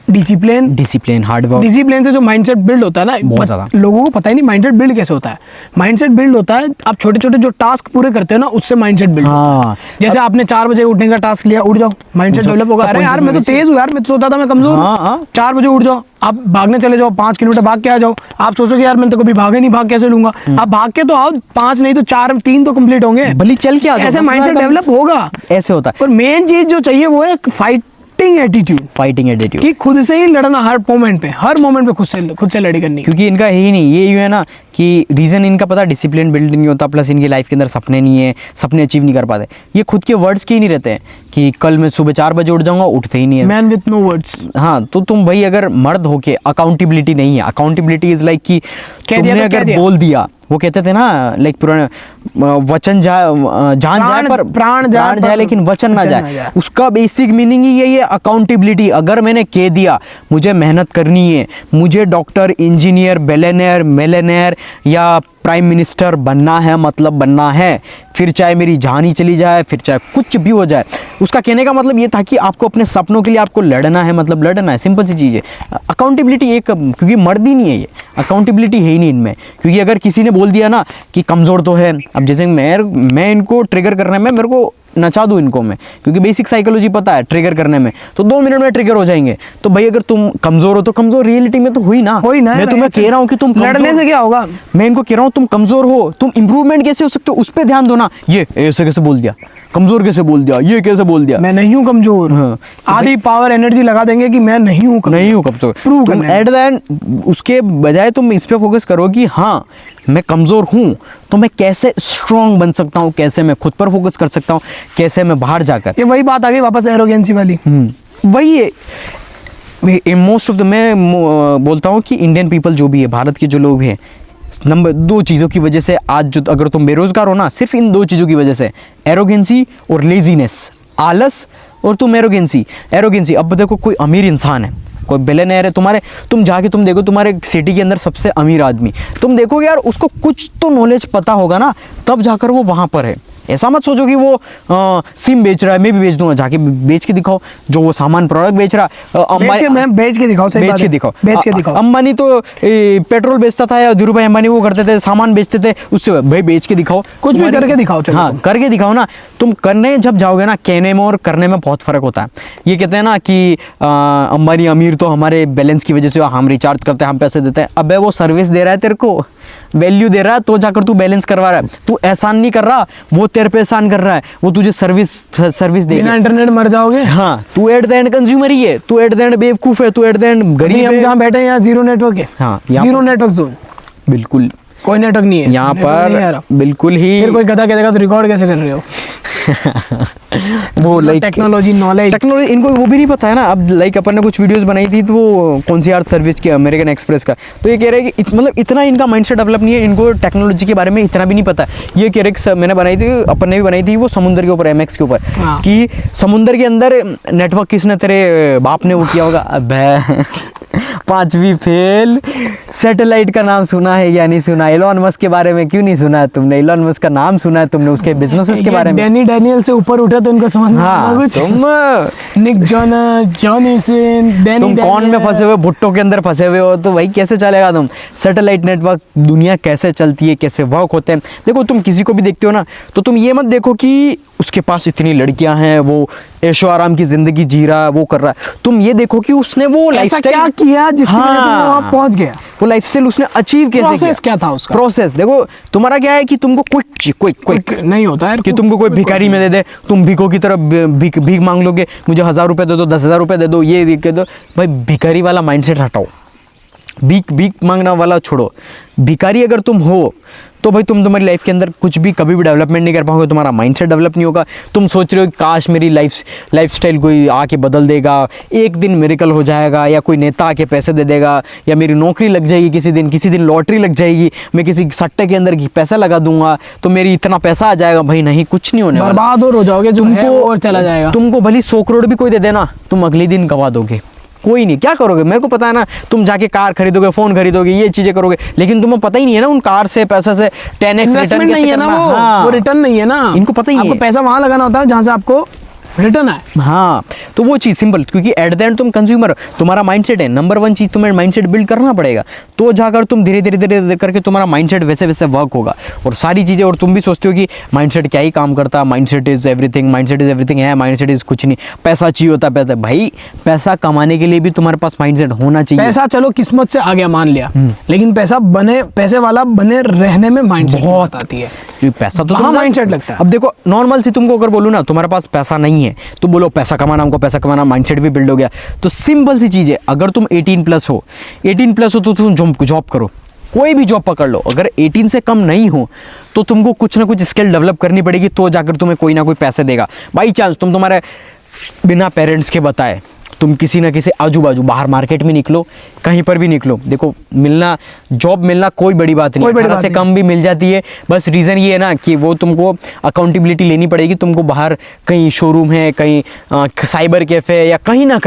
Speaker 1: discipline.
Speaker 2: Discipline, hard work.
Speaker 1: Discipline से जो माइंडसेट बिल्ड होता है ना,
Speaker 2: बहुत ज़्यादा।
Speaker 1: लोगों को पता ही नहीं माइंडसेट बिल्ड कैसे होता है। माइंडसेट बिल्ड होता है, आप छोटे छोटे जो टास्क पूरे करते हो ना, उससे माइंडसेट बिल्ड होता है।
Speaker 2: हाँ,
Speaker 1: जैसे आपने 4 बजे उठने का टास्क लिया, उठ जाओ, माइंडसेट
Speaker 2: उठ जाओ।
Speaker 1: डेवलप होगा।
Speaker 2: सब
Speaker 1: अरे यार मैं तो
Speaker 2: पॉजिटिव
Speaker 1: तेज हूँ यार, मैं तो सोता था मैं कमजोर
Speaker 2: हाँ,
Speaker 1: हूँ।
Speaker 2: हाँ।
Speaker 1: 4 बजे उठ जाओ, आप भागने चले जाओ, 5 किलोमीटर भाग के आ जाओ। आप सोचोगे यार मैं तो कभी भागे नहीं, भाग कैसे लूंगा? आप भाग के तो आओ, 5 नहीं तो 4 3 तो कंप्लीट होंगे।
Speaker 2: भली चल के आ जाओ,
Speaker 1: ऐसे
Speaker 2: 10,000
Speaker 1: माइंडसेट
Speaker 2: का-
Speaker 1: डेवलप होगा।
Speaker 2: ऐसे होता है
Speaker 1: और मेन चीज जो चाहिए वो है फाइटिंग एटीट्यूड,
Speaker 2: फाइटिंग एटीट्यूड।
Speaker 1: कि खुद से ही लड़ना, हर मोमेंट पे खुद से लड़ी करनी।
Speaker 2: क्योंकि इनका है ही नहीं, ये यूँ है ना कि रीज़न इनका पता, डिसिप्लिन बिल्ड नहीं होता, प्लस इनकी लाइफ के अंदर सपने नहीं है, सपने अचीव नहीं कर पाते। ये खुद के वर्ड्स के ही नहीं रहते हैं कि कल मैं सुबह 4 बजे उठ जाऊंगा, उठते ही नहीं है।
Speaker 1: Man with no words.
Speaker 2: हाँ, तो तुम भाई अगर मर्द होके, अकाउंटेबिलिटी नहीं है। अकाउंटेबिलिटी इज लाइक कि
Speaker 1: कह दिया
Speaker 2: तुमने
Speaker 1: तो कह
Speaker 2: अगर
Speaker 1: दिया।
Speaker 2: बोल दिया, वो कहते थे ना लाइक पुराने वचन जाए, जान जाए पर
Speaker 1: प्राण जाए
Speaker 2: लेकिन वचन ना जाए। उसका बेसिक मीनिंग ही यही है, अकाउंटेबिलिटी। अगर मैंने कह दिया मुझे मेहनत करनी है, मुझे डॉक्टर, इंजीनियर, बिलियनियर, मिलियनियर या प्राइम मिनिस्टर बनना है, मतलब बनना है, फिर चाहे मेरी जान ही चली जाए, फिर चाहे कुछ भी हो जाए। उसका कहने का मतलब ये था कि आपको अपने सपनों के लिए आपको लड़ना है, मतलब लड़ना है। सिंपल सी चीज़ है। अकाउंटेबिलिटी एक, क्योंकि मर्द ही नहीं है ये, अकाउंटेबिलिटी है ही नहीं इनमें। क्योंकि अगर किसी ने बोल दिया ना कि कमज़ोर तो है, अब जैसे मैं इनको ट्रिगर करने में, मेरे को नचा दूँ इनको मैं, क्योंकि बेसिक साइकोलॉजी पता है ट्रिगर करने में, तो 2 मिनट में ट्रिगर हो जाएंगे। तो भाई अगर तुम कमज़ोर हो तो कमज़ोर रियलिटी में तो हुई ना। मैं तुम्हें कह रहा हूँ कि तुम
Speaker 1: लड़ने से क्या होगा?
Speaker 2: मैं इनको कह रहा हूँ तुम कमजोर हो, तुम इंप्रूवमेंट कैसे हो सकते हो उस पर ध्यान दो ना। ये ऐसे कैसे बोल दिया, कमजोर कैसे बोल दिया, ये कैसे बोल दिया,
Speaker 1: मैं नहीं हूँ कमजोर।
Speaker 2: हाँ।
Speaker 1: आधी पावर एनर्जी लगा देंगे कि मैं नहीं हूँ
Speaker 2: नहीं हूँ कमजोर।
Speaker 1: Prove
Speaker 2: तुम
Speaker 1: करने में।
Speaker 2: एट द एंड उसके बजाय तुम इस पे फोकस करो कि हाँ मैं कमजोर हूँ, तो मैं कैसे स्ट्रांग बन सकता हूँ, कैसे मैं खुद पर फोकस कर सकता हूँ, कैसे मैं बाहर जाकर।
Speaker 1: ये वही बात आ गई वापस एरोगेंसी वाली।
Speaker 2: वही है मोस्ट ऑफ द, मैं बोलता हूँ कि इंडियन पीपल जो भी है, भारत के जो लोग हैं, नंबर 2 चीज़ों की वजह से आज जो, अगर तुम बेरोजगार हो ना, सिर्फ इन 2 चीज़ों की वजह से, एरोगेंसी और लेजीनेस, आलस, और तुम एरोगेंसी। अब देखो कोई अमीर इंसान है, कोई बिलियनियर है, तुम जाके तुम देखो तुम्हारे सिटी के अंदर सबसे अमीर आदमी, तुम देखोगे यार उसको कुछ तो नॉलेज पता होगा ना, तब जाकर वो वहाँ पर है। ऐसा मत सोचो कि वो सिम बेच रहा है, मैं भी बेच दूंगा, जाके बेच के दिखाओ। जो वो सामान प्रोडक्ट बेच रहा है,
Speaker 1: बेच के दिखाओ, सही
Speaker 2: बेच
Speaker 1: बात
Speaker 2: के
Speaker 1: है।
Speaker 2: दिखाओ।
Speaker 1: बेच के दिखाओ।
Speaker 2: अंबानी तो पेट्रोल बेचता था, या धीरूभाई अंबानी वो करते थे, सामान बेचते थे, उससे भाई बेच के दिखाओ,
Speaker 1: कुछ भी करके दिखाओ। चलो
Speaker 2: हाँ, करके दिखाओ ना। तुम करने जब जाओगे ना, कहने में और करने में बहुत फर्क होता है। ये कहते हैं ना कि अंबानी अमीर तो हमारे बैलेंस की वजह से, हम रिचार्ज करते हैं, हम पैसे देते हैं। अबे वो सर्विस दे रहा है तेरे को, वैल्यू दे रहा है, तो जाकर तू बैलेंस करवा रहा है। तू एहसान नहीं कर रहा, वो तेरे पे एहसान कर रहा है, वो तुझे सर्विस दे
Speaker 1: बिना इंटरनेट मर जाओगे।
Speaker 2: हाँ, तू एट द एंड कंज्यूमर ही है, तू एट द एंड बेवकूफ है, तू एट द एंड गरीब
Speaker 1: हम
Speaker 2: है।
Speaker 1: जहाँ बैठे हैं यहाँ जीरो नेटवर्क है।
Speaker 2: हाँ,
Speaker 1: जीरो नेटवर्क जोन,
Speaker 2: बिल्कुल
Speaker 1: कोई नेटवर्क नहीं है
Speaker 2: यहाँ
Speaker 1: नेटवर्क नहीं आ
Speaker 2: पर,
Speaker 1: रहा।
Speaker 2: बिल्कुल ही
Speaker 1: फिर कोई गधा कहेगा तो रिकॉर्ड कैसे कर रहे हो?
Speaker 2: वो लाइक
Speaker 1: टेक्नोलॉजी नॉलेज,
Speaker 2: टेक्नोलॉजी इनको वो भी नहीं पता है ना। अब लाइक अपन ने कुछ वीडियोस बनाई थी, तो वो कौन सी यार सर्विस की, अमेरिकन एक्सप्रेस का, तो ये कह रहे हैं कि मतलब इतना इनका माइंडसेट डेवलप नहीं है, इनको टेक्नोलॉजी के बारे में इतना भी नहीं पता। ये कह रहे कि मैंने बनाई थी, अपन ने भी बनाई थी, वो समुद्र के ऊपर, MX के ऊपर,
Speaker 1: हाँ।
Speaker 2: कि समुद्र के अंदर नेटवर्क किसने, तेरे बाप ने वो किया होगा। अबे 5वीं फेल। सैटेलाइट का नाम सुना है या नहीं सुना? एलोन मस्क के बारे में क्यों नहीं सुना है तुमने? एलोन मस्क का नाम सुना है तुमने, उसके बिजनेसेस के बारे में?
Speaker 1: डैनी डैनियल से ऊपर उठा तो इनको समझ में
Speaker 2: हाँ,
Speaker 1: कुछ।
Speaker 2: तुम
Speaker 1: Nick Jonas, Johnny Sins, Danny
Speaker 2: तुम कौन में फंसे हुए, भुट्टो के अंदर फंसे हुए हो, तो भाई कैसे चलेगा तुम? सैटेलाइट नेटवर्क, दुनिया कैसे चलती है, कैसे वर्क होते हैं। देखो तुम किसी को भी देखते हो ना, तो तुम ये मत देखो कि उसके पास इतनी लड़कियां हैं, वो ऐशो आराम की जिंदगी जी रहा है, वो कर रहा है। तुम ये देखो कि उसने वो
Speaker 1: ऐसा
Speaker 2: लाइफस्टाइल
Speaker 1: क्या किया जिसकी वजह से वो वहाँ पहुंच गया।
Speaker 2: वो लाइफस्टाइल उसने अचीव कैसे किया?
Speaker 1: प्रोसेस क्या था उसका?
Speaker 2: प्रोसेस देखो, तुम्हारा क्या है कि तुमको क्विक
Speaker 1: नहीं होता है
Speaker 2: कि तुमको कोई भिखारी में दे दे, तुम भिखों की तरह भीख मांग लोगे, मुझे 1000 रुपये दे दो, 10,000 रुपये दे दो, ये दे दो। भाई भिखारी वाला माइंडसेट हटाओ, भीख मांगना वाला छोड़ो। भिखारी अगर तुम हो तो भाई तुम्हारी लाइफ के अंदर कुछ भी कभी भी डेवलपमेंट नहीं कर पाओगे, तुम्हारा माइंडसेट डेवलप नहीं होगा। तुम सोच रहे हो काश मेरी लाइफस्टाइल कोई आके बदल देगा, एक दिन मिरेकल हो जाएगा, या कोई नेता आके पैसे दे देगा, या मेरी नौकरी लग जाएगी किसी दिन लॉटरी लग जाएगी, मैं किसी सट्टे के अंदर पैसा लगा दूंगा तो मेरी इतना पैसा आ जाएगा। भाई नहीं, कुछ नहीं होने वाला,
Speaker 1: बर्बाद और हो जाओगे, तुमको और चला जाएगा।
Speaker 2: तुमको भले 100 करोड़ भी कोई दे देना, तुम अगले दिन गवा दोगे। कोई नहीं, क्या करोगे मेरे को पता है ना, तुम जाके कार खरीदोगे, फोन खरीदोगे, ये चीजें करोगे, लेकिन तुम्हें पता ही नहीं है ना उन कार से पैसे से 10x रिटर्न
Speaker 1: नहीं है ना, वो रिटर्न नहीं है ना,
Speaker 2: इनको पता ही नहीं है।
Speaker 1: आपको पैसा वहां लगाना होता है जहां से आपको रिटर्न है।
Speaker 2: हाँ, तो वो चीज़ सिंपल, क्योंकि एट द एंड तुम कंज्यूमर, तुम्हारा माइंडसेट है नंबर 1 चीज़, तुम्हें माइंडसेट बिल्ड करना पड़ेगा, तो जाकर तुम धीरे धीरे करके तुम्हारा माइंडसेट वैसे वर्क होगा और सारी चीज़ें। और तुम भी सोचते हो कि माइंडसेट क्या ही काम करता, माइंडसेट इज़ एवरीथिंग है, माइंडसेट इज़ कुछ नहीं, पैसा चाहिए होता पैसा। भाई पैसा कमाने के लिए भी तुम्हारे पास माइंडसेट होना चाहिए।
Speaker 1: पैसा चलो किस्मत से आ गया मान लिया, लेकिन पैसे वाला बने रहने में माइंडसेट बहुत आती है।
Speaker 2: पैसा तो
Speaker 1: माइंडसेट लगता है।
Speaker 2: अब देखो नॉर्मल सी तुमको अगर बोलूँ ना, तुम्हारे पास पैसा नहीं है तो बोलो पैसा कमाना, हमको पैसा कमाना, माइंडसेट भी बिल्ड हो गया। तो सिंपल सी चीज़ है, अगर तुम 18+ हो तो तुम जॉब करो, कोई भी जॉब पकड़ लो। अगर 18 से कम नहीं हो तो तुमको कुछ ना कुछ स्किल डेवलप करनी पड़ेगी, तो जाकर तुम्हें कोई ना कोई पैसे देगा। बाई चांस तुम्हारे बिना पेरेंट्स के बताए तुम किसी ना किसी आजू बाजू बाहर मार्केट में निकलो, कहीं पर भी निकलो, देखो जॉब मिलना कोई बड़ी बात नहीं, 18 से कम भी मिल जाती है। बस रीज़न ये है ना कि वो तुमको अकाउंटेबिलिटी लेनी पड़ेगी, तुमको बाहर कहीं शोरूम है, कहीं साइबर कैफ़े, या कहीं ना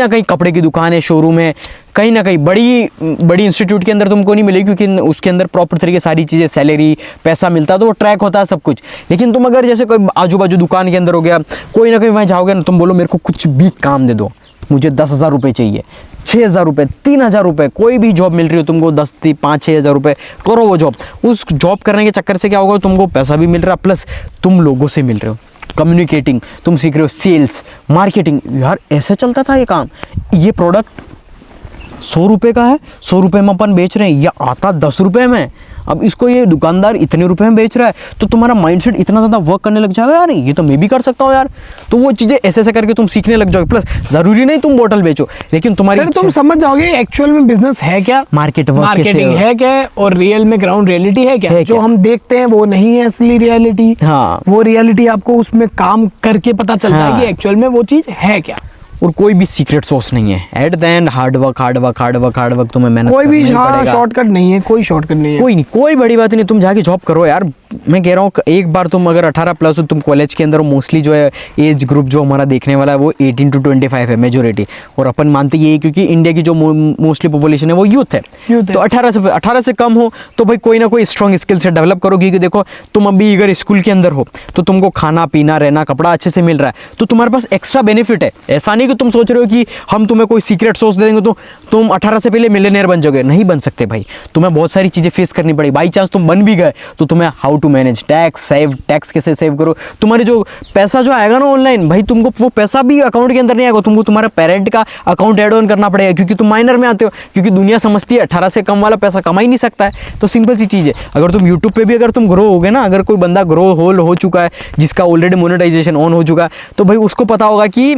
Speaker 2: कहीं कपड़े की दुकान है, शोरूम है, कहीं ना कहीं बड़ी इंस्टीट्यूट के अंदर तुमको नहीं मिलेगी, क्योंकि उसके अंदर प्रॉपर तरीके सारी चीज़ें, सैलरी, पैसा मिलता है, तो वो ट्रैक होता है सब कुछ। लेकिन तुम अगर जैसे कोई आजू बाजू दुकान के अंदर हो गया, कोई ना कहीं वहाँ जाओगे ना, तुम बोलो मेरे को कुछ भी काम दे दो, मुझे 10,000 रुपये चाहिए, 6,000 रुपये, 3,000 रुपये, कोई भी जॉब मिल रही हो तुमको 5-6 हज़ार रुपये, करो वो जॉब। उस जॉब करने के चक्कर से क्या होगा, तुमको पैसा भी मिल रहा, प्लस तुम लोगों से मिल रहे हो, कम्युनिकेटिंग तुम सीख रहे हो, सेल्स, मार्केटिंग। यार ऐसे चलता था ये काम। ये प्रोडक्ट 100 रुपये का है, 100 रुपये में अपन बेच रहे हैं, या आता 10 रुपये में, अब इसको ये दुकानदार इतने रुपए में बेच रहा है, तो तुम्हारा माइंडसेट इतना ज़्यादा वर्क करने लग जाएगा, यार ये तो मैं भी कर सकता हूँ यार। तो वो चीज़ें ऐसे करके तुम सीखने लग जाओगे। प्लस ज़रूरी नहीं तुम बोतल बेचो, लेकिन तुम्हारी
Speaker 1: तुम समझ जाओगे एक्चुअल में बिजनेस है क्या, मार्केटिंग है क्या, और रियल में ग्राउंड रियलिटी है क्या। जो हम देखते हैं वो नहीं है असली रियलिटी।
Speaker 2: हाँ,
Speaker 1: वो रियलिटी आपको उसमें काम करके पता चलता है कि एक्चुअल में वो चीज़ है क्या।
Speaker 2: और कोई भी सीक्रेट सोर्स नहीं है। At the end hard work तुम्हें मेहनत
Speaker 1: कोई भी शॉर्टकट नहीं है, कोई शॉर्टकट नहीं है,
Speaker 2: कोई बड़ी बात नहीं। तुम जाके जॉब करो यार। मैं कह रहा हूँ एक बार तुम अगर 18+ हो, तुम कॉलेज के अंदर हो, मोस्टली जो है एज ग्रुप जो हमारा देखने वाला है वो 18 to 25 है मेजोरिटी, और अपन मानते ये क्योंकि इंडिया की जो मोस्टली पॉपुलेशन है वो यूथ है। तो 18 से कम हो तो भाई कोई ना कोई स्ट्रॉन्ग स्किल से डेवलप करो, क्योंकि देखो तुम अभी अगर स्कूल के अंदर हो तो तुमको खाना पीना रहना कपड़ा अच्छे से मिल रहा है, तो तुम्हारे पास एक्स्ट्रा बेनिफिट है। ऐसा नहीं कि तुम सोच रहे हो कि हम तुम्हें कोई सीक्रेट सोर्स दे देंगे तो तुम 18 से पहले मिलियनेयर बन जाओगे। नहीं बन सकते भाई, तुम्हें बहुत सारी चीज़ें फेस करनी पड़ेगी। बाई चांस तुम बन भी गए तो तुम्हें हाउ टू मैनेज टैक्स कैसे सेव करो, तुम्हारे जो पैसा जो आएगा ना ऑनलाइन, भाई तुमको वो पैसा भी अकाउंट के अंदर नहीं आएगा, तुमको तुम्हारा पेरेंट का अकाउंट ऐड ऑन करना पड़ेगा, क्योंकि तुम माइनर में आते हो, क्योंकि दुनिया समझती है 18 से कम वाला पैसा कमा ही नहीं सकता है। तो सिंपल सी चीज़ है, अगर तुम यूट्यूब पे भी अगर तुम ग्रो होगे ना, अगर कोई बंदा ग्रो हो चुका है जिसका ऑलरेडी मोनेटाइजेशन ऑन हो चुका है, तो भाई उसको पता होगा कि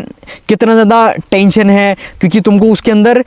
Speaker 2: कितना ज़्यादा टेंशन है, क्योंकि तुमको उसके अंदर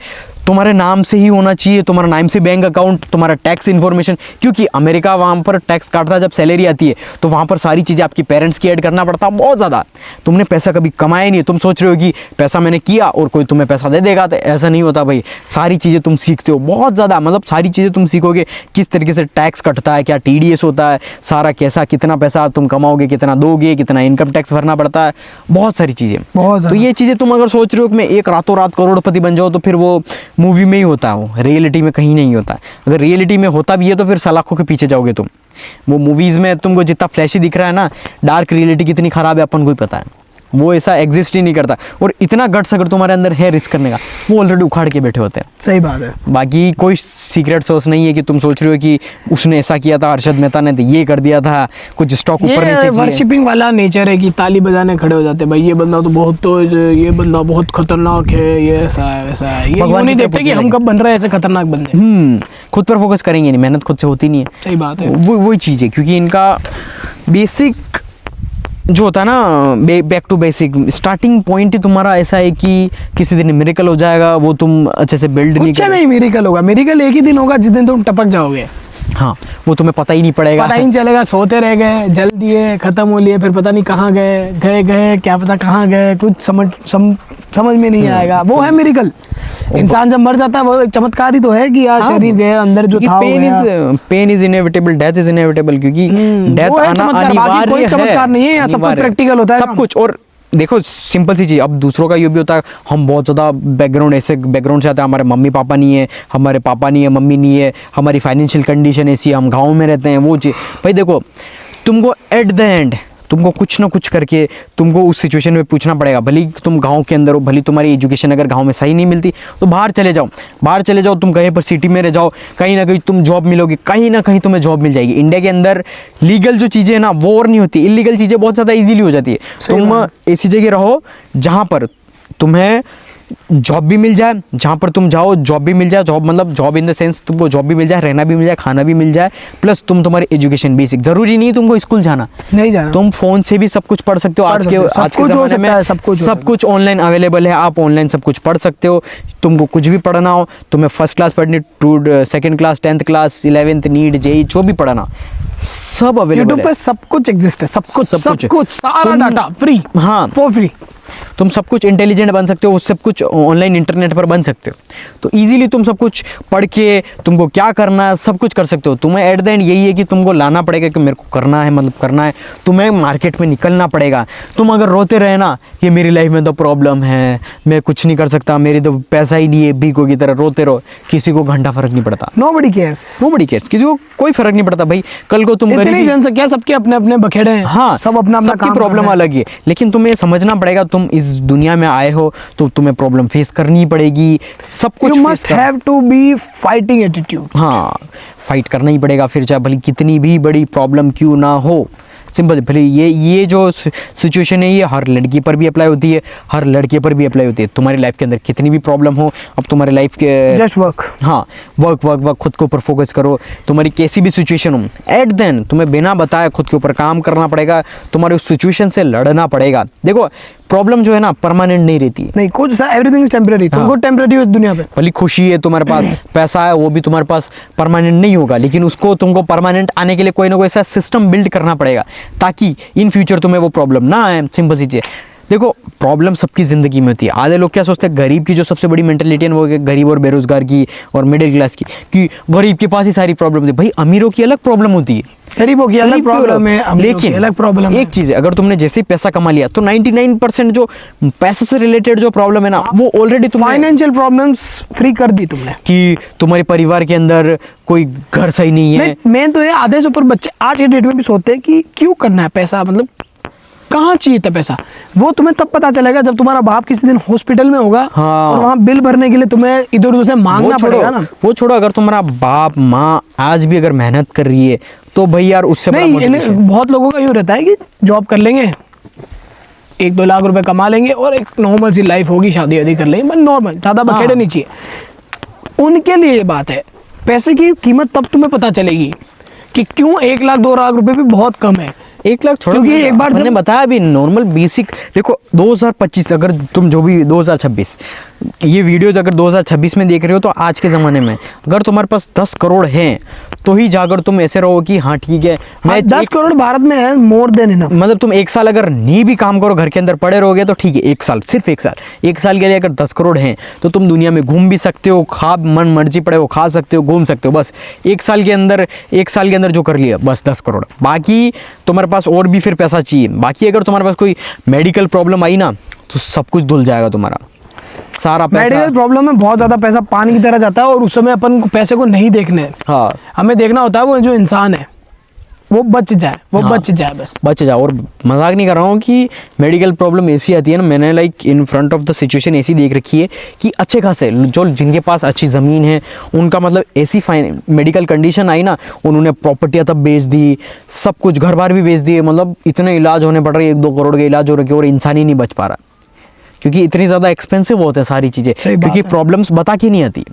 Speaker 2: तुम्हारे नाम से ही होना चाहिए, तुम्हारा नाम से बैंक अकाउंट, तुम्हारा टैक्स इन्फॉर्मेशन, क्योंकि अमेरिका वहाँ पर टैक्स काटता है जब सैलरी आती है, तो वहाँ पर सारी चीज़ें आपकी पेरेंट्स की ऐड करना पड़ता है बहुत ज़्यादा। तुमने पैसा कभी कमाया नहीं है, तुम सोच रहे हो कि पैसा मैंने किया और कोई तुम्हें पैसा दे देगा, तो ऐसा नहीं होता भाई। सारी चीज़ें तुम सीखते हो बहुत ज़्यादा, मतलब सारी चीज़ें तुम सीखोगे, किस तरीके से टैक्स कटता है, क्या TDS होता है, सारा कैसा, कितना पैसा तुम कमाओगे, कितना दोगे, कितना इनकम टैक्स भरना पड़ता है, बहुत सारी चीज़ें। तो ये चीज़ें तुम अगर सोच रहे हो कि मैं एक रातों रात करोड़पति बन जाओ, तो फिर वो मूवी में ही होता है, रियलिटी में कहीं नहीं होता। अगर रियलिटी में होता भी है तो फिर सलाखों के पीछे जाओगे तुम। वो मूवीज़ में तुमको जितना फ्लैशी दिख रहा है ना, डार्क रियलिटी कितनी ख़राब है अपन को ही पता है। वो ऐसा एग्जिस्ट ही नहीं करता। और इतना गट्स अगर तुम्हारे अंदर है रिस्क करने का, वो ऑलरेडी उखाड़ के बैठे होते हैं।
Speaker 1: सही बात है।
Speaker 2: बाकी कोई सीक्रेट सोर्स नहीं है कि तुम सोच रहे हो कि उसने ऐसा किया था, हर्षद मेहता ने तो ये कर दिया था, कुछ स्टॉक ऊपर नीचे
Speaker 1: ये
Speaker 2: किए।
Speaker 1: वर्शिपिंग वाला नेचर है कि ताली बजाने खड़े हो जाते हैं, भाई ये बंदा तो बहुत, तो ये बंदा बहुत खतरनाक है, ये ऐसा है वैसा है। ये
Speaker 2: भगवान
Speaker 1: नहीं
Speaker 2: की
Speaker 1: देखते कि हम कब बन रहे हैं ऐसे खतरनाक बंदे।
Speaker 2: खुद पर फोकस करेंगे नहीं, मेहनत खुद से होती नहीं है।
Speaker 1: सही बात है।
Speaker 2: वही चीज़ है, क्योंकि इनका बेसिक जो होता है ना, back to basic, starting point ही तुम्हारा ऐसा है कि किसी दिन मिरेकल हो जाएगा, वो तुम अच्छे से बिल्ड नहीं
Speaker 1: कुछ
Speaker 2: कर।
Speaker 1: नहीं मिरेकल होगा, मिरेकल एक ही दिन होगा जिस दिन तुम टपक जाओगे।
Speaker 2: हाँ, वो तुम्हें पता ही नहीं पड़ेगा।
Speaker 1: पता ही नहीं चलेगा, सोते रह गए, जल दिए, खत्म हो लिए, फिर पता नहीं कहाँ गए क्या पता कहाँ गए, कुछ समझ में नहीं आएगा। वो है मिरेकल। इंसान जब मर जाता है वो एक चमत्कार ही तो है कि यार शरीर गया, अंदर जो था
Speaker 2: pain is inevitable, death is inevitable, क्योंकि डेथ आना अनिवार्य है।
Speaker 1: चमत्कार नहीं है, सब कुछ प्रैक्टिकल होता है,
Speaker 2: सब कुछ। और देखो सिंपल सी चीज़, अब दूसरों का ये भी होता है, हम बहुत ज़्यादा बैकग्राउंड से आते हैं, हमारे मम्मी पापा नहीं है, हमारे पापा नहीं है, मम्मी नहीं है, हमारी फाइनेंशियल कंडीशन ऐसी है, हम गाँव में रहते हैं, वो चीज़। भाई देखो, तुमको एट द एंड तुमको कुछ ना कुछ करके तुमको उस सिचुएशन में पूछना पड़ेगा। भले तुम गांव के अंदर हो, भले तुम्हारी एजुकेशन अगर गांव में सही नहीं मिलती तो बाहर चले जाओ, तुम कहीं पर सिटी में रह जाओ, कहीं ना कहीं तुम जॉब मिलोगी, कहीं ना कहीं तुम्हें जॉब मिल जाएगी। इंडिया के अंदर लीगल जो चीज़ें हैं ना वो और नहीं होती, इलीगल चीज़ें बहुत ज़्यादा ईजिली हो जाती है। तुम ऐसी जगह रहो जहाँ पर तुम्हें जॉब भी मिल जाए, जहाँ पर तुम जाओ जॉब भी मिल जाए, जॉब मतलब जॉब इन द सेंस तुमको जॉब भी मिल जाए, रहना भी मिल जाए, खाना भी मिल जाए, प्लस तुम्हारी एजुकेशन बेसिक, जरूरी नहीं तुमको स्कूल जाना,
Speaker 1: नहीं जाना, तुम
Speaker 2: फोन से भी सब कुछ पढ़ सकते हो। आज के ज़माने में सब कुछ ऑनलाइन अवेलेबल है, आप ऑनलाइन सब कुछ पढ़ सकते हो। तुमको कुछ भी पढ़ना हो, तुम्हें फर्स्ट क्लास पढ़नी, second class, 10th class, 11th NEET, JEE, जो भी पढ़ना सब अवेलेबल है।
Speaker 1: यूट्यूब पे सब कुछ एग्जिस्ट है, सब कुछ सारा डाटा फ्री।
Speaker 2: हाँ,
Speaker 1: फॉर फ्री।
Speaker 2: तुम सब कुछ इंटेलिजेंट बन सकते हो, सब कुछ ऑनलाइन इंटरनेट पर बन सकते हो। तो इजीली तुम सब कुछ पढ़ के तुमको क्या करना है सब कुछ कर सकते हो। तुम्हें एट द एंड यही है कि तुमको लाना पड़ेगा कि मेरे को करना है, मतलब करना है, तुम्हें मार्केट में निकलना पड़ेगा। तुम अगर रोते रहे ना कि मेरी लाइफ में तो प्रॉब्लम है, मैं कुछ नहीं कर सकता, मेरी तो पैसा ही नहीं है, भीखों की तरह रोते रहो, किसी को घंटा फर्क नहीं पड़ता।
Speaker 1: नोबडी केयर्स,
Speaker 2: किसी को कोई फर्क नहीं पड़ता भाई। कल को तुम
Speaker 1: गरीब जनसंख्या, सबके अपने अपने बखेड़े हैं।
Speaker 2: हाँ,
Speaker 1: सब अपना
Speaker 2: सबकी प्रॉब्लम अलग है, लेकिन तुम्हें समझना पड़ेगा तुम इस दुनिया में आए हो तो तुम्हें प्रॉब्लम फेस करनी पड़ेगी, सब कुछ।
Speaker 1: You must have to be fighting attitude.
Speaker 2: हाँ, फाइट करना ही पड़ेगा, फिर चाहे भले कितनी भी बड़ी प्रॉब्लम क्यों ना हो। सिंपल, भले ये जो सिचुएशन है ये हर लड़की पर भी अप्लाई होती है, हर लड़के पर भी अप्लाई होती है। तुम्हारी लाइफ के अंदर कितनी भी प्रॉब्लम हो, अब तुम्हारी लाइफ के
Speaker 1: जस्ट वर्क,
Speaker 2: हाँ, वर्क खुद के ऊपर फोकस करो। तुम्हारी कैसी भी सिचुएशन हो, एट देन तुम्हें बिना बताए खुद के ऊपर काम करना पड़ेगा, तुम्हारे उस सिचुएशन से लड़ना पड़ेगा। देखो प्रॉब्लम जो है ना परमानेंट नहीं रहती,
Speaker 1: नहीं कुछ, एवरीथिंग इज टेम्परेरी। तुमको टेम्परेरी हो इस दुनिया पे,
Speaker 2: भले खुशी है तुम्हारे पास, पैसा है, वो भी तुम्हारे पास परमानेंट नहीं होगा, लेकिन उसको तुमको परमानेंट आने के लिए कोई ना कोई ऐसा सिस्टम बिल्ड करना पड़ेगा ताकि इन फ्यूचर तुम्हें वो प्रॉब्लम ना आए। सिंपल सी चीज़। देखो प्रॉब्लम सबकी ज़िंदगी में होती है। आधे लोग क्या सोचते हैं, गरीब की जो सबसे बड़ी मेंटलिटी है वो गरीब और बेरोजगार की और मिडिल क्लास की, कि गरीब के पास ही सारी प्रॉब्लम होती है। भाई अमीरों की अलग प्रॉब्लम होती है,
Speaker 1: गरीबों की अलग प्रॉब्लम है,
Speaker 2: लेकिन
Speaker 1: अलग प्रॉब्लम
Speaker 2: एक चीज़ है, अगर तुमने जैसे ही पैसा कमा लिया तो 99% जो पैसे से रिलेटेड जो प्रॉब्लम है ना वो ऑलरेडी तुमने
Speaker 1: फाइनेंशियल प्रॉब्लम्स फ्री कर दी तुमने।
Speaker 2: कि तुम्हारे परिवार के अंदर कोई घर सही नहीं है।
Speaker 1: मैं तो ये आधे से ऊपर बच्चे आज के डेट में भी सोचते हैं कि क्यों करना है पैसा, मतलब कहाँ चाहिए था पैसा। वो तुम्हें तब पता चलेगा जब तुम्हारा बाप किसी दिन हॉस्पिटल में होगा। हाँ। और वहाँ बिल भरने के लिए तुम्हें इधर उधर से मांगना पड़ेगा ना।
Speaker 2: वो छोड़ो, अगर तुम्हारा बाप माँ आज भी अगर मेहनत कर रही है तो भाई यार उससे
Speaker 1: नहीं, बहुत लोगों का यूँ रहता है कि जॉब कर लेंगे, 1-2 लाख रुपए कमा लेंगे और एक नॉर्मल सी लाइफ होगी, शादी वादी कर लेंगे, बस नॉर्मल, ज़्यादा बखेड़े नहीं चाहिए। उनके लिए ये बात है, पैसे की कीमत तब तुम्हें पता चलेगी कि क्यों 1 लाख 2 लाख रुपए भी बहुत कम है।
Speaker 2: 1 लाख छोड़ो, क्योंकि एक बार मैंने बताया भी नॉर्मल बेसिक। देखो 2025 अगर तुम जो भी 2026 ये वीडियो अगर 2026 में देख रहे हो तो आज के ज़माने में अगर तुम्हारे पास 10 करोड़ हैं तो ही जाकर तुम ऐसे रहो कि हाँ ठीक है मैं
Speaker 1: 10 करोड़ भारत में है, मोर देन इनफ।
Speaker 2: मतलब तुम 1 साल अगर नहीं भी काम करो, घर के अंदर पड़े रहोगे तो ठीक है, 1 साल, सिर्फ 1 साल के लिए अगर 10 करोड़ हैं तो तुम दुनिया में घूम भी सकते हो, खा मन मर्जी पड़े वो खा सकते हो, घूम सकते हो। बस 1 साल के अंदर जो कर लिया बस 10 करोड़। बाकी तुम्हारे पास और भी फिर पैसा चाहिए। बाकी अगर तुम्हारे पास कोई मेडिकल प्रॉब्लम आई ना तो सब कुछ धुल जाएगा तुम्हारा सारा पैसा।
Speaker 1: मेडिकल प्रॉब्लम में बहुत ज़्यादा पैसा पानी की तरह जाता है और उस समय अपन को पैसे को नहीं देखने, हाँ, हमें देखना होता है वो जो इंसान है, वो बच जाए, वो बच जाए बस।
Speaker 2: बच जाओ। और मजाक नहीं कर रहा हूँ कि मेडिकल प्रॉब्लम ऐसी आती है ना, मैंने like in front of the situation ऐसी देख रखी है कि अच्छे खासे जो जिनके पास अच्छी ज़मीन है उनका मतलब ऐसी फाइन मेडिकल कंडीशन आई ना, उन्होंने प्रॉपर्टियाँ तब बेच दी, सब कुछ घर बार भी बेच दिए, मतलब इतने इलाज होने पड़ रहे हैं, 1-2 करोड़ के इलाज हो रखे और इंसान ही नहीं बच पा रहा, क्योंकि इतनी ज़्यादा एक्सपेंसिव होते हैं सारी चीज़ें, क्योंकि प्रॉब्लम्स बता के नहीं आती।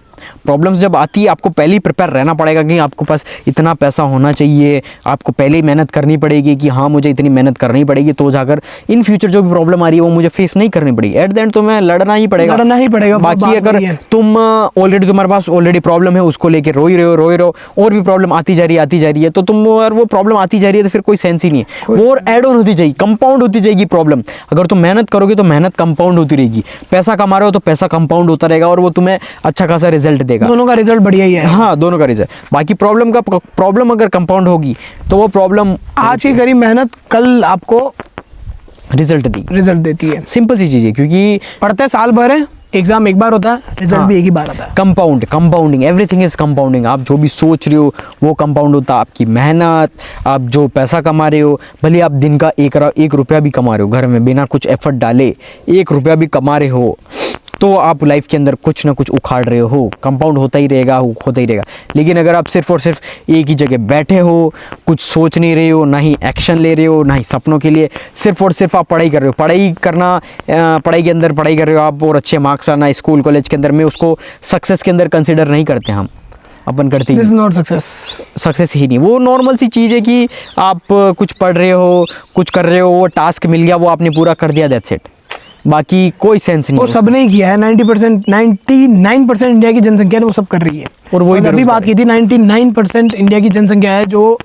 Speaker 2: प्रॉब्लम्स जब आती है आपको पहले ही प्रिपेयर रहना पड़ेगा कि आपको पास इतना पैसा होना चाहिए, आपको पहले ही मेहनत करनी पड़ेगी कि हाँ मुझे इतनी मेहनत करनी पड़ेगी, तो जाकर इन फ्यूचर जो भी प्रॉब्लम आ रही है वो मुझे फेस नहीं करनी पड़ेगी। एट द एंड तुम्हें लड़ना ही पड़ेगा। बाकी अगर तुम ऑलरेडी तुम्हारे पास ऑलरेडी प्रॉब्लम है, उसको लेकर रोई रहे हो और भी प्रॉब्लम आती जा रही है, तो तुम और वो प्रॉब्लम आती जा रही है तो फिर कोई सेंस ही नहीं है, वो और एड ऑन होती जाएगी, कंपाउंड होती जाएगी प्रॉब्लम। अगर तुम मेहनत करोगे तो मेहनत कंपाउंड होती रहेगी, पैसा कमा रहे हो तो पैसा कंपाउंड होता रहेगा और वो तुम्हें अच्छा खासा रिजल्ट देगा।
Speaker 1: दोनों का रिजल्ट बढ़िया ही है।
Speaker 2: हाँ, दोनों का रिजल्ट। बाकी प्रॉब्लम अगर कंपाउंड होगी तो वो प्रॉब्लम
Speaker 1: आज की करी मेहनत कल आपको
Speaker 2: रिजल्ट
Speaker 1: देती है।
Speaker 2: सिंपल सी चीज है, क्योंकि
Speaker 1: पढ़ते साल भर है, एग्जाम एक बार होता है, रिजल्ट भी एक ही बार आता है।
Speaker 2: Compounding, everything is compounding. आप जो भी सोच रहे हो वो कंपाउंड होता है, आपकी मेहनत, आप जो पैसा कमा रहे हो, भले आप दिन का 1 रुपया भी कमा रहे हो घर में बिना कुछ एफर्ट डाले, 1 रुपया भी कमा रहे हो, तो आप लाइफ के अंदर कुछ ना कुछ उखाड़ रहे हो, कंपाउंड होता ही रहेगा। लेकिन अगर आप सिर्फ और सिर्फ एक ही जगह बैठे हो, कुछ सोच नहीं रहे हो, ना ही एक्शन ले रहे हो, ना ही सपनों के लिए सिर्फ और सिर्फ आप पढ़ाई कर रहे हो, पढ़ाई के अंदर पढ़ाई कर रहे हो आप और अच्छे मार्क्स आना स्कूल कॉलेज के अंदर में, उसको सक्सेस के अंदर कंसिडर नहीं करते हम, अपन करते ही
Speaker 1: नॉट
Speaker 2: सक्सेस ही नहीं। वो नॉर्मल सी चीज़ है कि आप कुछ पढ़ रहे हो, कुछ कर रहे हो, वो टास्क मिल गया, वो आपने पूरा कर दिया, दैट्स इट। बाकी कोई सेंस नहीं।
Speaker 1: वो सबने ही किया है। 99% इंडिया की जनसंख्या ने वो सब कर रही है।
Speaker 2: और वही
Speaker 1: अभी बात की थी, 99% इंडिया की जनसंख्या है जो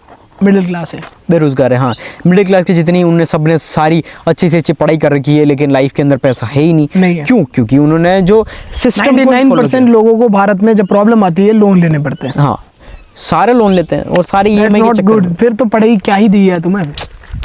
Speaker 1: मिडिल क्लास है,
Speaker 2: बेरोजगार है। हाँ, मिडिल क्लास की जितनी उनने सबने सारी अच्छी से अच्छी पढ़ाई कर रखी है, लेकिन लाइफ के अंदर पैसा है ही नहीं है। क्यों? क्योंकि उन्होंने जो सिस्टम
Speaker 1: 99% लोगों को भारत में जब प्रॉब्लम आती है लोन लेने पड़ते हैं।
Speaker 2: हाँ, सारे लोन लेते हैं और सारे ईएमआई के चक्कर में।
Speaker 1: फिर तो पढ़ाई क्या ही दी है तुम्हें,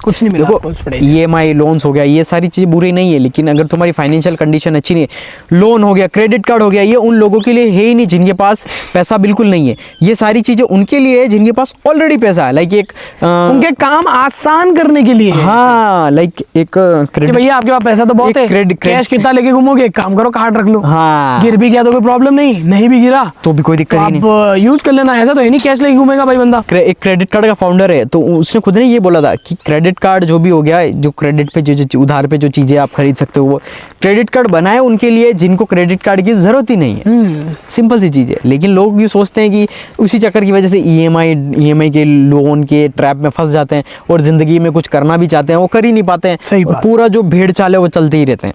Speaker 1: कुछ नहीं मिला।
Speaker 2: देखो, ईएमआई लोन्स हो गया, ये सारी चीज़ें बुरी नहीं है, लेकिन अगर तुम्हारी फाइनेंशियल कंडीशन अच्छी नहीं है, लोन हो गया, क्रेडिट कार्ड हो गया, ये उन लोगों के लिए है ही नहीं जिनके पास पैसा बिल्कुल नहीं है। ये सारी चीज़ें उनके लिए है जिनके पास ऑलरेडी पैसा है, लाइक एक
Speaker 1: उनके काम आसान करने के लिए।
Speaker 2: हाँ, लाइक एक
Speaker 1: भैया आपके पास पैसा तो बहुत है, कैश कितना लेके घूमोगे, एक काम करो कार्ड रख लो।
Speaker 2: हाँ,
Speaker 1: गिर भी गया तो कोई प्रॉब्लम नहीं भी गिरा
Speaker 2: तो भी कोई दिक्कत ही
Speaker 1: नहीं, यूज कर लेना। ऐसा तो है नहीं कैश लेके घूमेगा भाई बंदा।
Speaker 2: एक क्रेडिट कार्ड का फाउंडर है, तो उसने खुद ने ये बोला था कि क्रेडिट कार्ड जो भी हो गया, जो क्रेडिट पे जो उधार पे जो चीजें आप खरीद सकते हो, वो क्रेडिट कार्ड बनाए उनके लिए जिनको क्रेडिट कार्ड की जरूरत ही नहीं है। सिंपल सी चीज है, लेकिन लोग ये सोचते हैं कि उसी चक्कर की वजह से ईएमआई के लोन के ट्रैप में फंस जाते हैं और जिंदगी में कुछ करना भी चाहते हैं, वो कर ही नहीं पाते हैं। और पूरा जो भेड़ चाल है वो चलते ही रहते हैं,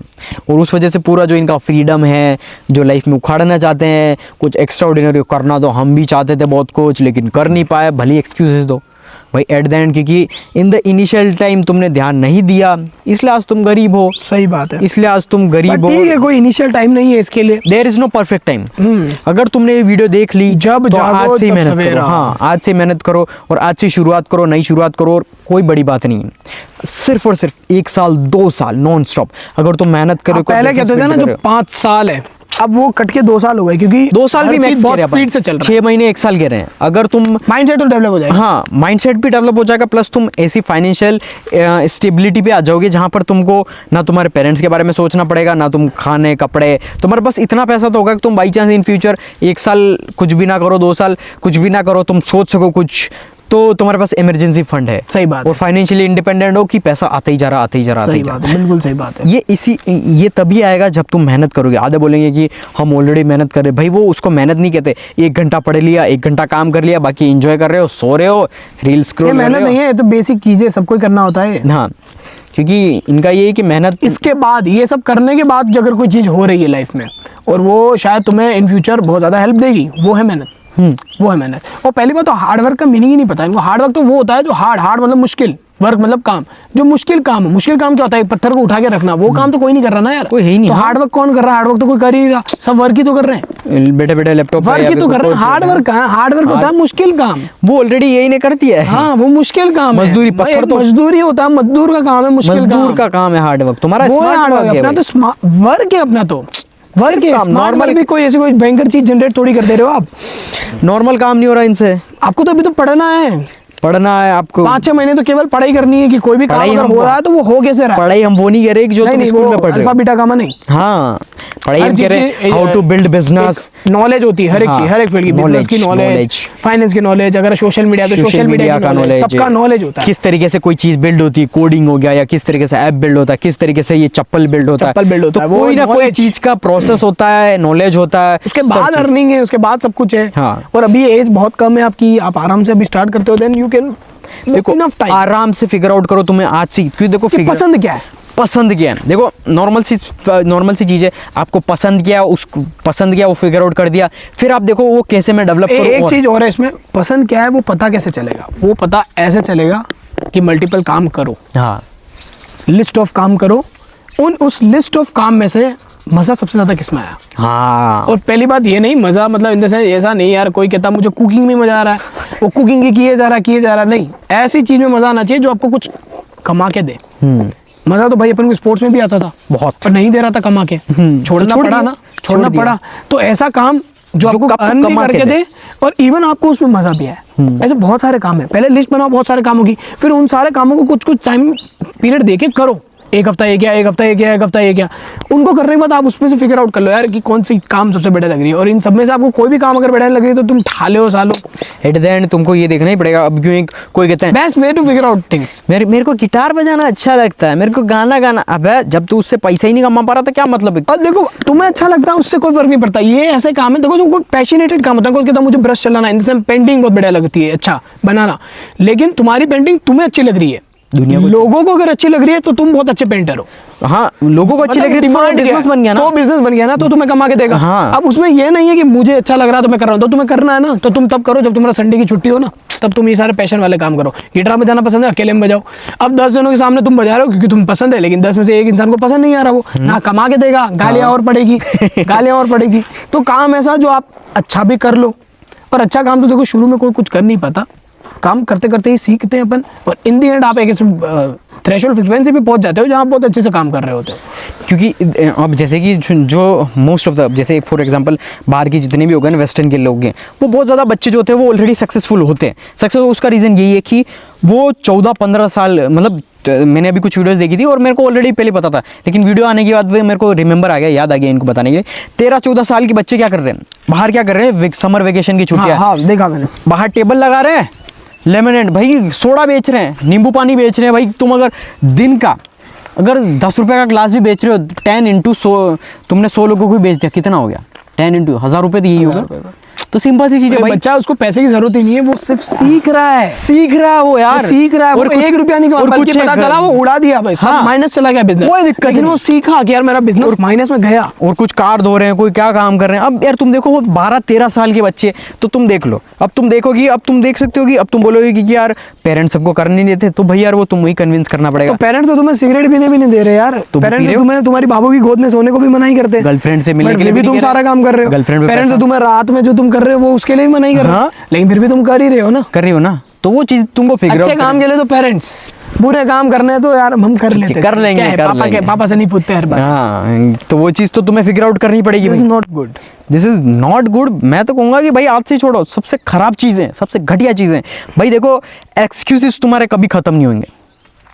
Speaker 2: और उस वजह से पूरा जो इनका फ्रीडम है, जो लाइफ में उखाड़ना चाहते हैं, कुछ एक्स्ट्रा ऑर्डिनरी करना, तो हम भी चाहते थे बहुत कुछ, लेकिन कर नहीं पाए, भले एक्सक्यूजेस दो भाई एट द एंड, क्योंकि इन द इनिशियल टाइम तुमने ध्यान नहीं दिया, इसलिए आज तुम गरीब हो।
Speaker 1: सही बात है,
Speaker 2: इसलिए आज तुम गरीब हो।
Speaker 1: ठीक है, कोई इनिशियल टाइम नहीं है इसके लिए,
Speaker 2: there is no perfect time. अगर तुमने ये वीडियो देख ली,
Speaker 1: जब
Speaker 2: तो आज से मेहनत करो। हाँ, आज से मेहनत करो और आज से शुरुआत करो, नई शुरुआत करो, और कोई बड़ी बात नहीं है। सिर्फ और सिर्फ 1 साल 2 साल नॉन स्टॉप अगर तुम मेहनत करो।
Speaker 1: पहले कहते थे ना जो 5 साल है, अब वो कट के 2 साल हो गए, क्योंकि
Speaker 2: 2 साल भी मैक्स कह रहे हैं,
Speaker 1: स्पीड से चल रहा है।
Speaker 2: 6 महीने 1 साल कह रहे हैं। अगर तुम
Speaker 1: माइंडसेट तो डेवलप हो जाएगा।
Speaker 2: हाँ, माइंडसेट भी डेवलप हो जाएगा, प्लस तुम ऐसी फाइनेंशियल स्टेबिलिटी पे आ जाओगे जहां पर तुमको ना तुम्हारे पेरेंट्स के बारे में सोचना पड़ेगा, ना तुम खाने कपड़े, तुम्हारे पास इतना पैसा तो होगा कि तुम बाई चांस इन फ्यूचर 1 साल कुछ भी ना करो, 2 साल कुछ भी ना करो, तुम सोच सको कुछ, तो तुम्हारे पास इमरजेंसी फंड है।
Speaker 1: सही बात।
Speaker 2: और फाइनेंशियली इंडिपेंडेंट हो कि पैसा आता ही जा रहा।
Speaker 1: बिल्कुल सही बात है।
Speaker 2: ये तभी आएगा जब तुम मेहनत करोगे। आधे बोलेंगे कि हम ऑलरेडी मेहनत कर रहे, भाई वो उसको मेहनत नहीं कहते। 1 घंटा पढ़ लिया, 1 घंटा काम कर लिया, बाकी एंजॉय कर रहे हो, सो रहे हो, रील स्क्रॉल कर रहे हो।
Speaker 1: मेहनत नहीं है, तो बेसिक चीजें सबको करना होता है।
Speaker 2: हाँ, क्योंकि इनका ये है कि मेहनत,
Speaker 1: इसके बाद ये सब करने के बाद अगर कोई चीज हो रही है लाइफ में और वो शायद तुम्हें इन फ्यूचर बहुत ज्यादा हेल्प देगी, वो है मेहनत। वो है मेहनत। और पहली बात तो हार्ड वर्क का मीनिंग ही नहीं पता इनको। हार्ड वर्क तो वो होता है जो हार्ड मतलब मुश्किल, वर्क मतलब काम, जो मुश्किल काम है। मुश्किल काम क्या होता है? पत्थर को उठा के रखना, वो काम तो कोई नहीं कर रहा ना यार,
Speaker 2: कोई है ही नहीं।
Speaker 1: तो हार्ड वर्क कौन कर रहा है? हार्ड वर्क तो कोई कर ही नहीं रहा, सब वर्क ही तो कर रहे हैं,
Speaker 2: बैठे बैठे लैपटॉप
Speaker 1: वर्क ही तो कर रहे हैं। हार्ड वर्क कहाँ? हार्ड वर्क होता है मुश्किल काम,
Speaker 2: वो ऑलरेडी यही नहीं करती है।
Speaker 1: हाँ, वो मुश्किल काम है।
Speaker 2: मजदूरी, पत्थर तो
Speaker 1: मजदूरी होता है, मजदूर का काम है मुश्किल काम।
Speaker 2: मजदूर का काम है हार्ड वर्क। तुम्हारा स्मार्ट वर्क है,
Speaker 1: अपना तो वर्क है, अपना तो वर्क है। नॉर्मल भी कोई ऐसी कोई भयंकर चीज जनरेट थोड़ी कर दे रहे हो आप।
Speaker 2: नॉर्मल काम नहीं हो रहा इनसे।
Speaker 1: आपको तो अभी तो पढ़ना है,
Speaker 2: पढ़ना है आपको।
Speaker 1: 5-6 महीने तो केवल पढ़ाई करनी है कि कोई भी काम
Speaker 2: पढ़ाई
Speaker 1: अगर
Speaker 2: हम
Speaker 1: हो रहा है तो वो हो कैसे रहा है।
Speaker 2: पढ़ाई हम वो नहीं कह रहे कि जो तुम स्कूल में पढ़ रहे
Speaker 1: अल्फा
Speaker 2: हो।
Speaker 1: बीटा गामा नहीं।
Speaker 2: हाँ, पढ़ाई हम कह रहे हैं how to build business.
Speaker 1: Knowledge होती है हर एक
Speaker 2: हाँ,
Speaker 1: चीज, हर एक फील्ड की, बिजनेस की नॉलेज, फाइनेंस की नॉलेज, अगर सोशल मीडिया तो सोशल मीडिया का नॉलेज, सबका नॉलेज होता है।
Speaker 2: किस तरीके से कोई चीज बिल्ड होती है, कोडिंग हो गया, या किस तरीके से ऐप बिल्ड होता है, किस तरीके से ये चप्पल बिल्ड होता है,
Speaker 1: तो
Speaker 2: वो कोई ना कोई चीज का प्रोसेस होता है, नॉलेज होता है,
Speaker 1: उसके बाद अर्निंग है, उसके बाद सब कुछ है।
Speaker 2: हाँ।
Speaker 1: और अभी एज बहुत कम है आपकी, आप आराम से अभी स्टार्ट करते हो, देन यू कैन
Speaker 2: देखो आराम से फिगर आउट करो तुम्हें आज से, क्योंकि देखो
Speaker 1: पसंद क्या है,
Speaker 2: पसंद क्या है। देखो नॉर्मल सी चीज है, आपको पसंद क्या, उसको पसंद क्या वो फिगर आउट कर दिया, फिर आप देखो वो कैसे मैं डेवलप करूं।
Speaker 1: एक चीज और है इसमें, पसंद क्या है वो पता कैसे चलेगा, वो पता ऐसे चलेगा कि मल्टीपल काम करो।
Speaker 2: हाँ,
Speaker 1: लिस्ट ऑफ काम करो, उस लिस्ट ऑफ काम में से मजा सबसे ज्यादा किसमें आया।
Speaker 2: हाँ,
Speaker 1: और पहली बात ये नहीं मजा मतलब इन द सेंस ऐसा नहीं यार कोई कहता मुझे कुकिंग में मजा आ रहा है, वो कुकिंग ही किए जा रहा नहीं, ऐसी चीज में मजा आना चाहिए जो आपको कुछ कमा के दे। मजा तो भाई अपन को स्पोर्ट्स में भी आता था
Speaker 2: बहुत,
Speaker 1: पर नहीं दे रहा था कमा के, छोड़ना पड़ा। तो ऐसा काम जो आपको अर्न भी करके दे और इवन आपको उसमें मजा भी आए। ऐसे बहुत सारे काम है, पहले लिस्ट बनाओ बहुत सारे कामों की, फिर उन सारे कामों को कुछ टाइम पीरियड देके करो। एक हफ्ता ये क्या, एक हफ्ता ये क्या, एक हफ्ता ये क्या, उनको करने के बाद आप उसमें से फिगर आउट कर लो यार कि कौन सी काम सबसे बढ़िया लग रही है। और इन सब में से आपको कोई भी काम अगर बढ़िया लग रही है तो तुम ठा लो सालो।
Speaker 2: एट द एंड तुमको ये देखना ही पड़ेगा। अब क्यों कोई कहते हैं
Speaker 1: best way to figure out things,
Speaker 2: मेरे को गिटार बजाना अच्छा लगता है, मेरे को गाना गाना। अबे जब तू उससे पैसा ही नहीं कमा पा रहा था क्या मतलब है।
Speaker 1: और देखो तुम्हें अच्छा लगता है उससे कोई फर्क नहीं पड़ता, ये ऐसे काम है देखो जो पैशनेटेड काम होता है। कोई कहता है मुझे ब्रश चलाना, इनसे पेंटिंग बहुत बढ़िया लगती है, अच्छा बनाना, लेकिन तुम्हारी पेंटिंग तुम्हें अच्छी लग रही है, दुनिया लोगों को अगर अच्छी लग रही है तो तुम बहुत अच्छे पेंटर हो।
Speaker 2: हाँ, लोगों को अच्छी लग रही है, बिजनेस बन गया ना,
Speaker 1: तो बिजनेस बन गया ना, तो तुम्हें कमा के देगा।
Speaker 2: हाँ।
Speaker 1: अब उसमें ये नहीं है कि मुझे अच्छा लग रहा है तो मैं कर रहा हूँ, तो तुम्हें करना है ना, तो तुम तब करो जब तुम्हारा संडे की छुट्टी हो ना, तब तुम ये सारे पैशन वाले काम करो। गिटार बजाना पसंद है, अकेले में बजाओ। अब 10 जनों के सामने तुम बजा रहे हो क्योंकि तुम्हें पसंद है, लेकिन 10 में से एक इंसान को पसंद नहीं आ रहा, वो ना कमा के देगा, गालियां और पड़ेगी गालियां और पड़ेगी। तो काम ऐसा जो आप अच्छा भी कर लो, और अच्छा काम तो देखो शुरू में कोई कुछ कर नहीं पाता, काम करते करते ही सीखते हैं अपन, और इन दी एंड आप एक थ्रेशोल्ड फ्रीक्वेंसी पे पहुंच जाते हो जहाँ बहुत अच्छे से काम कर रहे होते हो।
Speaker 2: क्योंकि अब जैसे कि जो मोस्ट ऑफ द, जैसे फॉर एग्जांपल बाहर के जितने भी हो गए ना वेस्टर्न के लोग हैं, वो बहुत ज़्यादा बच्चे जो होते हैं वो ऑलरेडी सक्सेसफुल होते हैं। सक्सेस उसका रीज़न यही है कि वो 14-15 साल, मतलब मैंने अभी कुछ वीडियोस देखी थी और मेरे को ऑलरेडी पहले पता था, लेकिन वीडियो आने के बाद मेरे को रिमेंबर आ गया, याद आ गया इनको बताने के लिए। 13-14 साल के बच्चे क्या कर रहे हैं बाहर, क्या कर रहे हैं, समर वेकेशन की छुट्टियां।
Speaker 1: हाँ, देखा मैंने,
Speaker 2: बाहर टेबल लगा रहे हैं, लेमनेड भाई सोडा बेच रहे हैं, नींबू पानी बेच रहे हैं। भाई तुम अगर दिन का अगर 10 रुपये का ग्लास भी बेच रहे हो, 10 इंटू 100, तुमने 100 लोगों को भी बेच दिया, कितना हो गया? 10 इंटू 1000 रुपये तो यही होगा। तो सिंपल सी चीज है भाई,
Speaker 1: बच्चा उसको पैसे की जरूरत ही नहीं है, वो सिर्फ सीख रहा है,
Speaker 2: वो यार
Speaker 1: सीख रहा है। और 1 रुपया नहीं कमा, बल्कि पता चला वो उड़ा दिया भाई,
Speaker 2: हाँ,
Speaker 1: माइनस चला गया बिजनेस,
Speaker 2: कोई दिक्कत
Speaker 1: लेकिन वो सीखा कि यार मेरा बिजनेस माइनस में गया।
Speaker 2: और कुछ कार धो रहे हैं, कोई क्या काम कर रहे हैं। अब यार तुम देखो वो 12-13 साल के बच्चे, तो तुम देख लो, अब तुम देखोगी, अब तुम देख सकते हो कि अब तुम बोलोगे कि यार पेरेंट्स सबको करने नहीं देते, तो भाई यार वो तुम ही कन्विंस करना पड़ेगा।
Speaker 1: तो पेरेंट्स तो तुम्हें सिगरेट पीने भी नहीं दे रहे यार, पेरेंट्स तुम्हें तुम्हारी बाबू की गोद में सोने को भी मना ही करते हैं,
Speaker 2: गर्लफ्रेंड से मिलने के लिए
Speaker 1: भी तुम सारा काम कर रहे हो।
Speaker 2: गर्लफ्रेंड
Speaker 1: पेरेंट्स तुम्हें रात में जो तुम कर रहे हो वो उसके लिए भी मना ही कर रहे हो, लेकिन फिर भी तुम कर ही रहे हो ना,
Speaker 2: तो वो चीज तुमको फिगर
Speaker 1: अच्छे काम के लिए तो पेरेंट्स, बुरे काम करने तो यार हम कर लेते,
Speaker 2: कर लेंगे,
Speaker 1: पापा से नहीं पूछते हर बार।
Speaker 2: हाँ, तो वो चीज तो तुम्हें फिगर आउट करनी पड़ेगी।
Speaker 1: This is not good,
Speaker 2: this is not good. मैं तो कहूंगा कि भाई आज से छोड़ो, सबसे खराब चीजें, सबसे घटिया चीजें। भाई देखो एक्सक्यूजेस तुम्हारे कभी खत्म नहीं होंगे,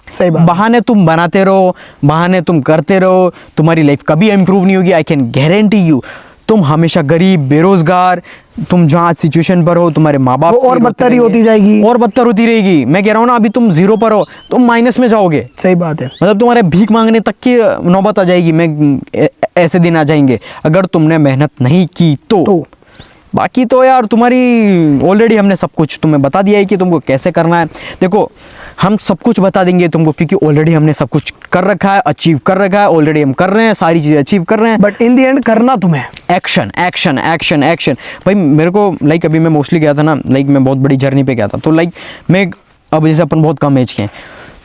Speaker 1: सही बात।
Speaker 2: बहाने तुम बनाते रहो, बहाने तुम करते रहो, तुम्हारी लाइफ कभी इंप्रूव नहीं होगी। आई कैन गारंटी यू, तुम हमेशा गरीब, बेरोजगार, तुम जहाँ सिचुएशन पर हो, तुम्हारे माँ बाप
Speaker 1: और बदतर ही होती जाएगी,
Speaker 2: और बदतर होती रहेगी। मैं कह रहा हूँ ना, अभी तुम 0 पर हो, तुम माइनस में जाओगे।
Speaker 1: सही बात है,
Speaker 2: मतलब तुम्हारे भीख मांगने तक की नौबत आ जाएगी। ऐसे दिन आ जाएंगे अगर तुमने मेहनत नहीं की तो। बाकी तो यार तुम्हारी ऑलरेडी हमने सब कुछ तुम्हें बता दिया है कि तुमको कैसे करना है। देखो हम सब कुछ बता देंगे तुमको, क्योंकि ऑलरेडी हमने सब कुछ कर रखा है, अचीव कर रखा है, ऑलरेडी हम कर रहे हैं, सारी चीज़ें अचीव कर रहे हैं।
Speaker 1: बट इन द एंड करना तुम्हें
Speaker 2: एक्शन एक्शन एक्शन एक्शन। भाई मेरे को लाइक अभी मैं मोस्टली गया था ना, लाइक मैं बहुत बड़ी जर्नी पे गया था, तो लाइक मैं अब जैसे अपन बहुत कम एज के हैं,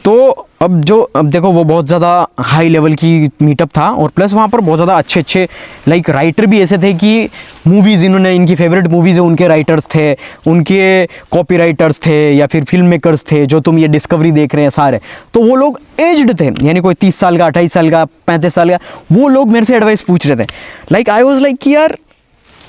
Speaker 2: तो अब देखो वो बहुत ज़्यादा हाई लेवल की मीटअप था, और प्लस वहाँ पर बहुत ज़्यादा अच्छे लाइक राइटर भी ऐसे थे कि मूवीज़ इन्होंने, इनकी फेवरेट मूवीज़ है उनके राइटर्स थे, उनके कॉपी राइटर्स थे, या फिर फिल्म मेकर्स थे, जो तुम ये डिस्कवरी देख रहे हैं सारे, तो वो लोग एज्ड थे, यानी कोई 30 साल का, 28 साल का, 35 साल का, वो लोग मेरे से एडवाइस पूछ रहे थे। लाइक आई वॉज लाइक कि यार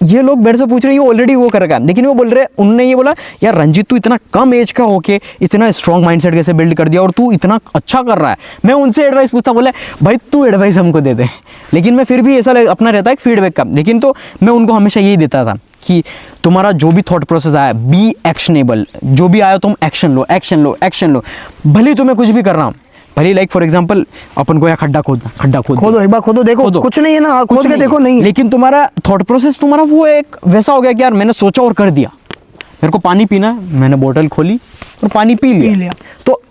Speaker 2: ये लोग मेरे से पूछ रहे हैं ये ऑलरेडी वो कर रखा है, लेकिन वो बोल रहे हैं, उनने ये बोला यार रंजीत तू इतना कम एज का होके इतना स्ट्रॉन्ग माइंडसेट कैसे बिल्ड कर दिया और तू इतना अच्छा कर रहा है। मैं उनसे एडवाइस पूछता, बोला भाई तू एडवाइस हमको दे दे, लेकिन मैं फिर भी ऐसा अपना रहता है फीडबैक का। लेकिन तो मैं उनको हमेशा यही देता था कि तुम्हारा जो भी थॉट प्रोसेस आया बी एक्शनेबल, जो भी आया तुम एक्शन लो एक्शन लो एक्शन लो, भले तुम्हें कुछ भी कर रहा हूँ, भले लाइक फॉर एग्जांपल अपन को या खड्डा खोदो,
Speaker 1: एक बार खोदो, देखो कुछ नहीं है ना, खोद के देखो नहीं है।
Speaker 2: लेकिन तुम्हारा थॉट प्रोसेस तुम्हारा वो एक वैसा हो गया कि यार मैंने सोचा और कर दिया। मेरे को पानी पीना है, मैंने बोतल खोली और पानी पी लिया। तो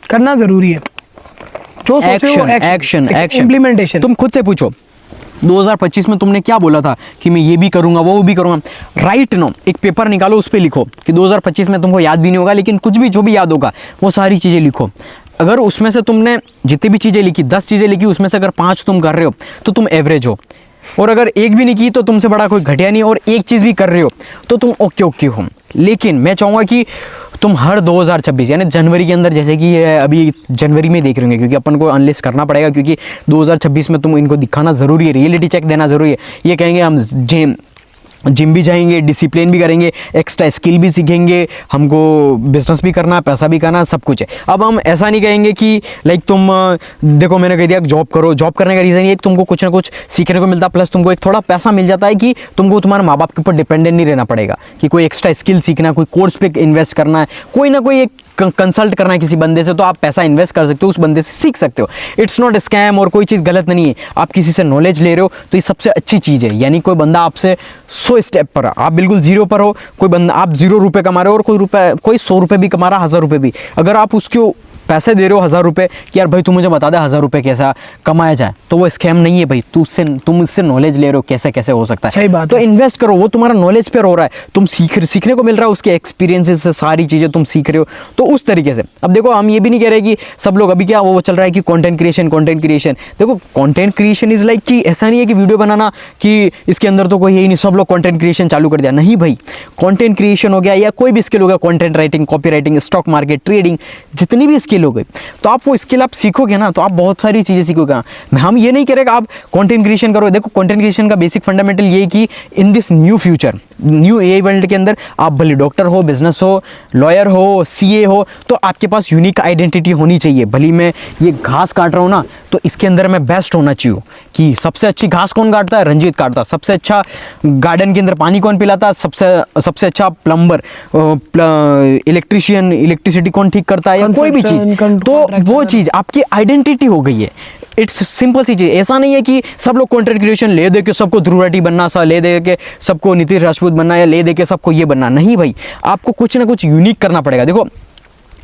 Speaker 1: करना जरूरी है, जो सोचे वो
Speaker 2: एक्शन
Speaker 1: इम्प्लीमेंटेशन।
Speaker 2: तुम खुद से पूछो 2025 में तुमने क्या बोला था कि मैं ये भी करूंगा वो भी करूंगा। राइट नो, एक पेपर निकालो, उस पे लिखो कि 2025 में तुमको याद भी नहीं होगा, लेकिन कुछ भी जो भी याद होगा वो सारी चीज़ें लिखो। अगर उसमें से तुमने जितनी भी चीज़ें लिखी, 10 चीज़ें लिखी, उसमें से अगर 5 तुम कर रहे हो तो तुम एवरेज हो, और अगर एक भी नहीं की तो तुमसे बड़ा कोई घटिया नहीं, और एक चीज़ भी कर रहे हो तो तुम ओके हो। लेकिन मैं चाहूँगा कि तुम हर 2026 यानी जनवरी के अंदर, जैसे कि ये अभी जनवरी में देख रहे होंगे क्योंकि अपन को अनलिस्ट करना पड़ेगा, क्योंकि 2026 में तुम इनको दिखाना ज़रूरी है, रियलिटी चेक देना ज़रूरी है। ये कहेंगे हम जिम भी जाएंगे, डिसिप्लिन भी करेंगे, एक्स्ट्रा स्किल भी सीखेंगे, हमको बिजनेस भी करना है, पैसा भी करना, सब कुछ है। अब हम ऐसा नहीं कहेंगे कि लाइक तुम देखो मैंने कह दिया जॉब करो, जॉब करने का रीज़न ये तुमको कुछ ना कुछ सीखने को मिलता है, प्लस तुमको एक थोड़ा पैसा मिल जाता है कि तुमको तुम्हारे माँ बाप के ऊपर डिपेंडेंट नहीं रहना पड़ेगा कि कोई एक्स्ट्रा स्किल सीखना है, कोई कोर्स पे इन्वेस्ट करना है, कोई ना कोई एक कंसल्ट करना है किसी बंदे से, तो आप पैसा इन्वेस्ट कर सकते हो, उस बंदे से सीख सकते हो। इट्स नॉट स्कैम और कोई चीज़ गलत नहीं है। आप किसी से नॉलेज ले रहे हो तो ये सबसे अच्छी चीज़ है। यानी कोई बंदा आपसे 100 स्टेप पर, आप बिल्कुल जीरो पर हो, कोई बंदा आप 0 रुपये कमा रहे हो और कोई 100 रुपये भी कमा रहा, 1000 रुपये भी, अगर आप उसको पैसे दे रहे हो 1000 रुपये कि यार भाई तू मुझे बता दे 1000 रुपये कैसा कमाया जाए, तो वो स्कैम नहीं है भाई। तुम इससे नॉलेज ले रहे हो कैसे कैसे हो सकता है।
Speaker 1: सही बात
Speaker 2: तो
Speaker 1: है।
Speaker 2: इन्वेस्ट करो, वो तुम्हारा नॉलेज पे हो रहा है, तुम सीखने को मिल रहा है, उसके एक्सपीरियंसेस से सारी चीज़ें तुम सीख रहे हो, तो उस तरीके से। अब देखो हम ये भी नहीं कह रहे कि सब लोग अभी क्या वो चल रहा है कि कंटेंट क्रिएशन। देखो कंटेंट क्रिएशन इज़ लाइक कि ऐसा नहीं है कि वीडियो बनाना कि इसके अंदर तो कोई है ही नहीं, सब लोग कंटेंट क्रिएशन चालू कर दिया, नहीं भाई। कंटेंट क्रिएशन हो गया या कोई भी स्किल हो गया, content writing, copy writing, stock market, trading, जितनी भी स्किल हो गई, तो आप वो स्किल आप सीखोगे ना तो आप बहुत सारी चीज़ें सीखोगे। हम ये नहीं कह रहे कि आप कंटेंट क्रिएशन करो। देखो कंटेंट क्रिएशन का बेसिक फंडामेंटल ये है कि in this new future, new AI world के अंदर आप भले डॉक्टर हो, बिजनेस हो, लॉयर हो, सीए हो, तो आपके पास यूनिक आइडेंटिटी होनी चाहिए। भले मैं ये घास काट रहा हूँ ना, तो इसके अंदर मैं बेस्ट होना चाहिए कि सबसे अच्छी घास कौन काटता है, रंजीत काटता है। सबसे अच्छा गार्डन के अंदर पानी कौन पिलाता है, सबसे अच्छा प्लम्बर, इलेक्ट्रिशियन, इलेक्ट्रिसिटी कौन ठीक करता है, या कोई भी चीज़, तो वो चीज़ आपकी आइडेंटिटी हो गई है। इट्स सिंपल सी चीज़। ऐसा नहीं है कि सब लोग कंटेंट क्रिएशन ले दे के सबको ध्रुव राठी बनना, सा ले दे के सबको नीतीश राजपूत बनना, या ले दे के सबको ये बनना, नहीं भाई। आपको कुछ ना कुछ यूनिक करना पड़ेगा। देखो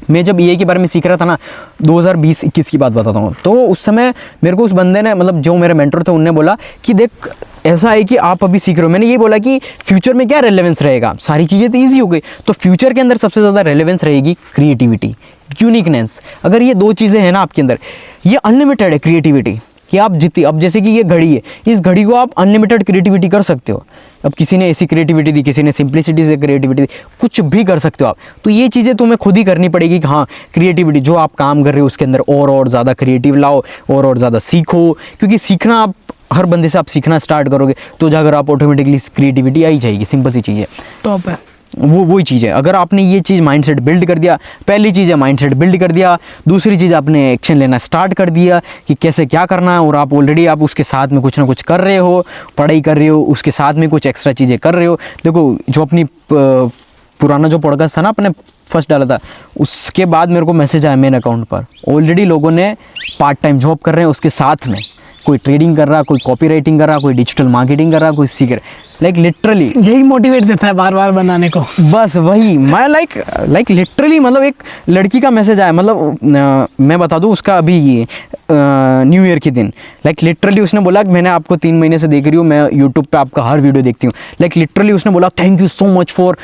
Speaker 2: मैं जब एआई के बारे में सीख रहा था ना, 2020-21 की बात बताता हूँ, तो उस समय मेरे को उस बंदे ने, मतलब जो मेरे मेंटर थे, उनने बोला कि देख ऐसा है कि आप अभी सीख रहे हो। मैंने ये बोला कि फ्यूचर में क्या रेलेवेंस रहेगा, सारी चीज़ें तो ईजी हो गई, तो फ्यूचर के अंदर सबसे ज़्यादा रेलेवेंस रहेगी क्रिएटिविटी, यूनिकनेस। अगर ये 2 चीज़ें हैं ना आपके अंदर, ये अनलिमिटेड है क्रिएटिविटी कि आप जितनी, अब जैसे कि ये घड़ी है, इस घड़ी को आप अनलिमिटेड क्रिएटिविटी कर सकते हो। अब किसी ने ऐसी क्रिएटिविटी दी, किसी ने सिंप्लिसिटी से क्रिएटिविटी दी, कुछ भी कर सकते हो आप। तो ये चीज़ें तुम्हें खुद ही करनी पड़ेगी कि हाँ क्रिएटिविटी जो आप काम कर रहे हो उसके अंदर और ज़्यादा क्रिएटिव लाओ, और ज़्यादा सीखो, क्योंकि सीखना आप हर बंदे से आप सीखना स्टार्ट करोगे तो जाकर आप ऑटोमेटिकली क्रिएटिविटी आई जाएगी। सिंपल सी चीज़ है,
Speaker 1: टॉप है
Speaker 2: वही चीज़ है। अगर आपने ये चीज़ माइंडसेट बिल्ड कर दिया, पहली चीज़ है माइंडसेट बिल्ड कर दिया, दूसरी चीज़ आपने एक्शन लेना स्टार्ट कर दिया कि कैसे क्या करना है, और आप ऑलरेडी आप उसके साथ में कुछ ना कुछ कर रहे हो, पढ़ाई कर रहे हो, उसके साथ में कुछ एक्स्ट्रा चीज़ें कर रहे हो। देखो जो अपनी पुराना जो पॉडकास्ट था ना, अपने फर्स्ट डाला था, उसके बाद मेरे को मैसेज आया मेरे अकाउंट पर, ऑलरेडी लोगों ने पार्ट टाइम जॉब कर रहे हैं, उसके साथ में कोई ट्रेडिंग कर रहा, कोई कॉपी राइटिंग कर रहा, कोई डिजिटल मार्केटिंग कर रहा, कोई सीख रहा। लाइक लिटरली
Speaker 1: यही मोटिवेट देता है बार बार बनाने को।
Speaker 2: बस वही मैं लाइक लिटरली, मतलब एक लड़की का मैसेज आया, मतलब मैं बता दूं उसका अभी ये न्यू ईयर के दिन, लाइक लिटरली उसने बोला कि मैंने आपको 3 महीने से देख रही हूँ, मैं यूट्यूब पे आपका हर वीडियो देखती हूँ। लाइक लिटरली उसने बोला thank you so much for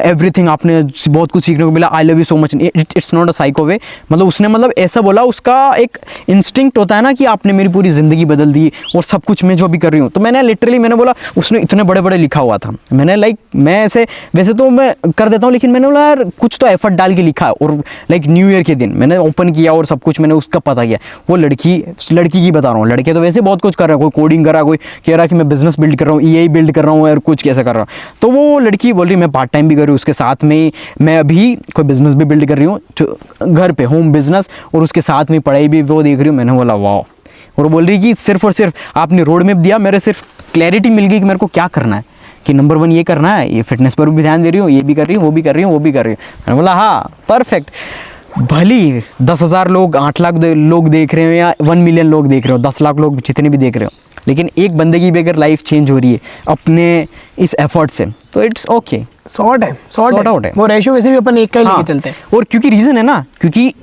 Speaker 2: everything, आपने बहुत कुछ सीखने को मिला, I love you so much. It's not a psycho way, मतलब उसने मतलब ऐसा बोला, उसका एक इंस्टिंक्ट होता है ना कि आपने मेरी पूरी ज़िंदगी बदल दी और सब कुछ मैं जो भी कर रही हूँ। तो मैंने लिटरली मैंने बोला, उसने इतने बड़े बड़े बड़े लिखा हुआ था। मैंने लाइक मैं ऐसे वैसे तो मैं कर देता हूँ, लेकिन मैंने बोला यार कुछ तो एफर्ट डाल के लिखा। और लाइक न्यू ईयर के दिन मैंने ओपन किया और सब कुछ मैंने उसका पता किया। वो लड़की की बता रहा हूँ, लड़के तो वैसे बहुत कुछ कर रहा है, कोई कोडिंग कर रहा है, कोई कह रहा है कि मैं बिजनेस बिल्ड कर रहा हूँ, EI बिल्ड कर रहा हूँ और कुछ कैसे कर रहा हूँ। तो वो लड़की बोल रही मैं पार्ट टाइम भी कर रही हूँ, उसके साथ में मैं अभी कोई बिजनेस भी बिल्ड कर रही हूँ घर पे, होम बिजनेस, और उसके साथ में पढ़ाई भी वो देख रही हूँ। मैंने बोला वाह। और बोल रही कि सिर्फ और सिर्फ आपने रोड मैप दिया, मेरे सिर्फ क्लैरिटी मिल गई कि मेरे को क्या करना है, कि नंबर 1 ये करना है, ये फिटनेस पर भी ध्यान दे रही हूँ, ये भी कर रही हूँ, वो भी कर रही हूँ, वो भी कर रही हूँ। मैंने बोला हाँ परफेक्ट। भली 10,000 लोग 8 लाख लोग देख रहे हो या 1 मिलियन लोग देख रहे हो, 10 लाख लोग जितने भी देख रहे हो, लेकिन एक बंदे की भी अगर लाइफ चेंज हो रही है अपने इस एफर्ट से तो इट्स ओके।
Speaker 1: सॉर्ट है,
Speaker 2: Sort out है।
Speaker 1: वो रेशियो वैसे भी अपन एक का ही
Speaker 2: हाँ,
Speaker 1: लेके चलते हैं।
Speaker 2: और क्योंकि रीज़न है ना, क्योंकि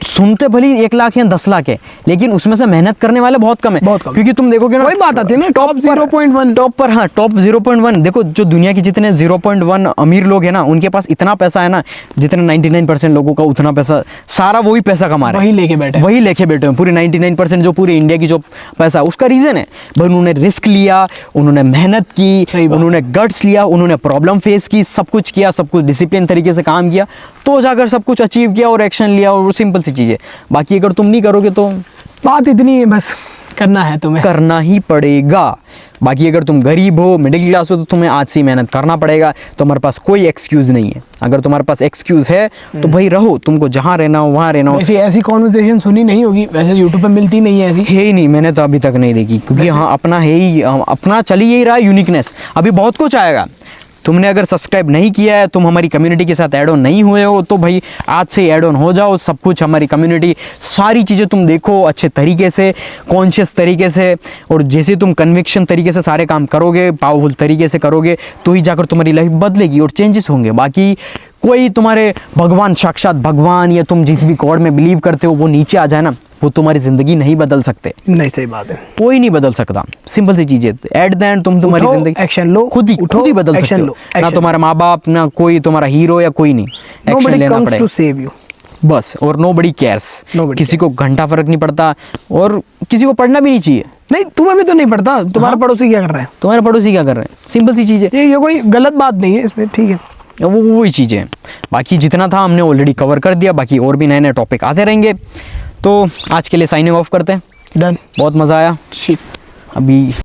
Speaker 2: सुनते भली 1 लाख या 10 लाख है, लेकिन उसमें से मेहनत करने वाले बहुत कम है।
Speaker 1: बहुत कम।
Speaker 2: क्योंकि तुम देखोगे ना,
Speaker 1: वही बात आती है ना, टॉप 0.1
Speaker 2: टॉप पर, हाँ टॉप 0.1 देखो, जो दुनिया के जितने 0.1 अमीर लोग हैं ना, उनके पास इतना पैसा है ना, जितने 99% लोगों का उतना पैसा, सारा वही पैसा कमा रहे हैं, वही लेके बैठे हैं पूरे 99% जो पूरे इंडिया की जो पैसा। उसका रीज़न है भाई उन्होंने रिस्क लिया, उन्होंने मेहनत की, उन्होंने गट्स लिया, उन्होंने प्रॉब्लम फेस की, सब कुछ किया, सब कुछ डिसिप्लिन तरीके से काम किया, तो जाकर सब कुछ अचीव किया और एक्शन लिया। और सिंपल सी चीज़ है। बाकी अगर तुम नहीं करोगे तो
Speaker 1: बात इतनी है, बस करना है, तुम्हें करना
Speaker 2: ही पड़ेगा। बाकी अगर तुम गरीब हो, मिडिल क्लास हो, तो तुम्हें आज से मेहनत करना पड़ेगा। तुम्हारे पास कोई एक्सक्यूज़ नहीं है। अगर तुम्हारे पास एक्सक्यूज़ है तो भाई रहो, तुमको जहाँ रहना हो वहाँ रहना हो।
Speaker 1: ऐसी कॉन्वर्सेशन सुनी नहीं होगी वैसे, यूट्यूब पे मिलती नहीं है ऐसी,
Speaker 2: है ही नहीं, मैंने तो अभी तक नहीं देखी, क्योंकि हाँ अपना है ही, अपना चल ही रहा है यूनिकनेस। अभी बहुत कुछ आएगा। तुमने अगर सब्सक्राइब नहीं किया है, तुम हमारी कम्युनिटी के साथ ऐड ऑन नहीं हुए हो, तो भाई आज से ऐड ऑन हो जाओ। सब कुछ हमारी कम्युनिटी, सारी चीज़ें तुम देखो अच्छे तरीके से, कॉन्शियस तरीके से, और जैसे तुम कन्विक्शन तरीके से सारे काम करोगे, पावरफुल तरीके से करोगे, तो ही जाकर तुम्हारी लाइफ बदलेगी और चेंजेस होंगे। बाकी कोई तुम्हारे भगवान, साक्षात भगवान, या तुम जिस भी गॉड में बिलीव करते हो वो नीचे आ जाए ना, वो तुम्हारी ज़िंदगी नहीं बदल सकते।
Speaker 1: नहीं, सही बात है,
Speaker 2: कोई नहीं बदल सकता। सिंपल सी चीज़ है, एट द एंड तुम तुम्हारी ज़िंदगी
Speaker 1: एक्शन लो,
Speaker 2: खुद ही बदल सकते हो। ना तुम्हारा माँ बाप, ना कोई तुम्हारा हीरो, या कोई नहीं, एक्शन लेना पड़ेगा
Speaker 1: टू सेव यू
Speaker 2: बस। और नोबडी केयर्स, किसी को घंटा फर्क नहीं पड़ता, और किसी को पढ़ना भी नहीं चाहिए।
Speaker 1: नहीं, तुम्हें भी तो नहीं पड़ता, तुम्हारा पड़ोसी क्या कर रहा है,
Speaker 2: तुम्हारे पड़ोसी क्या कर रहे हैं, सिंपल सी चीज़ है।
Speaker 1: ये कोई गलत बात नहीं है इसमें, ठीक है,
Speaker 2: वो वही चीज़ें हैं। बाकी जितना था हमने ऑलरेडी कवर कर दिया, बाकी और भी नए नए टॉपिक आते रहेंगे। तो आज के लिए साइनिंग ऑफ करते हैं।
Speaker 1: डन,
Speaker 2: बहुत मज़ा आया।
Speaker 1: शिट,
Speaker 2: अभी